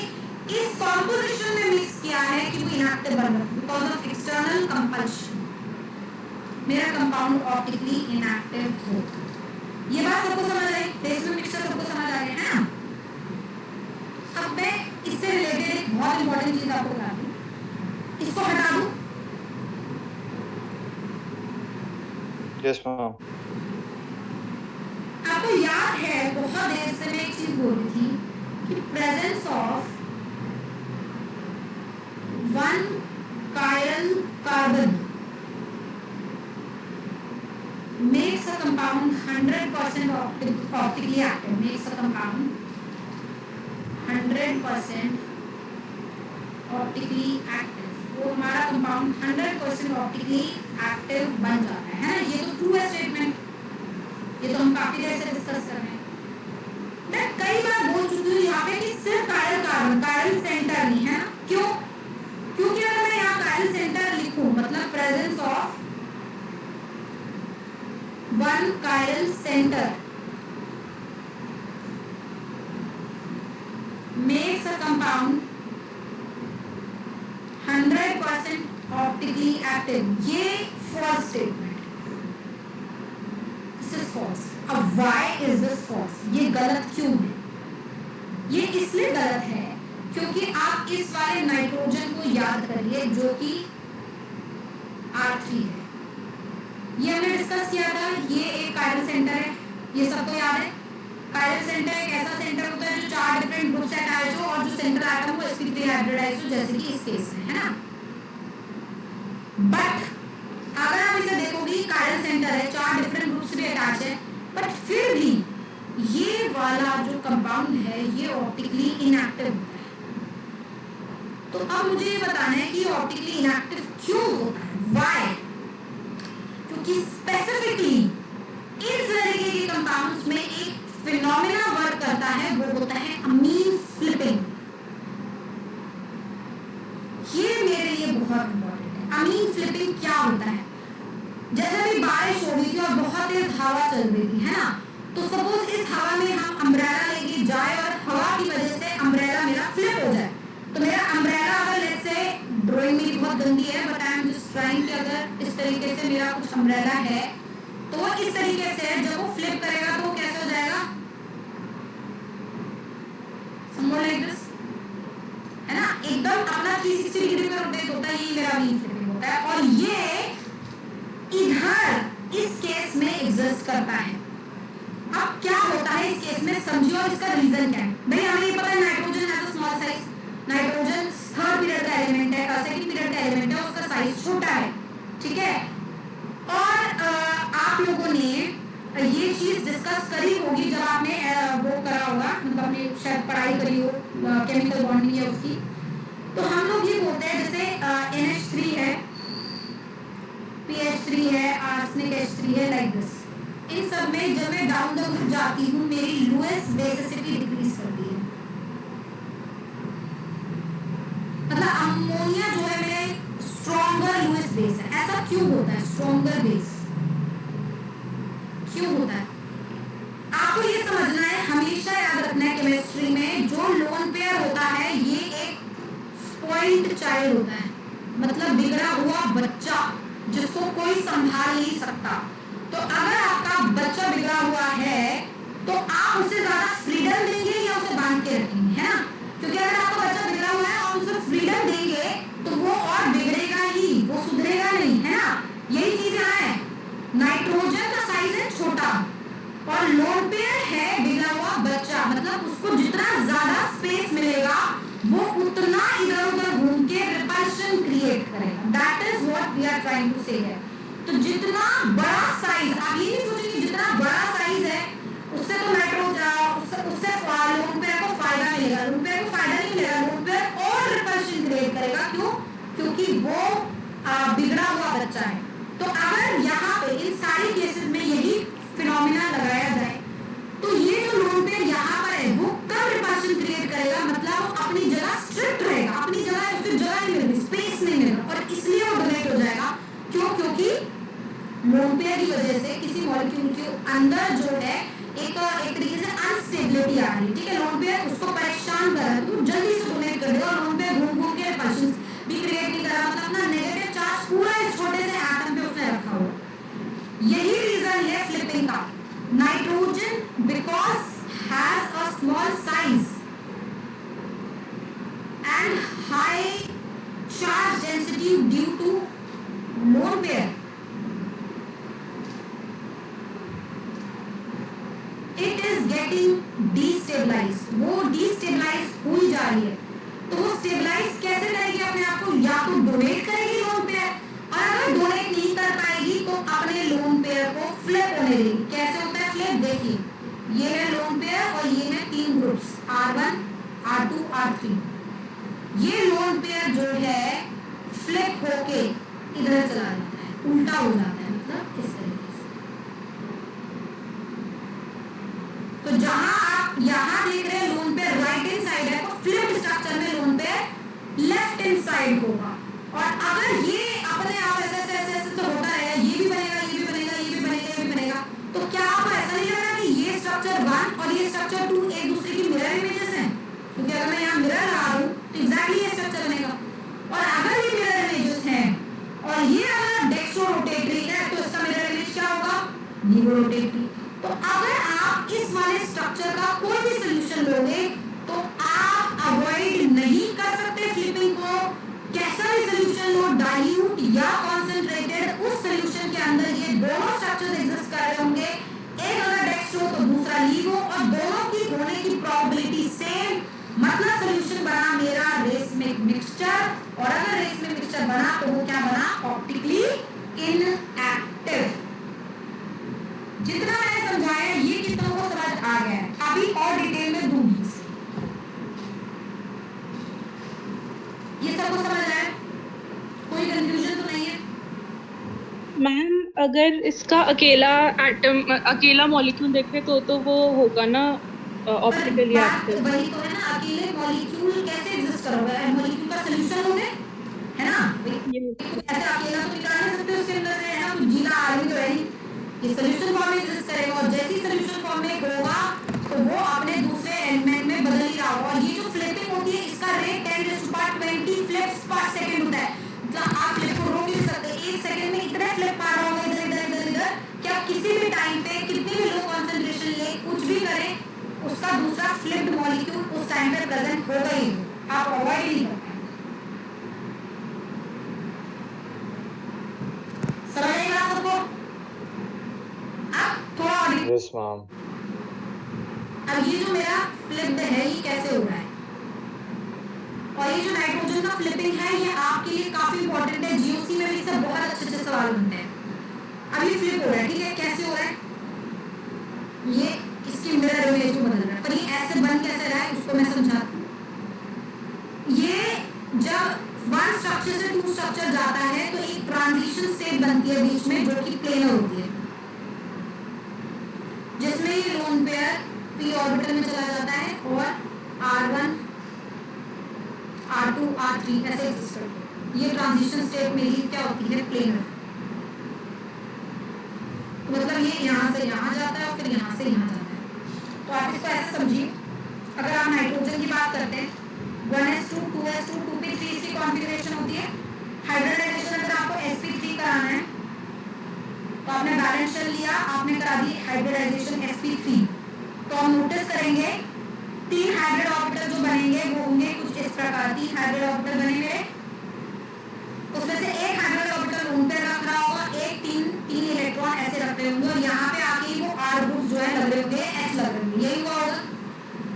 इस कॉम्पोजिशन में मिक्स किया है कि वो इनएक्टिव बन रहा है। बिकॉज ऑफ एक्सटर्नल कंपल्शन मेरा कंपाउंड ऑप्टिकली इनएक्टिव होगा। ये बात सबको समझ आई? रेसमिक मिक्सचर सबको समझ आ गया है ना? अब मैं इससे रिलेटेड एक बहुत इंपॉर्टेंट चीज आपको बता दूं, इसको हटा दूं। Yes ma'am. आपको याद है बहुत देर से मैं एक चीज बोल रही थी कि presence of 1 chiral carbon makes a compound 100% optically active, makes a compound 100% optically active। वो हमारा कंपाउंड 100% ऑप्टिकली एक्टिव बन जाता है ना? ये तो ट्रू है स्टेटमेंट, ये तो हम काफी देर से डिस्कस कर रहे हैं। मैं कई बार बोल चुकी हूँ यहाँ पे कि सिर्फ कायरल कार्बन, कायरल सेंटर नहीं है ना? क्यों? क्योंकि अगर मैं यहाँ कायरल सेंटर लिखूं मतलब presence of 1 chiral center compound 100% optically active, ये false statement, this is false. अब व्हाई इज दिस फॉल्स, ये गलत क्यों है? ये इसलिए गलत है क्योंकि आप इस वाले नाइट्रोजन को याद करिए जो कि R3 है, ये हमने डिस्कस किया था, ये एक कायरल सेंटर है, ये सबको याद है। कायरल सेंटर एक ऐसा सेंटर होता है जो 4 डिफरेंट ग्रुप्स है आइसो, और जो सेंट्रल एटम वो sp3 हाइब्रिड आइसो, जैसे कि इस केस में है ना। बट अगर आप इसे देखोगे कायरल सेंटर है, 4 डिफरेंट ग्रुप्स भी अटैच है, बट फिर भी ये वाला जो कंपाउंड है ये ऑप्टिकली इनएक्टिव होता है। तो अब मुझे ये बताना है कि ऑप्टिकली इनएक्टिव क्यों होता है, व्हाई? क्योंकि स्पेसिफिकली इस तरीके के कंपाउंड्स में एक फिनोमेना वर्क करता है, वो होता है अमीन फ्लिपिंग। ये मेरे लिए बहुत इंपॉर्टेंट है। अमीन फ्लिपिंग क्या होता है? जैसे अभी बारिश हो रही थी और बहुत तेज हवा चल रही थी, है ना, तो सपोज इस हवा में हम अम्ब्रेला लेके जाए और हवा की वजह से अम्ब्रेला मेरा फ्लिप हो जाए, तो मेरा अम्ब्रेला अगर लेट्स से, ड्राइंग मेरी बहुत गंदी है but I am just trying कि अगर इस तरीके से मेरा कुछ अम्ब्रेला है तो वो इस तरीके से है, जब वो फ्लिप करेगा तो वो कैसे हो जाएगा, समझो लाइक दिस, है ना, एकदम अपना 360 डिग्री पे रोटेट होता है, ये मेरा अमीन फ्लिपिंग होता है। और ये इधर इस केस में एग्जिस्ट करता है। अब क्या होता है इस केस में समझिए, और इसका रीजन क्या है। भाई हमें ये पता है nitrogen has a small size, nitrogen third period का एलिमेंट है, सेकंड पीरियड का एलिमेंट है, उसका साइज छोटा है, ठीक है। और आप लोगों ने ये चीज डिस्कस करी होगी जब आपने वो करा होगा, मतलब आपने शायद पढ़ाई करी हो केमिकल बॉन्डिंग या उसकी। तो हम लोग ये बोलते हैं जैसे NH3 है, PH3 है, आर्सेनिक H3 है, लाइक दिस। इन सब में जब मैं डाउन द ग्रुप जाती हूँ मेरी लुईस बेसिसिटी डिक्रीज करती है, मतलब अमोनिया जो है मेरे स्ट्रॉन्गर लुईस बेस है। ऐसा क्यों होता है? स्ट्रॉन्गर बेस क्यों होता है आपको ये समझना है, हमेशा याद रखना है केमिस्ट्री में जो लोन पेयर होता है ये एक स्पॉइल्ड चाइल्ड होता है, मतलब बिगड़ा हुआ बच्चा जिसको कोई संभाल नहीं सकता। तो अगर आपका बच्चा बिगड़ा हुआ है तो आप उसे ज्यादा फ्रीडम देंगे या उसे बांध के रखेंगे, है ना, क्योंकि अगर आपका बच्चा बिगड़ा हुआ है और उसे फ्रीडम देंगे तो वो और बिगड़ेगा ही, वो सुधरेगा नहीं, है ना। यही चीज यहाँ है, नाइट्रोजन का साइज है छोटा और लोन पेयर है बिगड़ा हुआ बच्चा, मतलब उसको जितना ज्यादा स्पेस मिलेगा वो उतना इधर उधर घूम के रिपल्शन क्रिएट करेगा। That is what we are trying to say है। तो जितना बड़ा साइज, आप ये नहीं सोचेंगे जितना बड़ा साइज है उससे तो नाइट्रोजन उससे लोन पेयर को फायदा मिलेगा, लोन पेयर को फायदा नहीं मिलेगा, लोन पेयर और रिपल्शन क्रिएट करेगा। क्यों? क्योंकि वो बिगड़ा हुआ बच्चा है। तो अगर यहाँ पे इन सारी केसेस में यही फिनोमिना लगाया जाए तो ये जो लोन पेयर यहाँ पर है वो कम रिपल्शन क्रिएट करेगा, मतलब वो अपनी जगह स्ट्रिक्ट रहेगा, अपनी जगह उसको जगह नहीं मिलेगी, स्पेस नहीं मिलेगा और इसलिए वो डोनेट हो जाएगा। क्यों? क्योंकि लोन पेयर की वजह से किसी मॉलिक्यूल के अंदर जो है एक तरीके से अनस्टेबिलिटी आ रही है, ठीक है, लोन पेयर उसको परेशान कर रहा है तो जल्दी से डोनेट कर देगा। लोन पेयर घूम घूम के रिपल्शन भी क्रिएट नहीं कर रहा, मतलब अपना नेगेटिव चार्ज पूरा इस छोटे से एटम पे उसने रखा हुआ। यही रीजन है फ्लिपिंग का। Nitrogen because has a small size and high charge density due to lone pair, it is getting destabilize, वो डिस्टेबलाइज हुई जा रही है। तो वो स्टेबलाइज कैसे करेगी अपने आप को? या तो डोनेट करेगी लोन पेयर, और अगर डोनेट नहीं कर पाएगी तो अपने लोन पेयर को फ्लिप होने देगी। कैसे होता है फ्लिप? देखिए, ये है लोन पेयर और ये है 3 ग्रुप्स R1, R2, R3। ये लोन पेयर जो है फ्लिप होके इधर चला जाता है, उल्टा हो जाता है, मतलब इस तरीके से। तो जहां आप यहां देख रहे हैं lone pair right hand side है तो फ्लिप स्ट्रक्चर में lone pair left hand side होगा। और अगर ये अपने आप ऐसे तो होता रहेगा, ये भी बनेगा, ये भी बनेगा, ये भी बनेगा, ये भी बनेगा, तो क्या आपको ऐसा नहीं लग रहा कि ये स्ट्रक्चर 1 और ये स्ट्रक्चर 2 एक दूसरे की मिरर इमेजेस हैं? क्योंकि क्योंकि अगर मैं यहाँ मिरर लगा दूँ तो एग्जैक्टली ये स्ट्रक्चर बनेगा। और अगर ये मिरर इमेजेस हैं और ये अगर डेक्स्ट्रो रोटेटरी है तो इसका मिरर इमेज क्या होगा? Laevorotatory. तो अगर आप इस वाले स्ट्रक्चर का कोई भी सोल्यूशन लोगे तो आप अवॉइड नहीं कर सकते फ्लिपिंग को। कैसा भी सोल्यूशन लो, डाइल्यूट या कॉन्सेंट्रेटेड, उस सोल्यूशन के अंदर ये दोनों स्ट्रक्चर्स एग्जिस्ट कर रहे होंगे, एक अगर डेक्स्ट्रो तो दूसरा लीवो, और दोनों की होने की प्रोबेबिलिटी सेम। मतलब सोल्यूशन बना मेरा रेसमिक मिक्सचर, और अगर रेसमिक मिक्सचर बना तो वो क्या बना? Optically inactive. जितना मैंने समझाया ये कितनों को समझ आ गया है? अभी और डिटेल में दूंगी। ये सबको समझ आया? कोई कंफ्यूजन तो नहीं है? मैम अगर इसका अकेला एटम, अकेला मॉलिक्यूल देखे तो वो होगा ना ऑप्टिकली एक्टिव। वही तो है ना, अकेले मॉलिक्यूल कैसे एग्जिस्ट करोगे? मॉलिक्यूल का सॉल्यूशन होगे, है ना? ऐसे अकेला तो निकाल नहीं सकते उसके अंदर से, है ना? कुछ जीना आदमी तो है ही, ये सॉल्यूशन फॉर्म में एग्जिस्ट करेगा, और जैसी सॉल्यूशन फॉर्म में होगा तो वो अपने दूसरे एलिमेंट में बदल ही रहा होगा। और ये जो फ्लिपिंग होती है इसका रेट 10⁻20 फ्लिप्स पर सेकंड होता है। मतलब आप फ्लिप को रोक नहीं सकते, एक सेकंड में इतने फ्लिप मार रहे होंगे इधर इधर इधर इधर कि आप किसी भी टाइम पे कितनी भी लो कंसंट्रेशन ले, कुछ भी करें, उसका दूसरा फ्लिप्ड मॉलिक्यूल उस टाइम पे प्रेजेंट होगा ही, आप अवॉइड नहीं कर पाएंगे। समझ आएगा सबको? अब थोड़ा और यस मैम। अब ये जो मेरा फ्लिप्ड है ये कैसे हो रहा है, और ये जो नाइट्रोजन का फ्लिपिंग है ये आपके लिए काफी इंपॉर्टेंट है। जीओसी में भी सब बहुत अच्छे अच्छे सवाल बनते हैं। अब ये फ्लिप हो रहा है, ठीक है? कैसे हो रहा है? ये इसकी मिरर इमेज को बदल रहा है, पर ये ऐसे बन कैसे रहा है उसको मैं समझाती हूँ। ये जब वन स्ट्रक्चर से टू स्ट्रक्चर जाता है तो एक ट्रांजिशन स्टेट बनती है बीच में जो कि प्लेनर होती है, जिसमें ये लोन पेयर पी ऑर्बिटल में चला जाता है और R1 R2 R3 ऐसे एग्जिस्ट करते हैं। ये ट्रांजिशन स्टेट में ही क्या होती है? प्लेनर। तो मतलब ये यहाँ से यहाँ जाता है और फिर यहाँ से यहाँ जाता है। तो आप इसको ऐसे समझिए, अगर आप नाइट्रोजन की बात करते हैं 1s2 2s2 2p3 इसकी कॉन्फ़िगरेशन होती है। हाइब्रिडाइजेशन अगर आपको sp3 कराना है तो आपने बैलेंस शेल लिया, आपने करा दी हाइब्रिडाइजेशन sp3, तो हम नोटिस करेंगे 3 हाइब्रिड ऑर्बिटल जो बनेंगे वो होंगे कुछ इस प्रकार। 3 हाइब्रिड ऑर्बिटल बनेंगे, उसमें से एक हाइब्रिड ऑर्बिटल लोन पेयर रख रहा होगा, एक 3 इलेक्ट्रॉन ऐसे रख रहे होंगे, और यहाँ पे आके वो R ग्रुप जो है लग रहे होंगे, H लग रहे होंगे, यही हुआ होगा।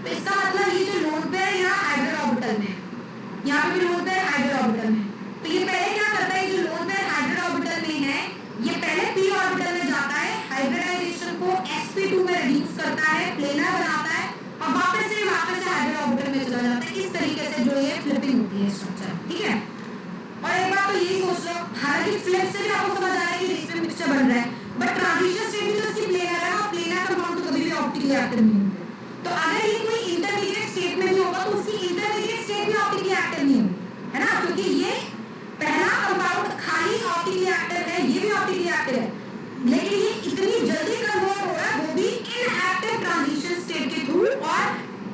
तो इसका मतलब ये जो लोन पेयर यहाँ हाइब्रिड ऑर्बिटल में, यहाँ पे भी लोन पेयर हाइब्रिड ऑर्बिटल में, तो ये पहले क्या करता है? जो लोन पेयर हाइब्रिड ऑर्बिटल में है ये पहले p ऑर्बिटल में जाता है, हाइब्रिडाइजेशन को sp2 में रिड्यूस करता है, प्लेनर बनाता है, और वापस से हाइब्रिड ऑर्बिटल में चला जाता है। इस तरीके से जो ये फ्लिपिंग होती है स्ट्रक्चर, ठीक है? और एक बात तो यही सोच लो, हालांकि फ्लिप से भी आपको समझ आ रहा है कि रेसमिक मिक्सचर बन रहा है, बट ट्रांजिशन स्टेट में जो इसकी प्लेनर है और प्लेनर कंपाउंड तो कभी भी ऑप्टिकली एक्टिव नहीं होंगे। तो अगर ये कोई इंटरमीडिएट स्टेट में भी होगा तो उसकी इंटरमीडिएट स्टेट भी ऑप्टिकली एक्टिव नहीं होगी, है ना? क्योंकि ये पहला कंपाउंड खाली ऑप्टिकली एक्टिव है, ये भी ऑप्टिकली एक्टिव है, लेकिन ये इतनी जल्दी कन्वर्ट हो रहा है वो भी इनएक्टिव ट्रांजिशन स्टेट के थ्रू, और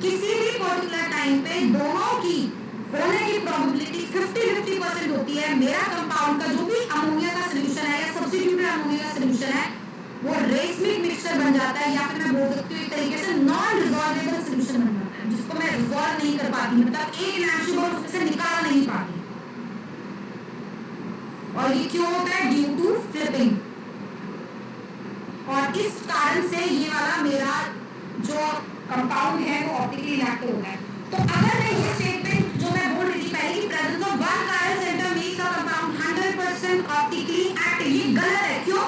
किसी भी पर्टिकुलर टाइम पे दोनों की होने की प्रोबेबिलिटी 50-50% होती है। मेरा कंपाउंड का जो भी अमोनिया का सॉल्यूशन है या सब्स्टिट्यूटेड अमोनिया का सॉल्यूशन है वो रेसमिक मिक्सचर बन जाता है, या फिर मैं बोल सकती हूँ एक तरीके से नॉन रिजॉल्वेबल सॉल्यूशन बन जाता है, जिसको मैं रिजॉल्व नहीं कर पाती, मतलब एक एनर्जी बॉन्ड उसमें से निकाल नहीं पाती। और ये क्यों होता है? Due to flipping. और इस कारण से ये वाला मेरा जो कंपाउंड है वो ऑप्टिकली इनएक्टिव होता है। तो अगर मैं ये स्टेटमेंट जो मैं बोल रही थी पहले की presence of one chiral centre makes a compound 100% optically active, ये गलत है। क्यों?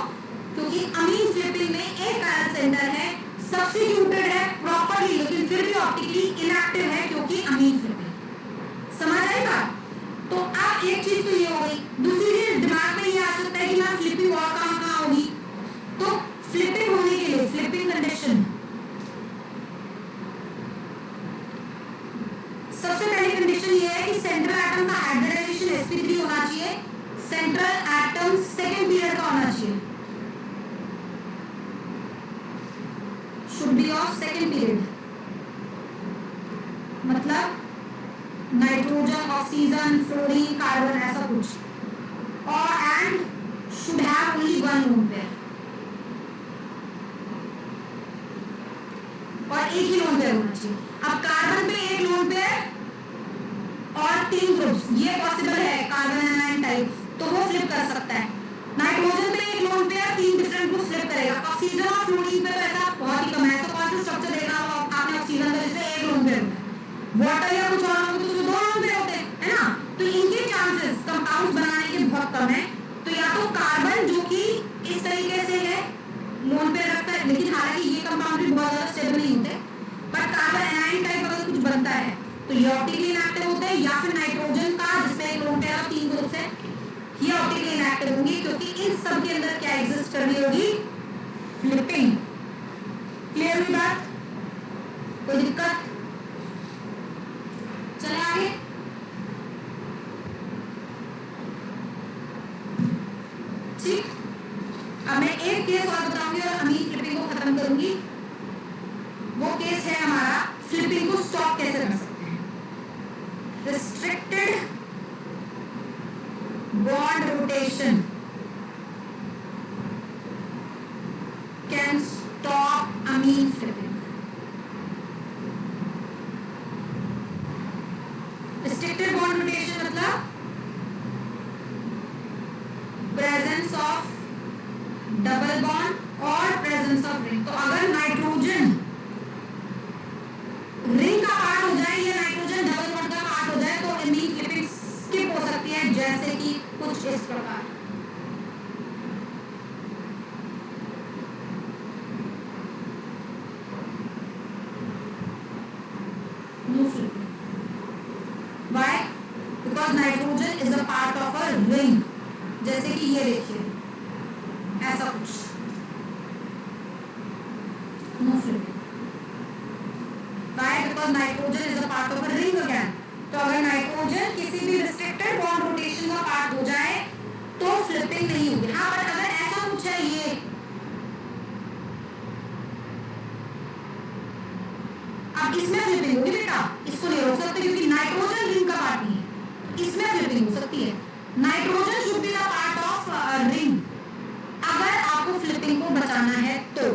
क्योंकि अमीन फ्लिपिंग में एक कायरल सेंटर है, सब्स्टिट्यूटेड है प्रॉपर्ली, लेकिन फिर भी ऑप्टिकली इनएक्टिव है क्योंकि अमीन फ्लिपिंग। समझ आई बात? तो अब एक चीज तो ये हो गई। दूसरी चीज दिमाग में ये आ सकता है कि मैं फ्लिपिंग और कहाँ होगी, तो फ्लिपिंग होने के लिए फ्लिपिंग कंडीशन सबसे पहली कंडीशन ये है कि सेंट्रल एटम का हाइब्रिडाइजेशन sp3 होना चाहिए, सेंट्रल एटम सेकंड पीरियड का होना चाहिए, should be of second period, मतलब नाइट्रोजन, ऑक्सीजन, फ्लोरीन, कार्बन, ऐसा कुछ, और and should have only one lone pair, और एक ही लोन पेयर होना चाहिए। अब कार्बन पे एक लोन पेयर और 3 ग्रुप्स, ये पॉसिबल है कार्बन एनाइन टाइप, तो वो फ्लिप कर सकता है। नाइट्रोजन पे एक lone pair 3 different group flip करेगा। ऑक्सीजन और फ्लोरीन पे तो ऐसा बहुत ही कम है, तो कौन सा स्ट्रक्चर देखा होगा आपने ऑक्सीजन पे जिसमें एक लोन पेयर होता है, वाटर या कुछ और हो तो उसमें 2 लोन पेयर होते हैं, है ना। तो इनके चांसेस कंपाउंड बनाने के बहुत कम है। तो या तो कार्बन जो कि इस तरीके से है लोन पेयर रखता है, लेकिन हालांकि ये कंपाउंड भी बहुत ज्यादा स्टेबल नहीं होते, बट कार्बन एनाइन टाइप अगर कुछ बनता है तो ये ऑप्टिकली इनएक्टिव होते हैं, या फिर नाइट्रोजन का जिसमें एक लोन पेयर और 3 ग्रुप्स है, ये ऑप्टिकली इनएक्टिव होंगी, क्योंकि इन सब के अंदर क्या एग्जिस्ट कर रही होगी, फ्लिपिंग। क्लियर हुई बात, कोई दिक्कत? चले आगे। ठीक, अब मैं एक केस और बताऊंगी और अमीन फ्लिपिंग को खत्म करूंगी। वो केस है हमारा फ्लिपिंग को स्टॉप कैसे कर सकते हैं। Restricted bond rotation can stop amine flipping. Restricted bond rotation मतलब presence of double bond और presence of ring। तो अगर नाइट्रोजन रिंग का पार्ट हो जाए या नाइट्रोजन डबल बॉन्ड का पार्ट हो जाए तो अमीन फ्लिपिंग स्किप हो सकती है, जैसे कि कुछ इस प्रकार। No flipping. Why? Because nitrogen is a part of a ring. जैसे कि ये देखिए ऐसा कुछ। No flipping. Why? Because nitrogen is a part of a ring again. तो अगर नाइट्रोजन किसी भी रिस्ट्रिक्टेड बॉन्ड रोटेशन का पार्ट हो जाए तो फ्लिपिंग नहीं होगी। हाँ, बट अगर ऐसा कुछ है, ये अब इसमें फ्लिपिंग होगी बेटा, इसको नहीं रोक सकते क्योंकि नाइट्रोजन रिंग का पार्ट नहीं है, इसमें फ्लिपिंग हो सकती है। Nitrogen should be the part of ring अगर आपको फ्लिपिंग को बचाना है तो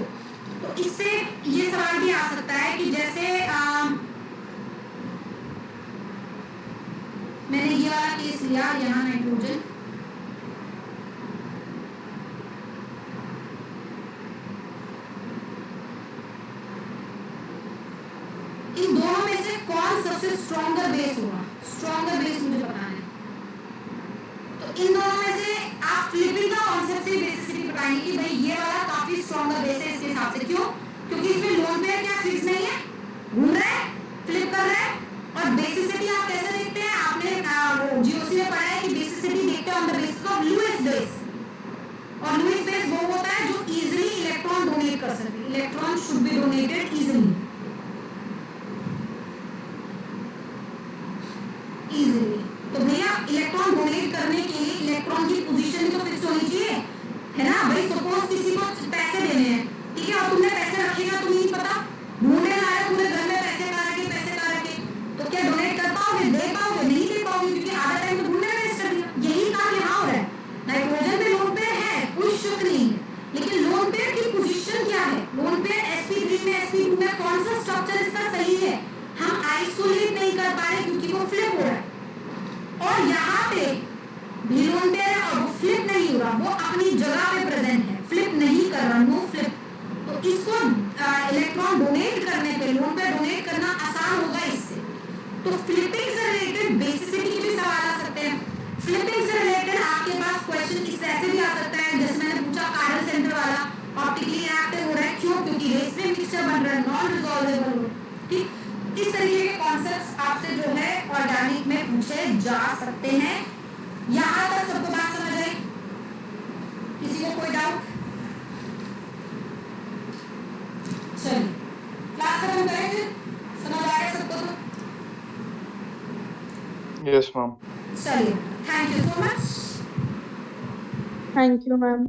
इससे ये सवाल भी आ सकता है कि जैसे मैंने ये वाला केस लिया, यहाँ नाइट्रोजन, इन दोनों में से कौन सबसे स्ट्रॉन्गर बेस होगा, स्ट्रॉन्गर बेस मुझे बताना है। तो इन दोनों में से आप फ्लिपिंग का कॉन्सेप्ट से बेसिसिटी बताएंगे कि भाई ये वाला काफी स्ट्रॉन्गर बेस है इसके हिसाब से। क्यों? क्योंकि इसमें लोन पेयर क्या फिक्स नहीं है, घूम रहा है, फ्लिप कर रहा है। और बेसिसिटी आप कैसे देखते हैं, आपने जीओसी में पढ़ा है कि बेसिसिटी देखते हैं on the basis of Lewis base, और लुईस बेस वो होता है जो इजीली इलेक्ट्रॉन डोनेट कर सके। Electron should be donated easily, तो भैया इलेक्ट्रॉन डोनेट करने के लिए इलेक्ट्रॉन की पोजीशन तो फिक्स होनी चाहिए, है ना भाई। सपोज किसी को पैसे देने हैं, ठीक है, और तुमने पैसे रखेगा, तुम्हें नहीं पता, ढूंढने ला रहे पूरे घर में पैसे कहाँ रखे, पैसे कहाँ रखे, तो क्या डोनेट कर पाओगे, दे पाओगे? नहीं दे पाओगे, क्योंकि आधा टाइम तो ढूंढने में वेस्ट कर दिया। यही काम यहाँ हो रहा है। नाइट्रोजन में लोन पेयर है, कोई शुक नहीं है, लेकिन लोन पेयर की पोजीशन क्या है, लोन पेयर sp3 में sp2 में कौन सा स्ट्रक्चर इसका सही है, हम आइसोलेट नहीं कर पा रहे क्योंकि वो फ्लिप हो रहा है। और यहाँ पे भी लोन पेयर है और वो फ्लिप नहीं हो रहा, वो अपनी जगह पे प्रेजेंट है, फ्लिप नहीं कर रहा, नो फ्लिप। तो इसको इलेक्ट्रॉन डोनेट करने पे, लोन पेयर डोनेट करना आसान होगा इससे। तो फ्लिपिंग से रिलेटेड बेसिसिटी के भी सवाल आ सकते हैं। फ्लिपिंग से रिलेटेड आपके पास क्वेश्चन इस ऐसे भी आ सकता है जैसे मैंने पूछा कार्बन सेंटर वाला, ऑप्टिकली इनएक्टिव हो रहा है, क्यों? क्योंकि रेस में मिक्सचर बन रहा है, नॉन रिजॉल्वेबल हो। ठीक, इस तरीके के कॉन्सेप्ट्स आपसे जो है ऑर्गेनिक में पूछे जा सकते हैं। यहाँ तक सबको बात समझ आई? किसी को कोई डाउट? चलिए क्लास खत्म करें फिर, समझ आ गया सबको? तो यस मैम। चलिए, thank you so much. Thank you ma'am.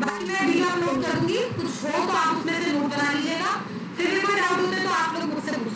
बाकी मैं वीडियो अपलोड करूंगी, कुछ हो तो आप उसमें से नोट बना लीजिएगा। फिर भी कोई डाउट होते तो आप लोग मुझसे पूछ